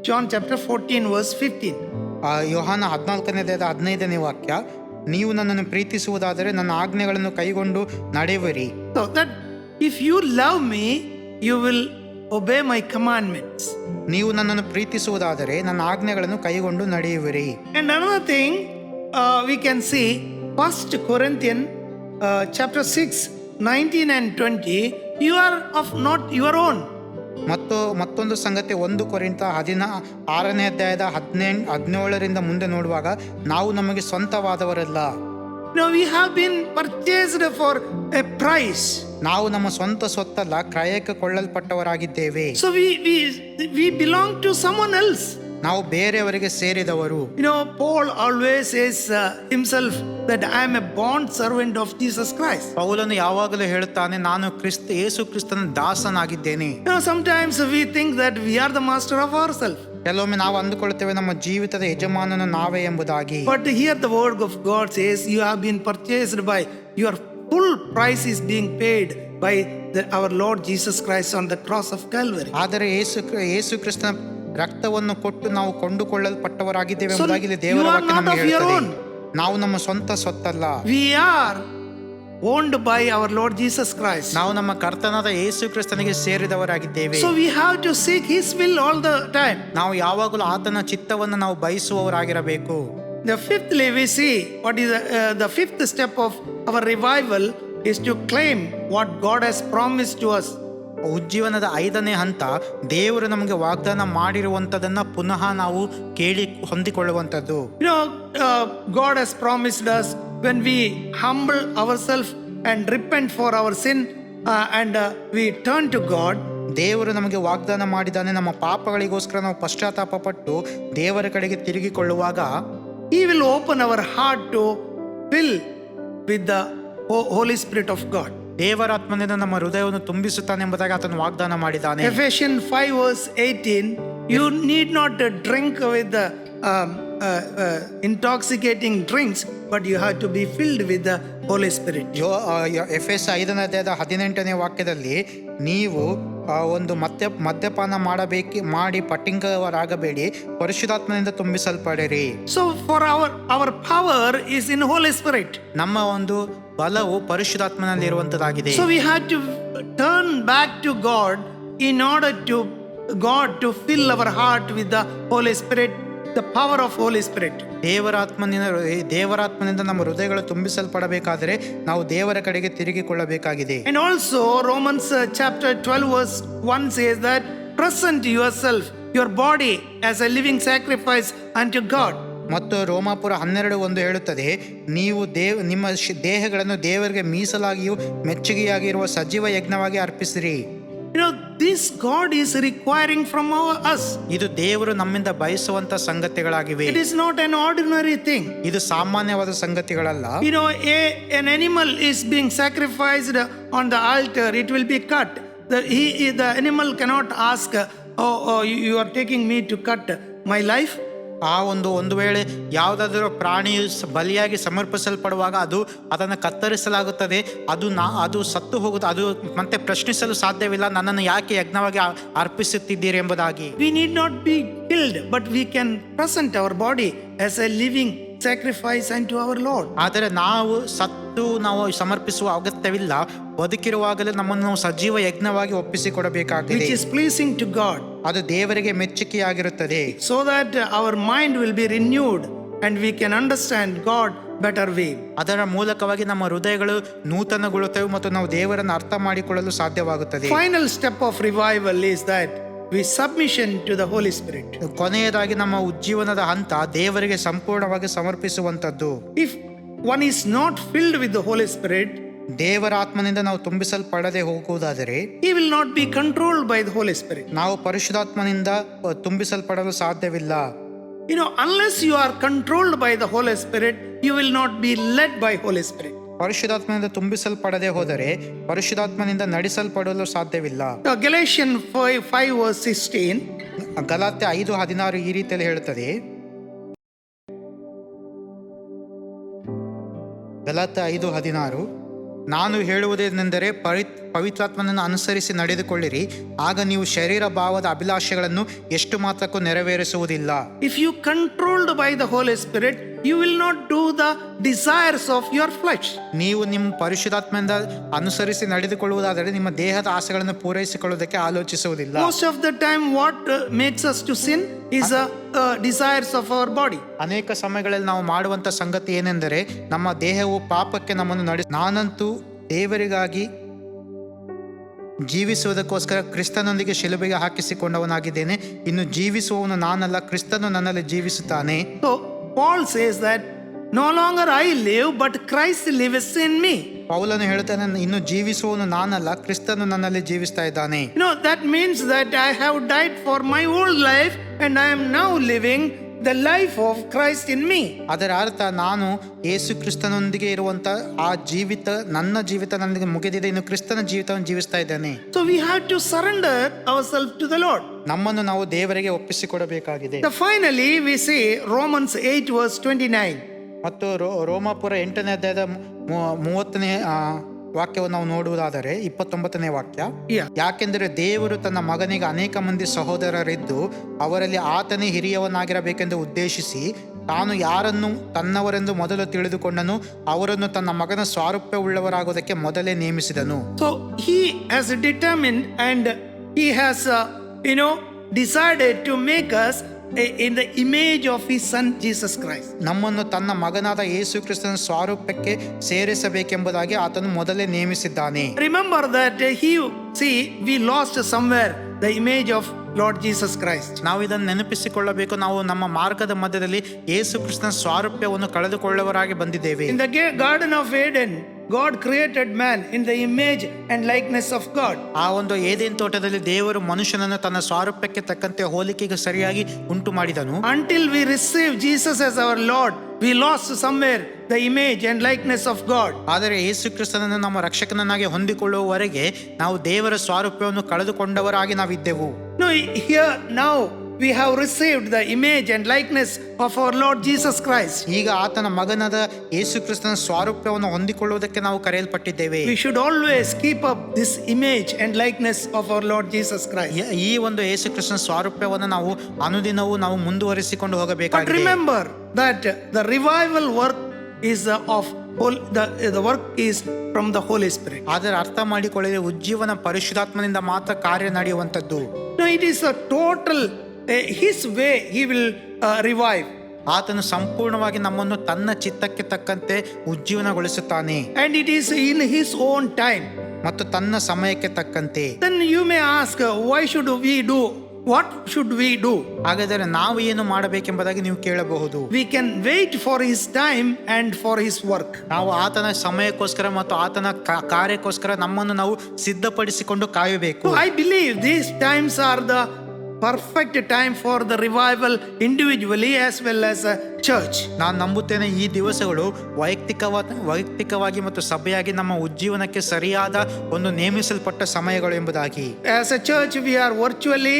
John chapter 14, verse 15. ಯೋಹಾನ 14ನೇ ಅಧ್ಯಾಯದ 15ನೇ ವಾಕ್ಯ, ನೀವು ನನ್ನನ್ನು ಪ್ರೀತಿಸುವುದಾದರೆ ನನ್ನ ಆಜ್ಞೆಗಳನ್ನು ಕೈಗೊಂಡು ನಡೆಯುವಿರಿ. So that if you love me, you will obey my commandments. ನೀವು ನನ್ನನ್ನು ಪ್ರೀತಿಸುವುದಾದರೆ ನನ್ನ ಆಜ್ಞೆಗಳನ್ನು ಕೈಗೊಂಡು ನಡೆಯುವಿರಿ. And another thing we can see, 1 Corinthians chapter 6, 19 and 20, you are of not your own. ಮತ್ತೊಂದು ಸಂಗತಿ 1 ಕೊರಿಂಥ 16ನೇ ಅಧ್ಯಾಯದ 17ರಿಂದ ಮುಂದೆ ನೋಡುವಾಗ, ನಾವು ನಮಗೆ ಸ್ವಂತವಾದವರಲ್ಲ. No, we have been purchased for a price. ನಾವು ನಮ್ಮ ಸ್ವಂತ ಸ್ವತ್ತಲ್ಲ, ಕ್ರಯಕ್ಕೆ ಕೊಳ್ಳಲ್ಪಟ್ಟವರಾಗಿದ್ದೇವೆ. So we belong to someone else. ನಾವು ಬೇರೆಯವರಿಗೆ ಸೇರಿದವರು. Paul always says himself that I am a bond servant of Jesus Christ. ಪೌಲನು ಯಾವಾಗಲೂ ಹೇಳುತ್ತಾನೆ, ನಾನು ಯೇಸು ಕ್ರಿಸ್ತನ ದಾಸನಾಗಿದ್ದೇನೆ. Sometimes we think that we are the master of ourselves. ಕೆಲವೊಮ್ಮೆ ನಾವು ಅಂದುಕೊಳ್ಳುತ್ತೇವೆ ನಮ್ಮ ಜೀವಿತದ ಯಜಮಾನನು ನಾವೇ ಎಂಬುದಾಗಿ. But here the word of God says you have been purchased by, your full price is being paid by our Lord Jesus Christ on the cross of Calvary. ಆದರೆ ಯೇಸು ಕ್ರಿಸ್ತನ ರಕ್ತವನ್ನು ಕೊಟ್ಟು ನಾವು ಕೊಂಡುಕೊಳ್ಳಲ್ಪಟ್ಟವರಾಗಿದ್ದೇವೆ ಎಂಬುದಾಗಿ ದೇವರ ವಾಕ್ಯ ನಮಗೆ ಹೇಳುತ್ತದೆ. ನಾವು ನಮ್ಮ ಸ್ವಂತ ಸ್ವತ್ತಲ್ಲ. We are owned by our Lord Jesus Christ. ನಾವು ನಮ್ಮ ಕರ್ತನಾದ ಯೇಸು ಕ್ರಿಸ್ತನಿಗೆ ಸೇರಿದವರಾಗಿದ್ದೇವೆ. So we have to seek his will all the time. ನಾವು ಯಾವಾಗಲೂ ಆತನ ಚಿತ್ತವನ್ನು ನಾವು ಬಯಸುವವರಾಗಿರಬೇಕು. The fifthly we see what is the fifth step of our revival is to claim what God has promised to us. ಉಜ್ಜೀವನದ 5ನೇ ಹಂತ, ದೇವರು ನಮಗೆ ವಾಗ್ದಾನ ಮಾಡಿರುವಂಥದ್ದನ್ನ ಪುನಃ ನಾವು ಕೇಳಿ ಹೊಂದಿಕೊಳ್ಳುವಂಥದ್ದು. God has promised us when we humble ourselves and repent for our sin and we turn to God. ದೇವರು ನಮಗೆ ವಾಗ್ದಾನ ಮಾಡಿದ್ದಾನೆ, ನಮ್ಮ ಪಾಪಗಳಿಗೋಸ್ಕರ ನಾವು ಪಶ್ಚಾತ್ತಾಪ ಪಟ್ಟು ದೇವರ ಕಡೆಗೆ ತಿರುಗಿಕೊಳ್ಳುವಾಗ He will open our heart to fill with the Holy Spirit of God. ದೇವರಾತ್ಮನಿಂದ ನಮ್ಮ ಹೃದಯವನ್ನು ತುಂಬಿಸುತ್ತಾನೆ ಎಂಬುದಾಗಿ ಆತನು ವಾಗ್ದಾನ ಮಾಡಿದ್ದಾನೆ. Ephesians 5 verse 18, you need not drink with the intoxicating drinks, but you have to be filled with the Holy Spirit. ಎಫೆಸ 5ನೇ ಅಧ್ಯಾಯದ 18ನೇ ವಾಕ್ಯದಲ್ಲಿ, ನೀವು ಒಂದು ಮದ್ಯಪಾನ ಮಾಡಿ ಪಟ್ಟಿಂಗವರಾಗಬೇಡಿ, ಪರಿಶುದ್ಧಾತ್ಮನಿಂದ ತುಂಬಿಸಲ್ಪಡಿರಿ. So for our power is in Holy Spirit. ನಮ್ಮ ಒಂದು ಬಲವು ಪರಿಶುದ್ಧಾತ್ಮನಲ್ಲಿ ಇರುವಂತದ್ದಾಗಿದೆ. So we have to turn back to God in order to God to fill our heart with the Holy Spirit, the power of Holy Spirit. ದೇವರಾತ್ಮನಿಂದ ನಮ್ಮ ಹೃದಯಗಳು ತುಂಬಿಸಲ್ಪಡಬೇಕಾದರೆ ನಾವು ದೇವರ ಕಡೆಗೆ ತಿರುಗಿಕೊಳ್ಳಬೇಕಾಗಿದೆ. And also Romans chapter 12 verse 1 says that present yourself, your body as a living sacrifice unto God. ಮತ್ತು ರೋಮಾಪುರ 12:1 ಹೇಳುತ್ತದೆ, ನೀವು ನಿಮ್ಮ ದೇಹಗಳನ್ನು ದೇವರಿಗೆ ಮೀಸಲಾಗಿಯೂ ಮೆಚ್ಚುಗೆಯಾಗಿರುವ ಸಜೀವ ಯಜ್ಞವಾಗಿ ಅರ್ಪಿಸಿರಿ. This God is requiring from us. ಇದು ದೇವರು ನಮ್ಮಿಂದ ಬಯಸುವಂತ ಸಂಗತಿಗಳಾಗಿವೆ. It is not an ordinary thing. ಇದು ಸಾಮಾನ್ಯವಾದ ಸಂಗತಿಗಳಲ್ಲ. An animal is being sacrificed on the altar, it will be cut. The animal cannot ask, oh, you are taking me to cut my life. ಒಂದು ವೇಳೆ ಯಾವುದಾದರೂ ಪ್ರಾಣಿಯು ಬಲಿಯಾಗಿ ಸಮರ್ಪಿಸಲ್ಪಡುವಾಗ ಅದನ್ನು ಕತ್ತರಿಸಲಾಗುತ್ತದೆ, ಅದು ಸತ್ತು ಹೋಗುತ್ತದೆ, ಅದು ಮತ್ತೆ ಪ್ರಶ್ನಿಸಲು ಸಾಧ್ಯವಿಲ್ಲ, ನನ್ನನ್ನು ಯಾಕೆ ಯಜ್ಞವಾಗಿ ಅರ್ಪಿಸುತ್ತಿದ್ದೀರಿ ಎಂಬುದಾಗಿ. We need not be killed, but we can present our body as a living sacrifice unto our Lord. ಆದರೆ ನಾವು ಸಮರ್ಪಿಸುವ ಅಗತ್ಯವಿಲ್ಲ, ಬದುಕಿರುವಾಗಲೇ ನಮ್ಮನ್ನು ನಾವು ಸಜೀವ ಯಜ್ಞವಾಗಿ ಒಪ್ಪಿಸಿಕೊಡಬೇಕಾಗಿದೆ. Which is pleasing to God. ಅದು ದೇವರಿಗೆ ಮೆಚ್ಚುಗೆಯಾಗಿರುತ್ತದೆ. So that our mind will be renewed and we can understand God better way. ಅದರ ಮೂಲಕವಾಗಿ ನಮ್ಮ ಹೃದಯಗಳು ನೂತನಗೊಳ್ಳುತ್ತವೆ ಮತ್ತು ನಾವು ದೇವರನ್ನು ಅರ್ಥ ಮಾಡಿಕೊಳ್ಳಲು ಸಾಧ್ಯವಾಗುತ್ತದೆ. Final step of revival is that we submission to the Holy Spirit. ಕೊನೆಯದಾಗಿ ನಮ್ಮ ಉಜ್ಜೀವನದ ಹಂತ ದೇವರಿಗೆ ಸಂಪೂರ್ಣವಾಗಿ ಸಮರ್ಪಿಸುವಂತದ್ದು. If one is not filled with the Holy Spirit, ದೇವರ ಆತ್ಮನಿಂದ ನಾವು ತುಂಬಿಸಲ್ಪಡದೆ ಹೋಗುವುದಾದರೆ he will not be controlled by the Holy Spirit. ನಾವು ಪರಿಶುದ್ಧಾತ್ಮನಿಂದ ತುಂಬಿಸಲ್ಪಡಲು ಸಾಧ್ಯವಿಲ್ಲ. You know, unless you are controlled by the Holy Spirit, you will not be led by Holy Spirit. ಪರಿಶುದ್ಧಾತ್ಮನಿಂದ ತುಂಬಿಸಲ್ಪಡದೆ ಹೋದರೆ ಪರಿಶುದ್ಧಾತ್ಮನಿಂದ ನಡೆಸಲ್ಪಡಲು ಸಾಧ್ಯವಿಲ್ಲ. Now, Galatians 5 verse 16. Galatia 5:16 ಈ ರೀತಿಯಲ್ಲಿ ಹೇಳುತ್ತದೆ. ಗಲಾತ್ಯ 5:16, ನಾನು ಹೇಳುವುದೇನೆಂದರೆ ಪವಿತ್ರಾತ್ಮನನ್ನು ಅನುಸರಿಸಿ ನಡೆದುಕೊಳ್ಳಿರಿ, ಆಗ ನೀವು ಶರೀರ ಭಾವದ ಅಭಿಲಾಷೆಗಳನ್ನು ಎಷ್ಟು ಮಾತ್ರಕ್ಕೂ ನೆರವೇರಿಸುವುದಿಲ್ಲ. If you controlled by the Holy Spirit, you will not do the desires of your flesh. ನೀವು ನಿಮ್ಮ ಪರಿಶುದ್ಧಾತ್ಮದಿಂದ ಅನುಸರಿಸಿ ನಡೆದುಕೊಳ್ಳುವುದಾದರೆ ನಿಮ್ಮ ದೇಹದ ಆಸೆಗಳನ್ನು ಪೂರೈಸಿಕೊಳ್ಳುವುದಕ್ಕೆ ಆಲೋಚಿಸುವುದಿಲ್ಲ. Most of the time what makes us to sin is the desires of our body. ಅನೇಕ ಸಮಯಗಳಲ್ಲಿ ನಾವು ಮಾಡುವಂತ ಸಂಗತಿ ಏನೆಂದರೆ ನಮ್ಮ ದೇಹವು ಪಾಪಕ್ಕೆ ನಮ್ಮನ್ನು ನಾನಂತೂ ದೇವರಿಗಾಗಿ ಜೀವಿಸುವುದಕ್ಕೋಸ್ಕರ ಕ್ರಿಸ್ತನೊಂದಿಗೆ ಶಿಲುಬೆಗೆ ಹಾಕಿಸಿಕೊಂಡವನಾಗಿದ್ದೇನೆ, ಇನ್ನು ಜೀವಿಸುವವನು ನಾನಲ್ಲ, ಕ್ರಿಸ್ತನು ನನ್ನಲ್ಲಿ ಜೀವಿಸುತ್ತಾನೆ. So Paul says that no longer I live but Christ lives in me. ಪೌಲನು ಹೇಳ್ತಾನೆ, ಇನ್ನು ಜೀವಿಸುವವನು ನಾನಲ್ಲ, ಕ್ರಿಸ್ತನು ನನ್ನಲ್ಲಿ ಜೀವಿಸ್ತಾ ಇದ್ದಾನೆ. You know, that means that I have died for my old life and I am now living the life of Christ in me. ಅದರ ಅರ್ಥ ನಾನು ಯೇಸು ಕ್ರಿಸ್ತನೊಂದಿಗೆ ಇರುವಂತ ಆ ಜೀವಿತ, ನನ್ನ ಜೀವಿತ ನನಗೆ ಮುಗಿದಿದೆ, ಇನ್ನು ಕ್ರಿಸ್ತನ ಜೀವಿತವನ್ನು ಜೀವಿಸ್ತಾ ಇದ್ದಾನೆ. So we have to surrender ourselves to the Lord. ನಮ್ಮನ್ನು ನಾವು ದೇವರಿಗೆ ಒಪ್ಪಿಸಿಕೊಡಬೇಕಾಗಿದೆ. So finally we see Romans 8 verse 29. ಮತ್ತು ರೋಮಾಪುರ 8ನೇ ಅಧ್ಯಾಯದ 30ನೇ ವಾಕ್ಯವನ್ನು ನಾವು ನೋಡುವುದಾದರೆ 29ನೇ ವಾಕ್ಯ. ಯಾಕೆಂದರೆ ದೇವರು ತನ್ನ ಮಗನಿಗೆ ಅನೇಕ ಮಂದಿ ಸಹೋದರರಿದ್ದು ಅವರಲ್ಲಿ ಆತನೇ ಹಿರಿಯವನಾಗಿರಬೇಕೆಂದು ಉದ್ದೇಶಿಸಿ ತಾನು ಯಾರನ್ನು ತನ್ನವರೆಂದು ಮೊದಲು ತಿಳಿದುಕೊಂಡನು ಅವರನ್ನು ತನ್ನ ಮಗನ ಸ್ವಾರೂಪ್ಯವುಳ್ಳವರಾಗುವುದಕ್ಕೆ ಮೊದಲೇ ನೇಮಿಸಿದನು. So he has determined and he has decided to make us in the image of his son Jesus Christ. ನಮ್ಮನ್ನು ತನ್ನ ಮಗನಾದ ಯೇಸು ಕ್ರಿಸ್ತನ ಸ್ವಾರೂಪ್ಯಕ್ಕೆ ಸೇರಿಸಬೇಕೆಂಬುದಾಗಿ ಆತನು ಮೊದಲೇ ನೇಮಿಸಿದ್ದಾನೆ. Remember that we lost somewhere the image of Lord Jesus Christ. ನಾವು ಇದನ್ನು ನೆನಪಿಸಿಕೊಳ್ಳಬೇಕು. ನಾವು ನಮ್ಮ ಮಾರ್ಗದ ಮಧ್ಯದಲ್ಲಿ ಯೇಸು ಕ್ರಿಸ್ತನ ಸ್ವಾರೂಪ್ಯವನ್ನು ಕಳೆದುಕೊಳ್ಳುವವರಾಗಿ ಬಂದಿದ್ದೇವೆ. In the Garden of Eden, God created man in the image and likeness of God. ಆ ಒಂದು ಏದೆನ್ ತೋಟದಲ್ಲಿ ದೇವರು ಮನುಷ್ಯನನ್ನು ತನ್ನ ಸ್ವಾರೂಪ್ಯಕ್ಕೆ ತಕ್ಕಂತೆ ಹೋಲಿಕೆಗೆ ಸರಿಯಾಗಿ ಉಂಟು ಮಾಡಿದನು. Until we receive Jesus as our Lord, we lost somewhere the image and likeness of God. ಆದರೆ ಯೇಸು ಕ್ರಿಸ್ತನನ್ನು ನಮ್ಮ ರಕ್ಷಕನನ್ನಾಗಿ ಹೊಂದಿಕೊಳ್ಳುವವರೆಗೆ ನಾವು ದೇವರ ಸ್ವಾರೂಪ್ಯವನ್ನು ಕಳೆದುಕೊಂಡವರಾಗಿ ನಾವಿದ್ದೆವು. No, here now we have received the image and likeness of our Lord Jesus Christ. ಈಗ ಆತನ ಮಗನಾದ ಯೇಸು ಕ್ರಿಸ್ತನ ಸ್ವಾರೂಪ್ಯವನ್ನು ಹೊಂದಿಕೊಳ್ಳುವುದಕ್ಕೆ ನಾವು ಕರೆಯಲ್ಪಟ್ಟಿದ್ದೇವೆ. We should always keep up this image and likeness of our Lord Jesus Christ. ಈ ಒಂದು ಯೇಸು ಕ್ರಿಸ್ತನ ಸ್ವಾರೂಪ್ಯವನ್ನು ನಾವು ಅನುದಿನವೂ ನಾವು ಮುಂದುವರಿಸಿಕೊಂಡು But ಹೋಗಬೇಕಾಗಿದೆ. remember that the revival work is the work is from the Holy Spirit. ಆದರೆ ಅರ್ಥ ಮಾಡಿಕೊಳ್ಳದೆ ಉಜ್ಜೀವನ ಪರಿಶುದ್ಧಾತ್ಮನಿಂದ ಮಾತ್ರ ಕಾರ್ಯ ನಡೆಯುವಂಥದ್ದು. No, it is a total his way he will revive. ಆತನು ಸಂಪೂರ್ಣವಾಗಿ ನಮ್ಮನ್ನು ತನ್ನ ಚಿತ್ತಕ್ಕೆ ತಕ್ಕಂತೆ ಉಜ್ಜೀವನಗೊಳಿಸುತ್ತಾನೆ. And it is in his own time. ಮತ್ತು ತನ್ನ ಸಮಯಕ್ಕೆ ತಕ್ಕಂತೆ. Then you may ask, why should we do? What should we do? ಹಾಗಾದರೆ ನಾವು ಏನು ಮಾಡಬೇಕೆಂಬುದಾಗಿ ನೀವು ಕೇಳಬಹುದು. We can wait for his time and for his work. ನಾವು ಆತನ ಸಮಯಕ್ಕೋಸ್ಕರ ಮತ್ತು ಆತನ ಕಾರ್ಯಕ್ಕೋಸ್ಕರ ನಮ್ಮನ್ನು ನಾವು ಸಿದ್ಧಪಡಿಸಿಕೊಂಡು ಕಾಯಬೇಕು. I believe these times are the perfect time for the revival individually as well as a church. ನಾನು ನಂಬುತ್ತೇನೆ ಈ ದಿವಸಗಳು ವೈಯಕ್ತಿಕವಾಗಿ ಮತ್ತು ಸಭೆಯಾಗಿ ನಮ್ಮ ಉಜ್ಜೀವನಕ್ಕೆ ಸರಿಯಾದ ಒಂದು ನೇಮಿಸಲ್ಪಟ್ಟ ಸಮಯಗಳು ಎಂಬುದಾಗಿ. As a church we are virtually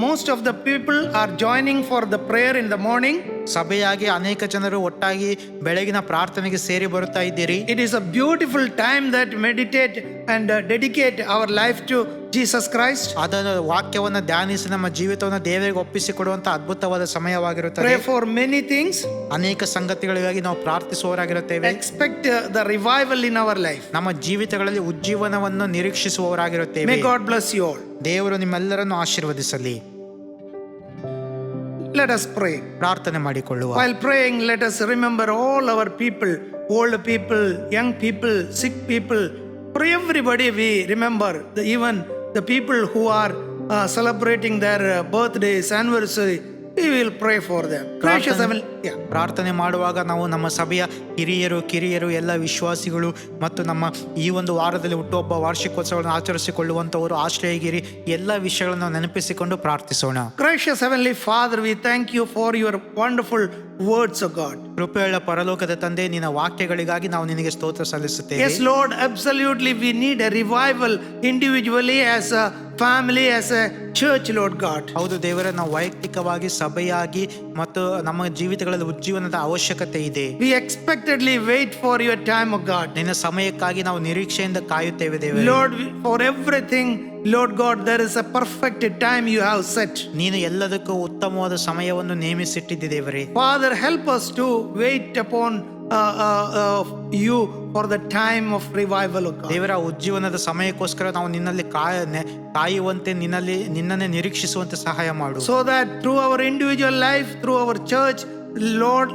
most of the people are joining for the prayer in the morning. ಸಭೆಯಾಗಿ ಅನೇಕ ಜನರು ಒಟ್ಟಾಗಿ ಬೆಳಗಿನ ಪ್ರಾರ್ಥನೆಗೆ ಸೇರಿ ಬರುತ್ತಾ ಇದ್ದೀರಿ. It is a beautiful time that meditate and dedicate our life to Jesus Christ. ಅದರ ವಾಕ್ಯವನ್ನು ಧ್ಯಾನಿಸಿ ನಮ್ಮ ಜೀವಿತವನ್ನು ದೇವರಿಗೆ ಒಪ್ಪಿಸಿಕೊಡುವಂತ ಅದ್ಭುತವಾದ ಸಮಯವಾಗಿರುತ್ತದೆ. Pray for many things. ಅನೇಕ ಸಂಗತಿಗಳಿಗಾಗಿ ನಾವು ಪ್ರಾರ್ಥಿಸುವವರಾಗಿರುತ್ತೇವೆ. Expect the revival in our life. ನಮ್ಮ ಜೀವಿತಗಳಲ್ಲಿ ಉಜ್ಜೀವನವನ್ನು ನಿರೀಕ್ಷಿಸುವವರಾಗಿರುತ್ತೇವೆ. May God bless you all. ದೇವರು ನಿಮ್ಮೆಲ್ಲರನ್ನು ಆಶೀರ್ವದಿಸಲಿ. let us pray. ಪ್ರಾರ್ಥನೆ ಮಾಡಿಕೊಳ್ಳುವ. While praying, let us remember all our people, old people, young people, sick people. For everybody we remember, even the people who are celebrating their birthdays, anniversary. We will pray for them. Gracious Heavenly, yeah. ಪ್ರಾರ್ಥನೆ ಮಾಡುವಾಗ ನಾವು ನಮ್ಮ ಸಭೆಯ ಹಿರಿಯರು ಕಿರಿಯರು ಎಲ್ಲ ವಿಶ್ವಾಸಿಗಳು ಮತ್ತು ನಮ್ಮ ಈ ಒಂದು ವಾರದಲ್ಲಿ ಹುಟ್ಟುಹಬ್ಬ ವಾರ್ಷಿಕೋತ್ಸವವನ್ನು ಆಚರಿಸಿಕೊಳ್ಳುವಂಥವರು ಆಶ್ರಯಗಿರಿ ಎಲ್ಲ ವಿಷಯಗಳನ್ನು ನಾವು ನೆನಪಿಸಿಕೊಂಡು ಪ್ರಾರ್ಥಿಸೋಣ. Gracious Heavenly Father, we thank you for your wonderful words of God. ಕೃಪೆಯುಳ್ಳ ಪರಲೋಕದ ತಂದೆ, ನಿನ್ನ ವಾಕ್ಯಗಳಿಗಾಗಿ ನಾವು ನಿನಗೆ ಸ್ತೋತ್ರ ಸಲ್ಲಿಸುತ್ತೇವೆ. Yes Lord, absolutely we need a revival individually, as a family, as a church, Lord God. ಹೌದು ದೇವರೇ, ನಾವು ವೈಯಕ್ತಿಕವಾಗಿ ಸಭೆಯಾಗಿ ಮತ್ತು ನಮ್ಮ ಜೀವಿತಗಳಲ್ಲಿ ಉಜ್ಜೀವನದ ಅವಶ್ಯಕತೆ ಇದೆ. We expectedly wait for your time, O God. ನಿನ್ನ ಸಮಯಕ್ಕಾಗಿ ನಾವು ನಿರೀಕ್ಷೆಯಿಂದ ಕಾಯುತ್ತೇವೆ ದೇವರೇ. Lord, for everything, Lord God, there is a perfect time you have set. ನೀನು ಎಲ್ಲದಕ್ಕೂ ಉತ್ತಮವಾದ ಸಮಯವನ್ನು ನೇಮಿಸಿಟ್ಟಿದ್ದೆ ದೇವರೇ. Father, help us to wait upon you for the time of revival, O God. ದೇವರ ಉಜ್ಜೀವನದ ಸಮಯಕ್ಕೋಸ್ಕರ ನಾವು ನಿನ್ನಲ್ಲಿ ಕಾಯುವಂತೆ ನಿನ್ನನ್ನೇ ನಿರೀಕ್ಷಿಸುವಂತೆ ಸಹಾಯ ಮಾಡು. So that through our individual life, through our church, Lord,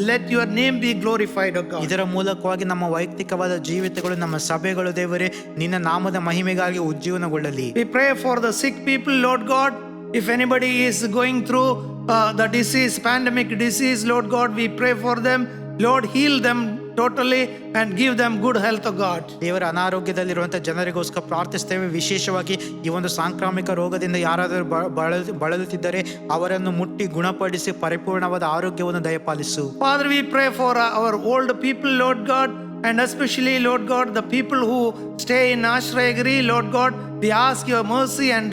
let your name be glorified, O God. ಇದರ ಮೂಲಕವಾಗಿ ನಮ್ಮ ವೈಯಕ್ತಿಕವಾದ ಜೀವಿತಗಳು, ನಮ್ಮ ಸಭೆಗಳು ದೇವರೇ ನಿನ್ನ ನಾಮದ ಮಹಿಮೆಗಾಗಿ ಉಜ್ಜೀವನಗೊಳ್ಳಲಿ. We pray for the sick people, Lord God. If anybody is going through the disease, pandemic disease, Lord God, we pray for them. Lord, heal them totally and give them good health, O God. ದೇವರ ಅನಾರೋಗ್ಯದಲ್ಲಿರುವಂತಹ ಜನರಿಗೋಸ್ಕರ ಪ್ರಾರ್ಥಿಸ್ತೇವೆ. ವಿಶೇಷವಾಗಿ ಈ ಒಂದು ಸಾಂಕ್ರಾಮಿಕ ರೋಗದಿಂದ ಯಾರಾದರೂ ಬಳಲುತ್ತಿದ್ದರೆ ಅವರನ್ನು ಮುಟ್ಟಿ ಗುಣಪಡಿಸಿ ಪರಿಪೂರ್ಣವಾದ ಆರೋಗ್ಯವನ್ನು ದಯಪಾಲಿಸು. Father, we pray for our old people, Lord God, and especially, Lord God, the people who stay in Ashrayagiri, Lord God, we ask your mercy and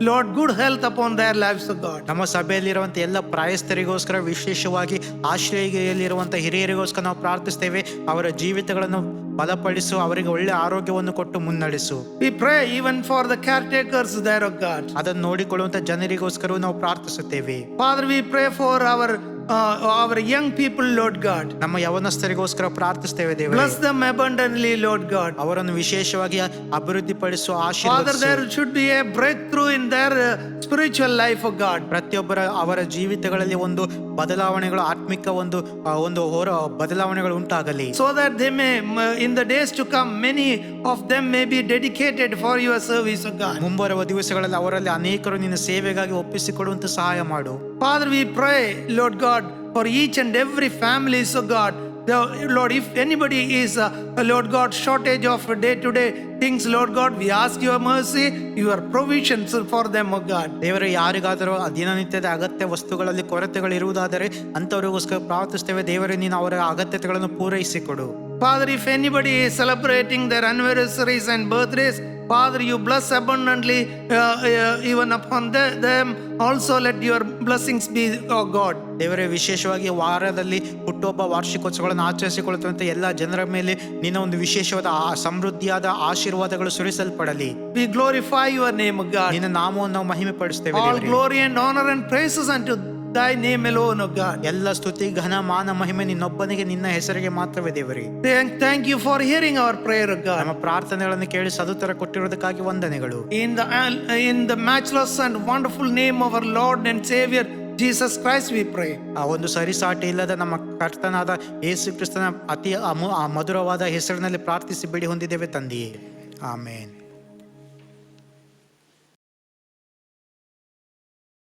Lord, good health upon their lives, O God. ನಮ್ಮ ಸಭೆಯಲ್ಲಿರುವಂಥ ಎಲ್ಲ ಪ್ರಾಯಸ್ಥರಿಗೋಸ್ಕರ, ವಿಶೇಷವಾಗಿ ಆಶ್ರಯಗಿರಿಯಲ್ಲಿರುವಂಥ ಹಿರಿಯರಿಗೋಸ್ಕರ ನಾವು ಪ್ರಾರ್ಥಿಸ್ತೇವೆ. ಅವರ ಜೀವಿತಗಳನ್ನು ಬಲಪಡಿಸು, ಅವರಿಗೆ ಒಳ್ಳೆ ಆರೋಗ್ಯವನ್ನು ಕೊಟ್ಟು ಮುನ್ನಡೆಸು. We pray even for the caretakers there, O God. ಅದನ್ನು ನೋಡಿಕೊಳ್ಳುವಂಥ ಜನರಿಗೋಸ್ಕರ ನಾವು ಪ್ರಾರ್ಥಿಸುತ್ತೇವೆ. Father, we pray for our young people, Lord God. ನಮ್ಮ ಯವನಸ್ಥರಿಗೋಸ್ಕರ ಪ್ರಾರ್ಥಿಸ್ತೇವೆ ದೇವರೇ. Bless them abundantly, Lord God. ಅವರನ್ನು ವಿಶೇಷವಾಗಿ ಅಭಿವೃದ್ಧಿಪಡಿಸುವ Father, there ಆಶೀರ್ವದಿಸು. should be a breakthrough in their spiritual life, O God. ಪ್ರತಿಯೊಬ್ಬರ ಅವರ ಜೀವಿತಗಳಲ್ಲಿ ಒಂದು ಬದಲಾವಣೆಗಳು, ಆತ್ಮಿಕ ಒಂದು ಬದಲಾವಣೆಗಳು ಉಂಟಾಗಲಿ. So that they may, in the days to come, many of them may be dedicated for your service, O God. ಮುಂಬರುವ ದಿವಸಗಳಲ್ಲಿ ಅವರಲ್ಲಿ ಅನೇಕರು ನಿನ್ನ ಸೇವೆಗಾಗಿ ಒಪ್ಪಿಸಿಕೊಡುವಂತೆ ಸಹಾಯ ಮಾಡು. Father, we pray, Lord God, for each and every family, so God. Lord, if anybody is, Lord God, shortage of day-to-day things, Lord God, we ask your mercy, your provisions for them, O God. ದೇವರೇ, ಯಾರಿಗಾದರೂ ದಿನನಿತ್ಯದ ಅಗತ್ಯ ವಸ್ತುಗಳಲ್ಲಿ ಕೊರತೆಗಳು ಇರುವುದಾದರೆ ಅಂಥವರಿಗೋಸ್ಕರ ಪ್ರಾರ್ಥಿಸ್ತೇವೆ. ದೇವರೇ, ನೀನು ಅವರ ಅಗತ್ಯತೆಗಳನ್ನು ಪೂರೈಸಿಕೊಡು. Father, if anybody is celebrating their anniversaries and birthdays, Father, you bless abundantly even upon them. Also let your blessings be, O God. ದೇವರೇ, ವಿಶೇಷವಾಗಿ ವಾರದಲ್ಲಿ ಹುಟ್ಟುಹಬ್ಬ ವಾರ್ಷಿಕೋತ್ಸವಗಳನ್ನು ಆಚರಿಸಿಕೊಳ್ಳುವಂಥ ಎಲ್ಲ ಜನರ ಮೇಲೆ ನಿನ್ನ ಒಂದು ವಿಶೇಷವಾದ ಸಮೃದ್ಧಿಯಾದ ಆಶೀರ್ವಾದಗಳು ಸುರಿಸಲ್ಪಡಲಿ. We glorify your name, O God. ನಿನ್ನ ನಾಮವನ್ನು ನಾವು ಮಹಿಮೆ ಪಡಿಸ್ತೇವೆ. All glory and honor and praises unto thy name alone, O God. ಎಲ್ಲ ಸ್ತುತಿ, ಘನ, ಮಾನ, ಮಹಿಮೆ ನಿನ್ನೊಬ್ಬನಿಗೆ, ನಿನ್ನ ಹೆಸರಿಗೆ ಮಾತ್ರವೇ ದೇವರೇ. Thank you for hearing our prayer, O God. ನಮ್ಮ ಪ್ರಾರ್ಥನೆಗಳನ್ನು ಕೇಳಿ ಸದುತ್ತರ ಕೊಟ್ಟಿರುವುದಕ್ಕಾಗಿ ವಂದನೆಗಳು. In the matchless and wonderful name of our Lord and Savior Jesus Christ we pray. ಆ ಒಂದು ಸರಿಸಾಟಿ ಇಲ್ಲದ ನಮ್ಮ ಕರ್ತನಾದ ಯೇಸು ಕ್ರಿಸ್ತನ ಅತಿ ಮಧುರವಾದ ಹೆಸರಿನಲ್ಲಿ ಪ್ರಾರ್ಥಿಸಿ ಬೇಡಿ ಹೊಂದಿದ್ದೇವೆ ತಂದೆಯೇ. ಆಮೇನ್.